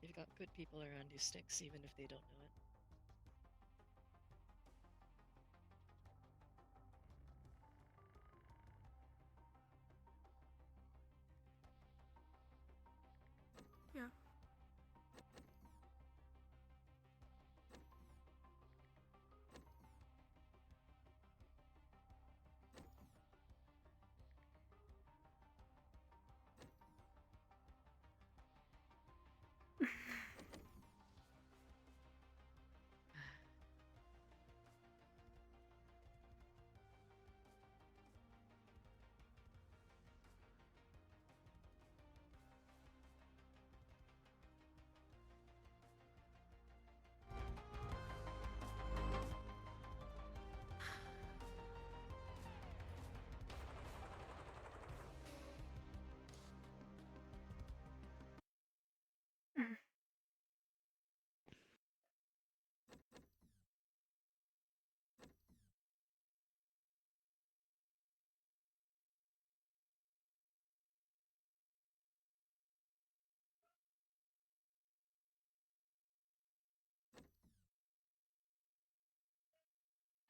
You've got good people around you, Sticks, even if they don't know it. Yeah.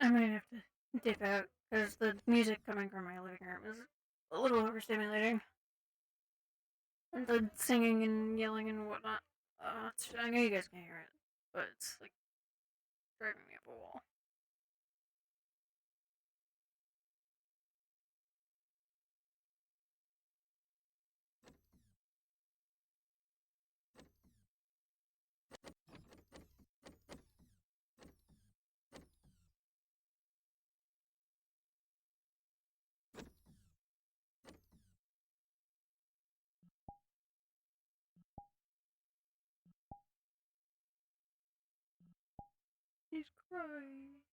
I might have to dip out because the music coming from my living room is a little overstimulating. And the singing and yelling and whatnot. I know you guys can hear it, but it's like driving me up a wall. He's crying.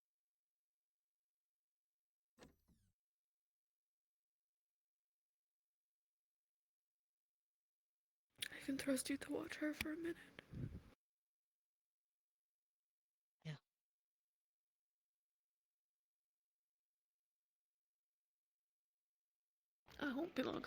I can trust you to watch her for a minute. Yeah. I won't be long.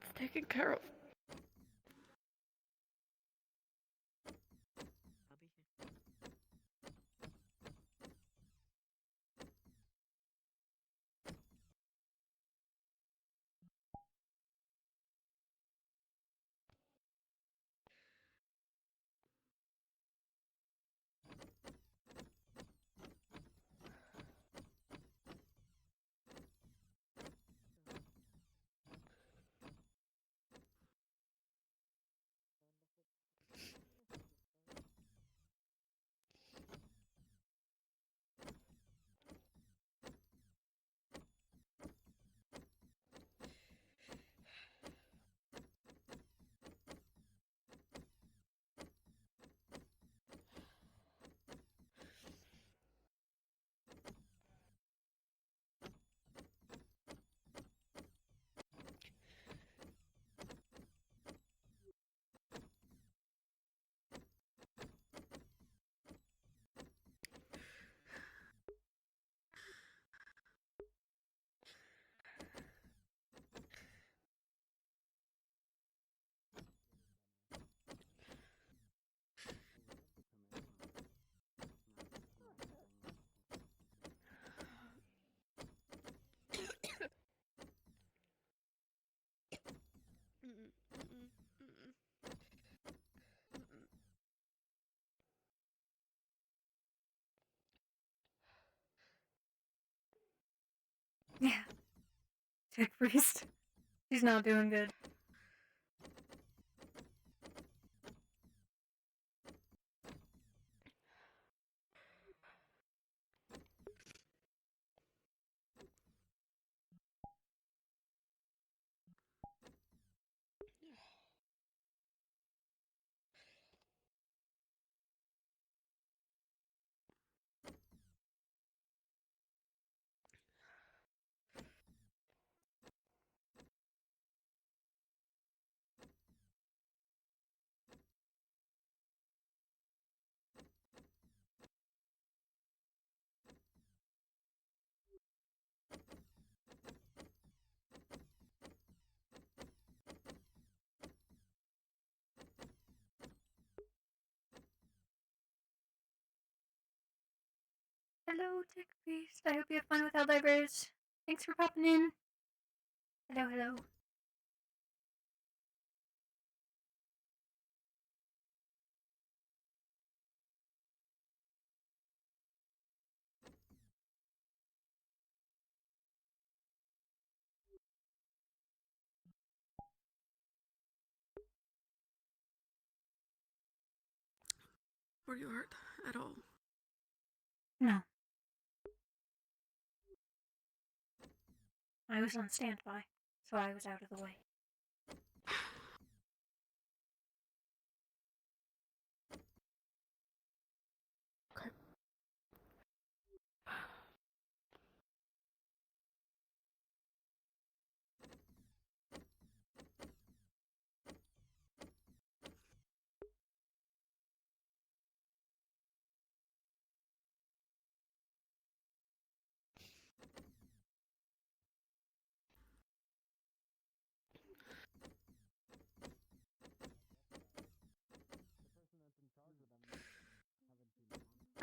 It's taken care of. I'll be here. Yeah. Tech Priest. She's not doing good. Hello, Tech Priest. I hope you have fun with Helldivers. Thanks for popping in. Hello, hello. Were you hurt at all? No. I was on standby, so I was out of the way. Okay.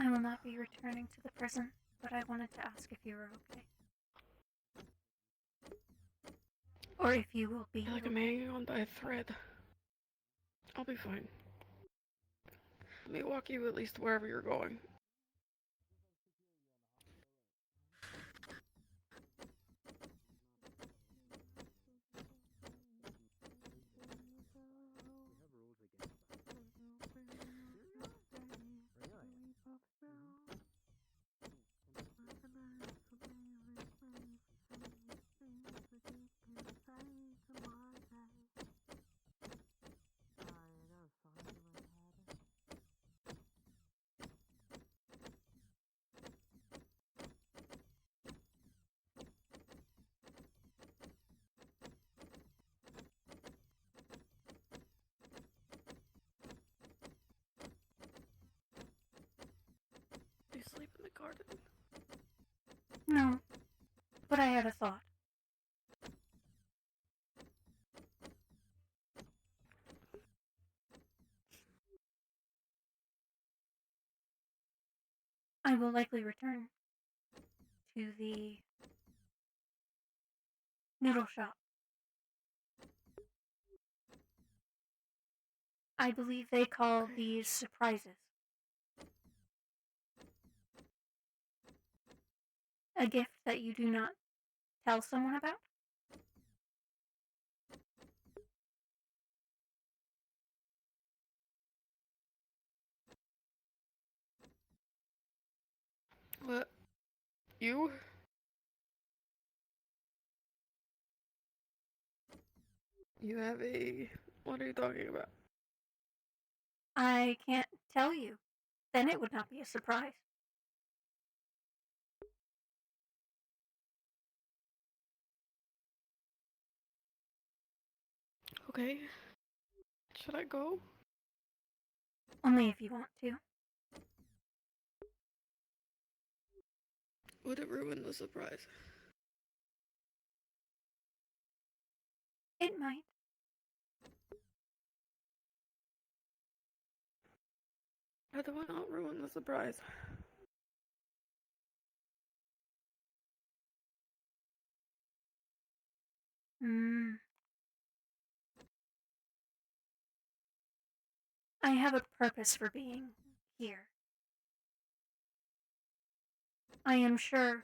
I will not be returning to the prison, but I wanted to ask if you were okay. Or if you will be. I feel like I'm hanging on by a thread. I'll be fine. Let me walk you at least wherever you're going. Do you sleep in the garden? No, but I had a thought. I will likely return to the noodle shop. I believe they call these surprises. A gift that you do not tell someone about? What? You? You have a... What are you talking about? I can't tell you. Then it would not be a surprise. Okay. Should I go? Only if you want to. Would it ruin the surprise? It might. How do I not ruin the surprise? I have a purpose for being here. I am sure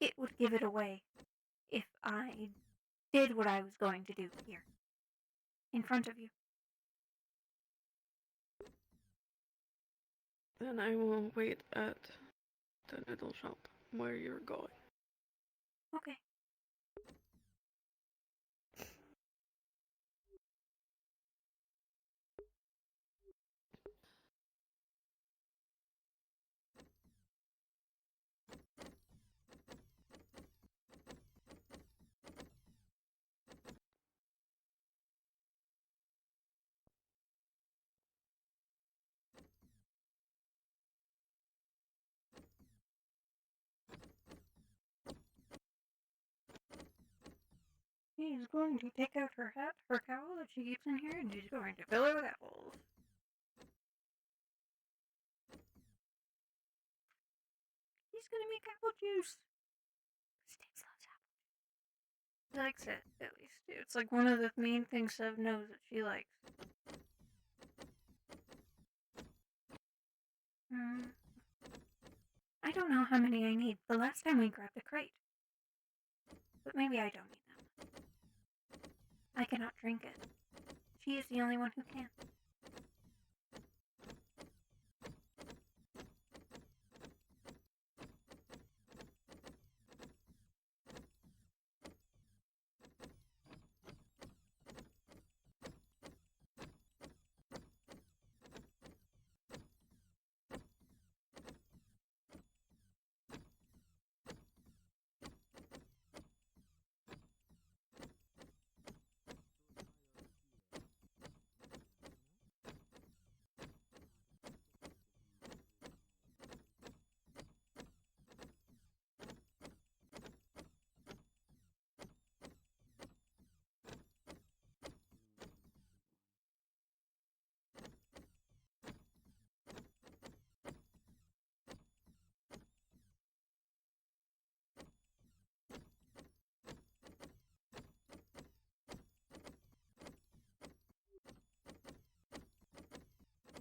it would give it away if I did what I was going to do here. In front of you. Then I will wait at the noodle shop where you're going. Okay. He's going to take out her hat, her cowl that she keeps in here, and he's going to fill it with apples. He's gonna make apple juice. Sticks loves apple juice. He likes it, at least. It's like one of the main things Sev knows that she likes. I don't know how many I need. The last time we grabbed a crate. But maybe I don't need them. I cannot drink it. She is the only one who can.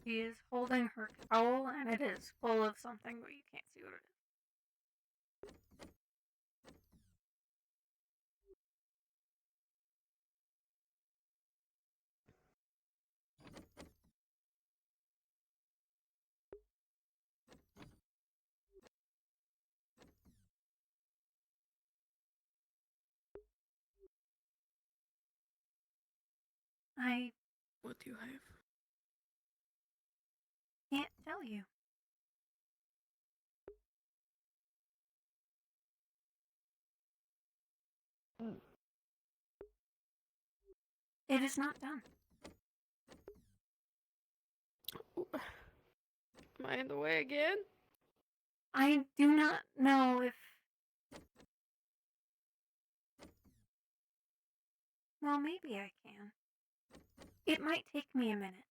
She is holding her towel, and it is full of something, but you can't see what it is. I What do you have? can't tell you. It is not done. Am I in the way again? I do not know if... Well, maybe I can. It might take me a minute.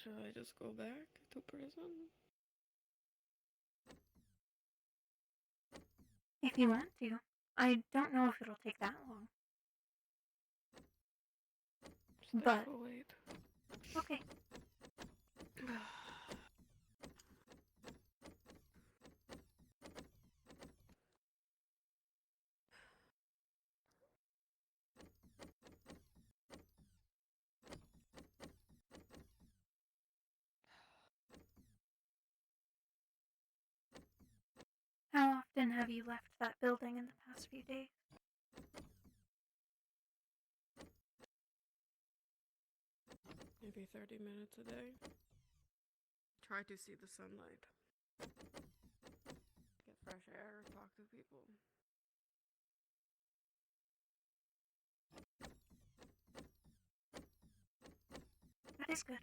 Should I just go back to prison? If you want to. I don't know if it'll take that long. But... I'll wait. Okay. How often have you left that building in the past few days? Maybe 30 minutes a day. Try to see the sunlight. Get fresh air, talk to people. That is good.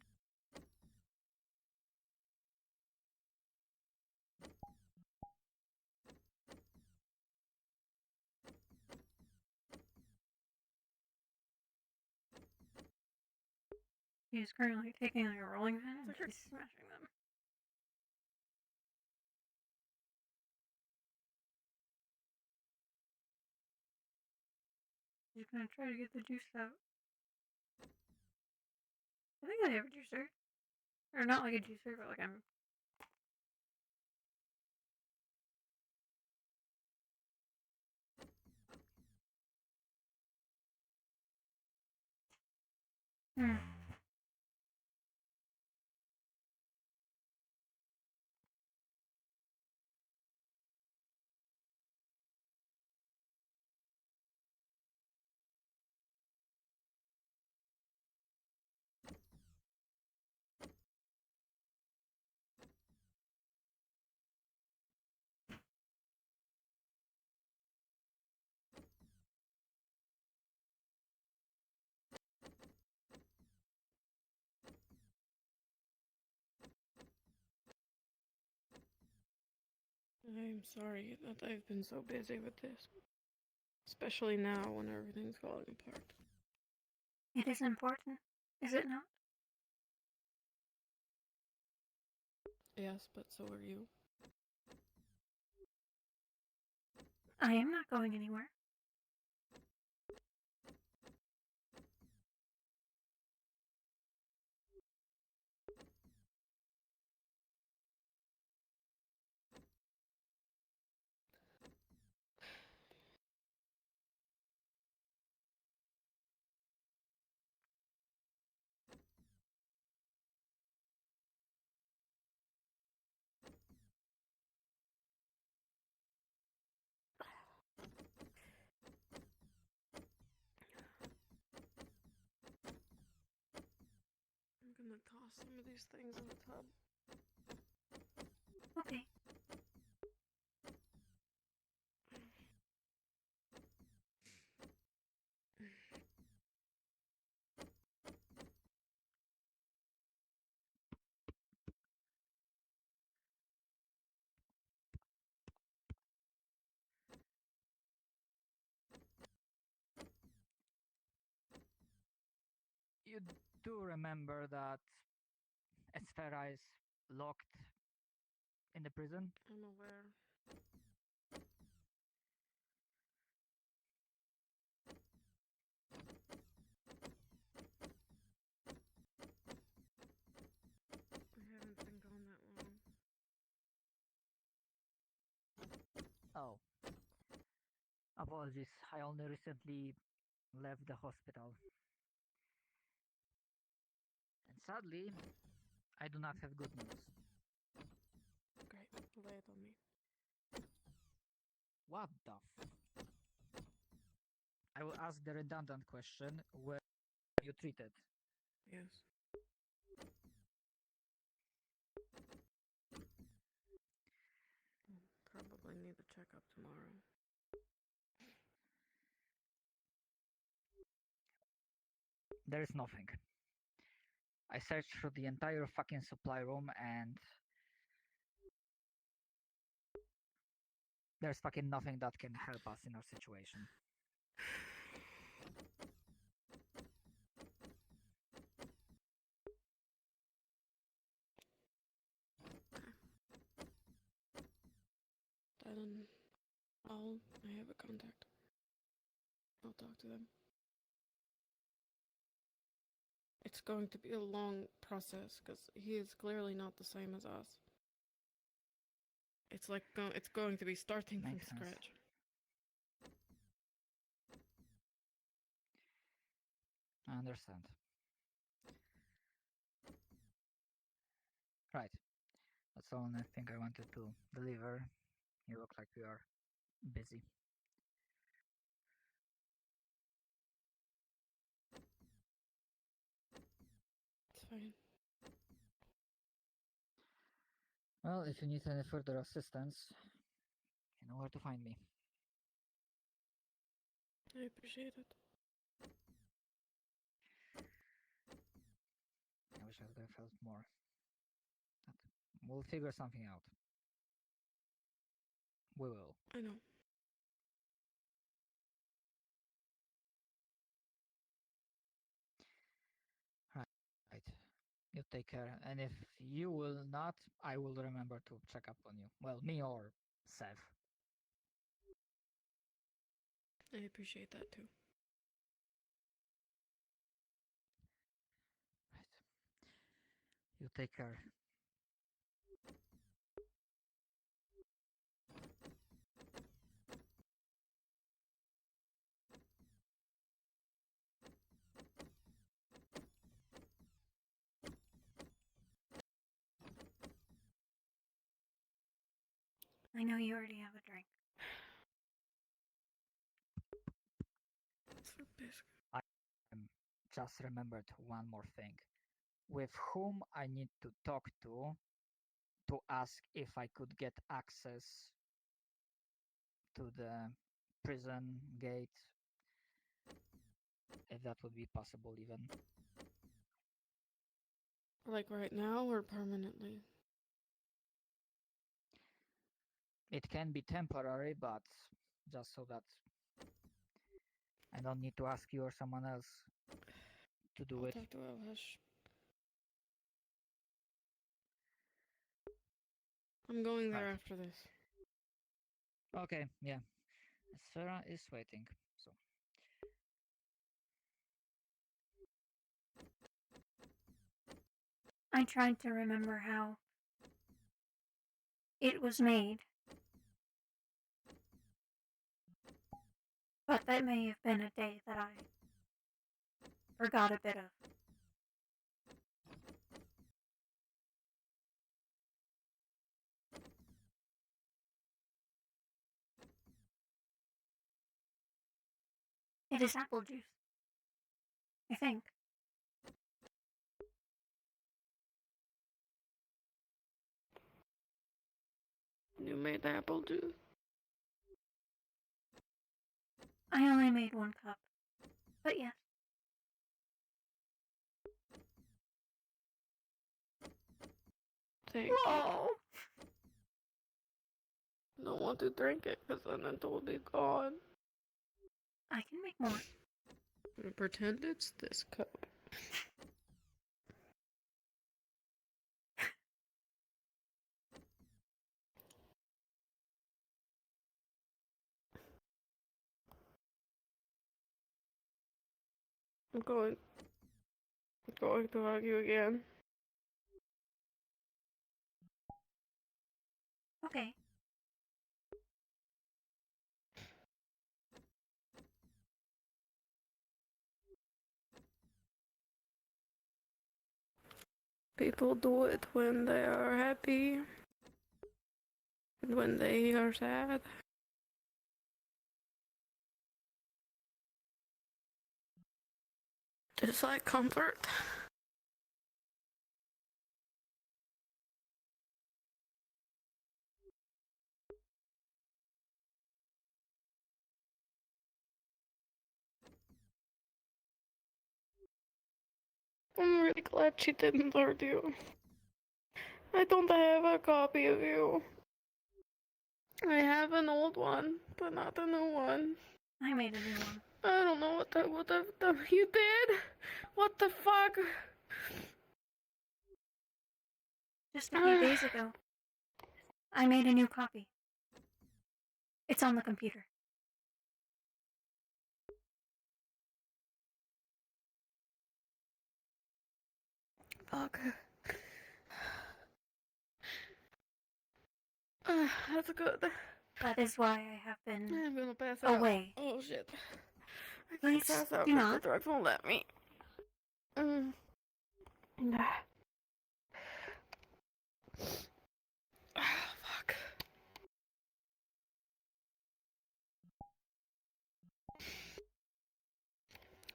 He's currently taking like a rolling pin and she's smashing them. He's gonna try to get the juice out. I think I have a juicer. Or not like a juicer, but like I'm... I'm sorry that I've been so busy with this. Especially now when everything's falling apart. It is important, is it not? Yes, but so are you. I am not going anywhere. I'm gonna toss some of these things in the tub. Okay. You do remember that Esfera is locked in the prison? I'm aware. Apologies, I only recently left the hospital. And sadly, I do not have good news. Great. Lay it on me. What the f... I will ask the redundant question, were you treated? Yes. Probably need a checkup tomorrow. There is nothing. I searched through the entire fucking supply room and there's fucking nothing that can help us in our situation. Then I have a contact. I'll talk to them. It's going to be a long process because he is clearly not the same as us. It's like it's going to be starting from Makes sense. scratch. I understand. Right. That's the only thing I wanted to deliver. You look like you are busy. It's fine. Well, if you need any further assistance, you know where to find me. I appreciate it. I wish I could have helped more. But we'll figure something out. We will. I know. Right. You take care. And if you will not, I will remember to check up on you. Well, me or Seth. I appreciate that too. Right. You take care. I know you already have a drink. It's for biscuit. I just remembered one more thing. With whom I need to talk to ask if I could get access to the prison gate, if that would be possible even. Like right now or permanently? It can be temporary, but just so that I don't need to ask you or someone else to do I'll it. talk to Elhesh. I'm going there Right. after this. Okay, yeah. Sarah is waiting, so. I tried to remember how it was made. But that may have been a day that I forgot a bit of. It is apple juice. I think. You made the apple juice? I only made 1 cup. But yes. Thank you. Don't want to drink it because then it will be gone. I can make more. I'm gonna pretend it's this cup. I'm going to hug you again. Okay. People do it when they are happy and when they are sad. It's like comfort. I'm really glad she didn't hurt you. I don't have a copy of you. I have an old one, but not a new one. I made a new one. I don't know what the you did? What the fuck? Just a few days ago, I made a new copy. It's on the computer. Fuck. That's good. That is why I have been I'm gonna pass out. away. Oh shit. I Please can't pass out do because the not. drugs won't let me. Fuck.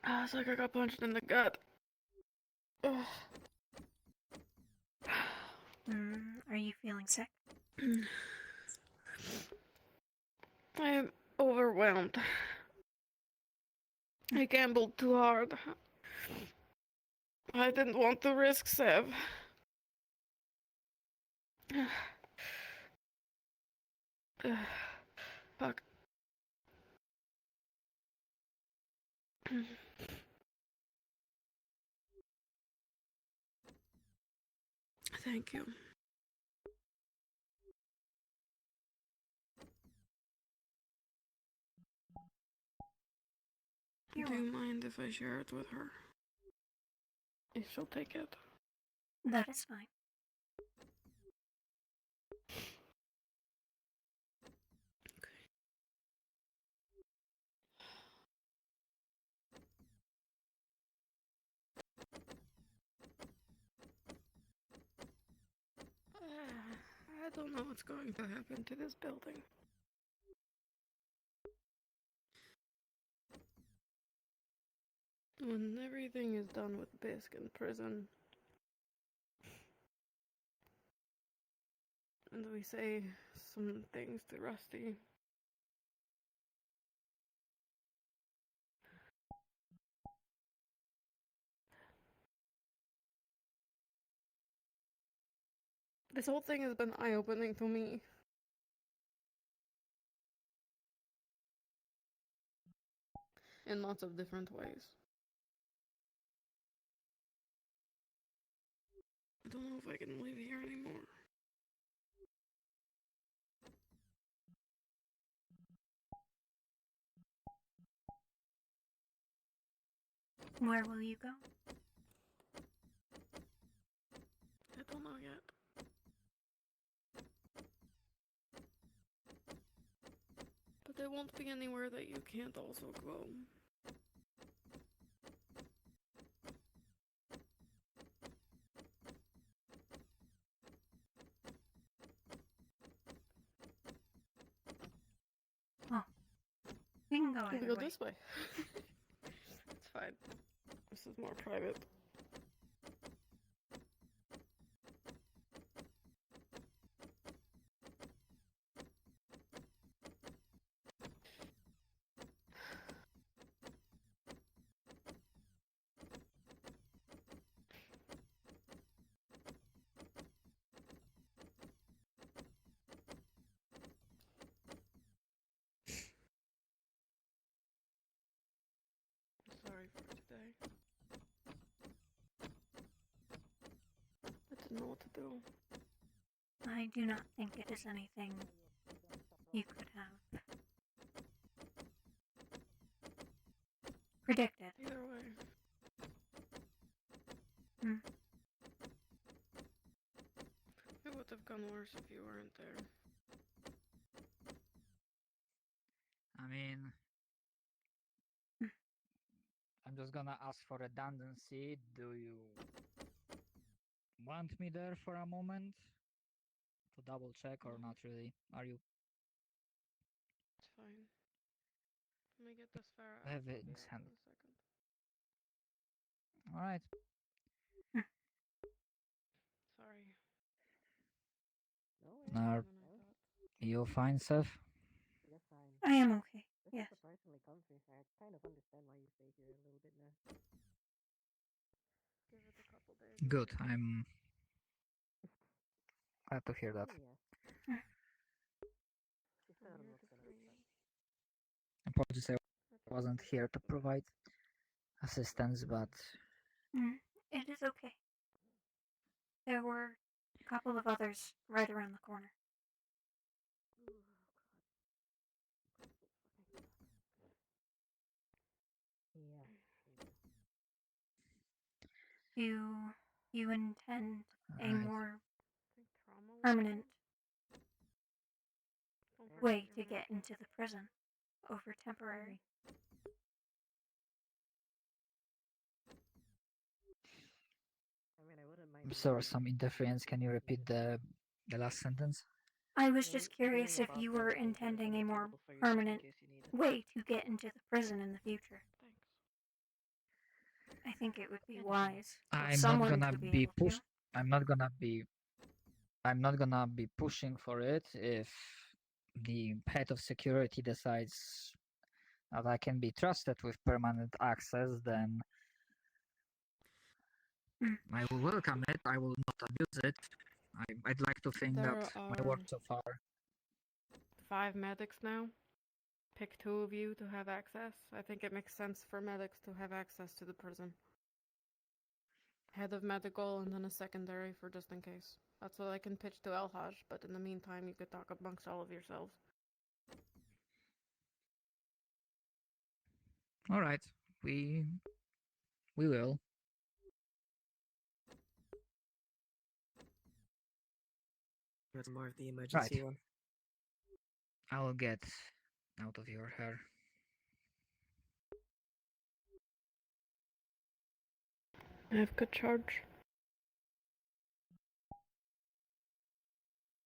It's like I got punched in the gut. Are you feeling sick? I am overwhelmed. I gambled too hard. I didn't want to risk Sev. Fuck. Thank you. Do you mind if I share it with her? If she'll take it. That is fine. I don't know what's going to happen to this building. When everything is done with Bisk in prison, and we say some things to Rusty, this whole thing has been eye-opening to me. In lots of different ways. I don't know if I can live here anymore. Where will you go? I don't know yet. But there won't be anywhere that you can't also go. Oh. We can go We either go way. this way. It's fine. This is more private. Sorry for today. I didn't know what to do. I do not think it is anything you could have predicted. Either way. It would have gone worse if you weren't there. I mean, I'm just gonna ask for redundancy. Do you want me there for a moment to double check or not really? Are you It's fine. Let me get this far out. have I'll it be in out hand? in a second. All right. Sorry. No Are Than I thought. you fine, Seth? You're fine. I am okay. This Yes. is surprisingly comfy. I kind of understand why you stay here a little bit now. Give it a couple days. Good. I'm glad to hear that. Yeah. She said I'm it here was to gonna free be fun. Apologies, I wasn't here to provide assistance, but It is okay. There were a couple of others right around the corner. Yeah. You intend a Right. more I think trauma will permanent Don't way forget to your get medical. into the prison over temporary. I mean, I wouldn't mind. I'm sorry, some interference. Can you repeat the last sentence? I was just curious if you were intending a more permanent way to get into the prison in the future. Thanks. I think it would be wise for I'm not someone gonna to be be able pushed. to. I'm not gonna be pushing for it if the head of security decides that I can be trusted with permanent access, then I will welcome it. I will not abuse it. I'd like to think There that my are work so far. 5 medics now. Pick 2 of you to have access. I think it makes sense for medics to have access to the prison. Head of medical and then a secondary for just in case. That's what I can pitch to El Haj, but in the meantime you could talk amongst all of yourselves. All right, we will. There's more of the emergency Right. one. I will get out of your hair. I have good charge.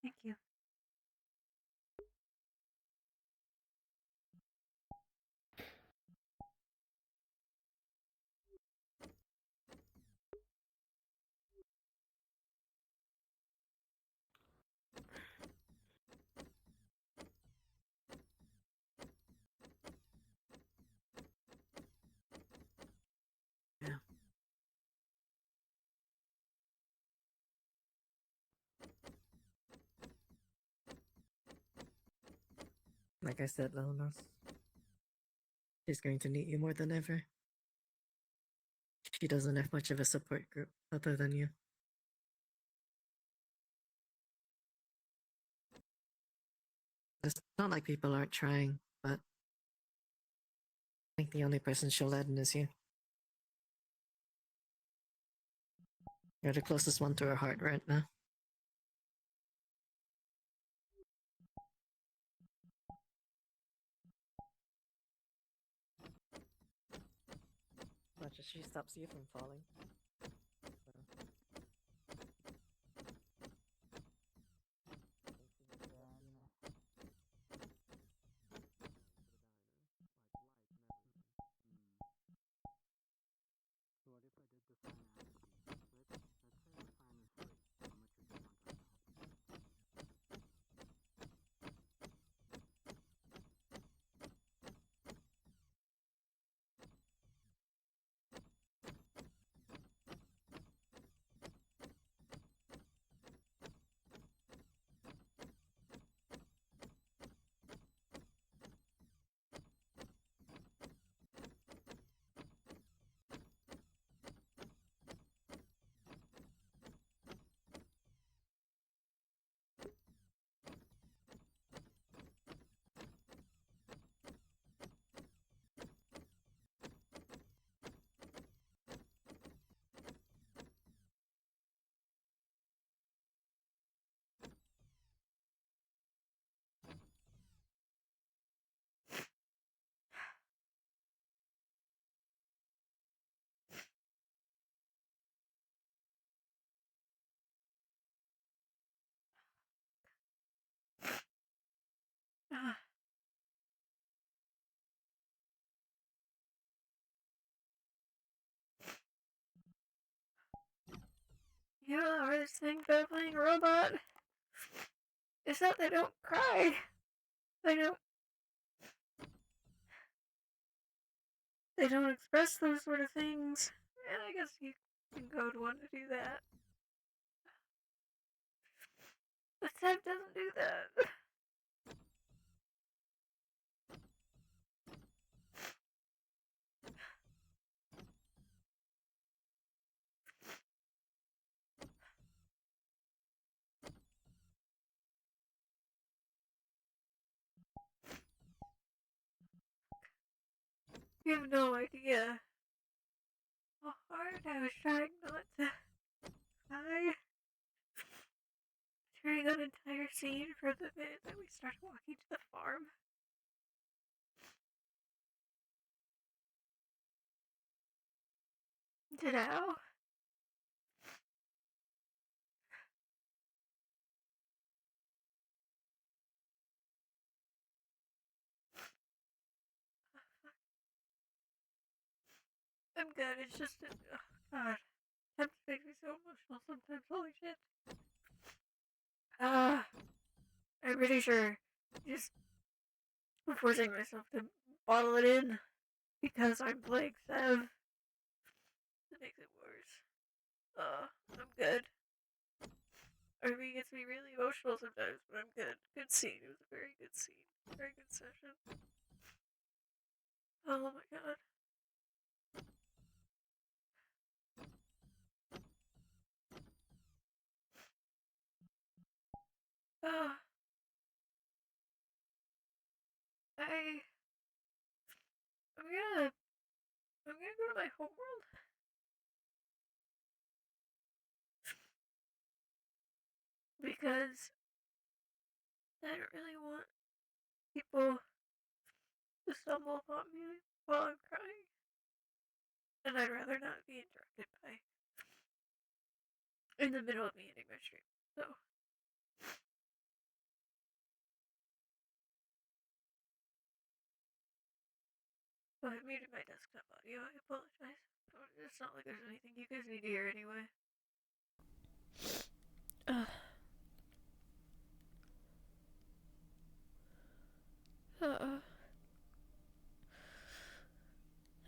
Thank you. Yeah. Like I said, Leonos, she's going to need you more than ever. She doesn't have much of a support group other than you. It's not like people aren't trying, but I think the only person she'll let in is you. You're the closest one to her heart right now. Much as she stops you from falling. What if I did the finance piece? Let's say the fine is free. How much would you want us to help? You know the hardest thing about playing a robot is that they don't cry. They don't. They don't express those sort of things. And I guess you can code one to do that. But Seb doesn't do that. You have no idea how hard I was trying not to cry during that entire scene from the minute that we started walking to the farm. To now. I'm good, it's just that, oh god. Tempest makes me so emotional sometimes, holy shit. I'm pretty sure just forcing myself to bottle it in because I'm playing Sev. It makes it worse. I'm good. I mean, it gets me really emotional sometimes, but I'm good. Good scene. It was a very good scene. Very good session. Oh my god. Uh, I, I'm gonna go to my homeworld because I don't really want people to stumble upon me while I'm crying, and I'd rather not be interrupted by in the middle of me ending my stream. So, I muted my desktop audio. I apologize. It's not like there's anything you guys need to hear anyway.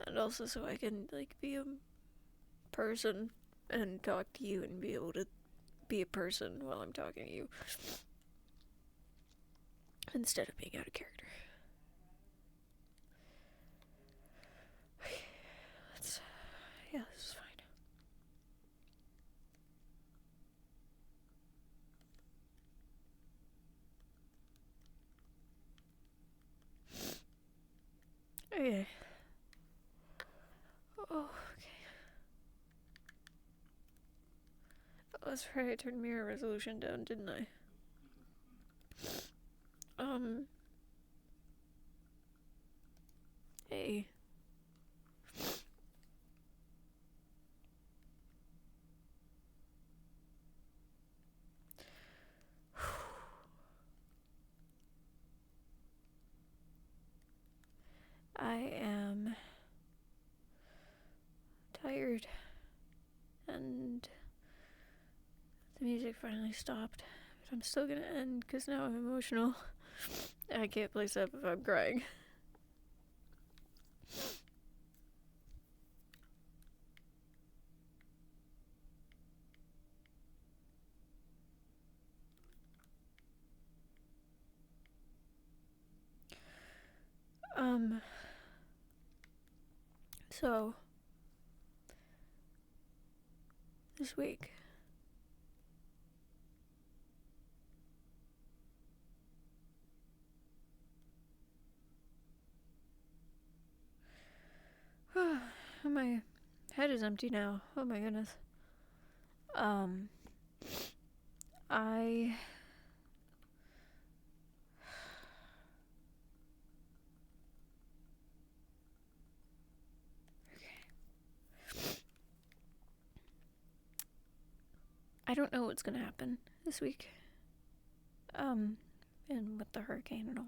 And also so I can, like, be a person and talk to you and be able to be a person while I'm talking to you. Instead of being out of character. Let's... Yeah, this is fine. Okay. Oh, okay. Oh, that's right, I turned mirror resolution down, didn't I? Hey. I am tired, and the music finally stopped, but I'm still gonna end because now I'm emotional. I can't play Sub if I'm crying. So this week my head is empty now. Oh my goodness. I don't know what's gonna happen this week. And with the hurricane and all.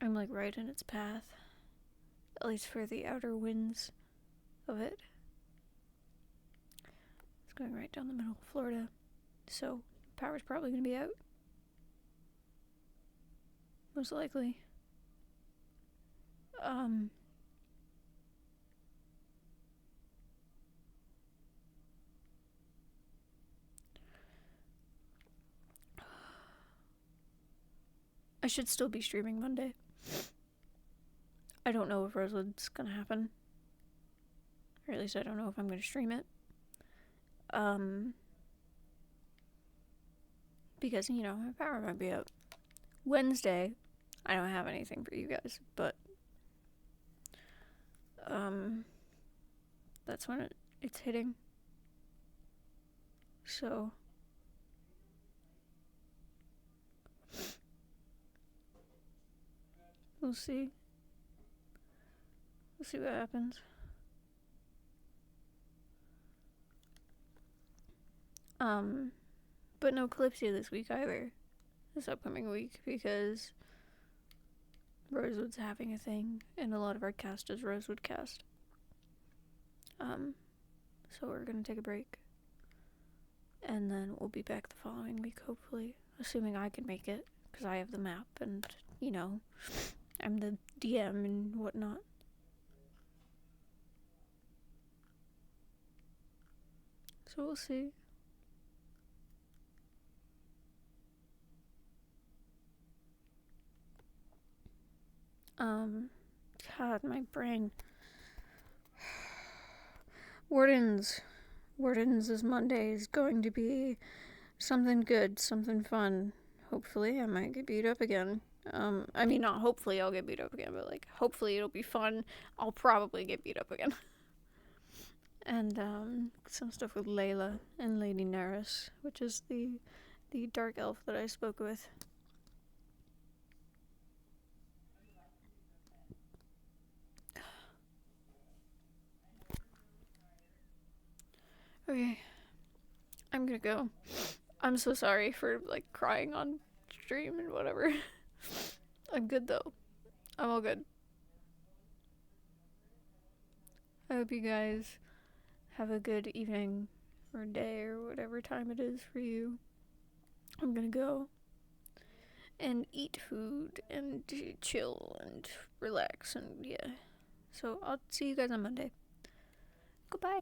I'm like right in its path. At least for the outer winds of it. It's going right down the middle of Florida. So power's probably gonna be out. Most likely. I should still be streaming Monday. I don't know if Rosewood's gonna happen. Or at least I don't know if I'm gonna stream it. Because, you know, my power might be out. Wednesday, I don't have anything for you guys, but that's when it's hitting. So we'll see. We'll see what happens. But no Calypso this week either. This upcoming week, because Rosewood's having a thing, and a lot of our cast is Rosewood cast. So we're gonna take a break. And then we'll be back the following week, hopefully. Assuming I can make it, because I have the map, and, you know, I'm the DM and whatnot. So we'll see. God, my brain. Wardens this Monday is going to be something good, something fun. Hopefully, I might get beat up again. I mean, not hopefully I'll get beat up again, but, like, hopefully it'll be fun. I'll probably get beat up again. And, some stuff with Layla and Lady Neris, which is the dark elf that I spoke with. Okay. I'm gonna go. I'm so sorry for, like, crying on stream and whatever. I'm good, though. I'm all good. I hope you guys have a good evening or day or whatever time it is for you. I'm gonna go and eat food and chill and relax and yeah. So I'll see you guys on Monday. Goodbye.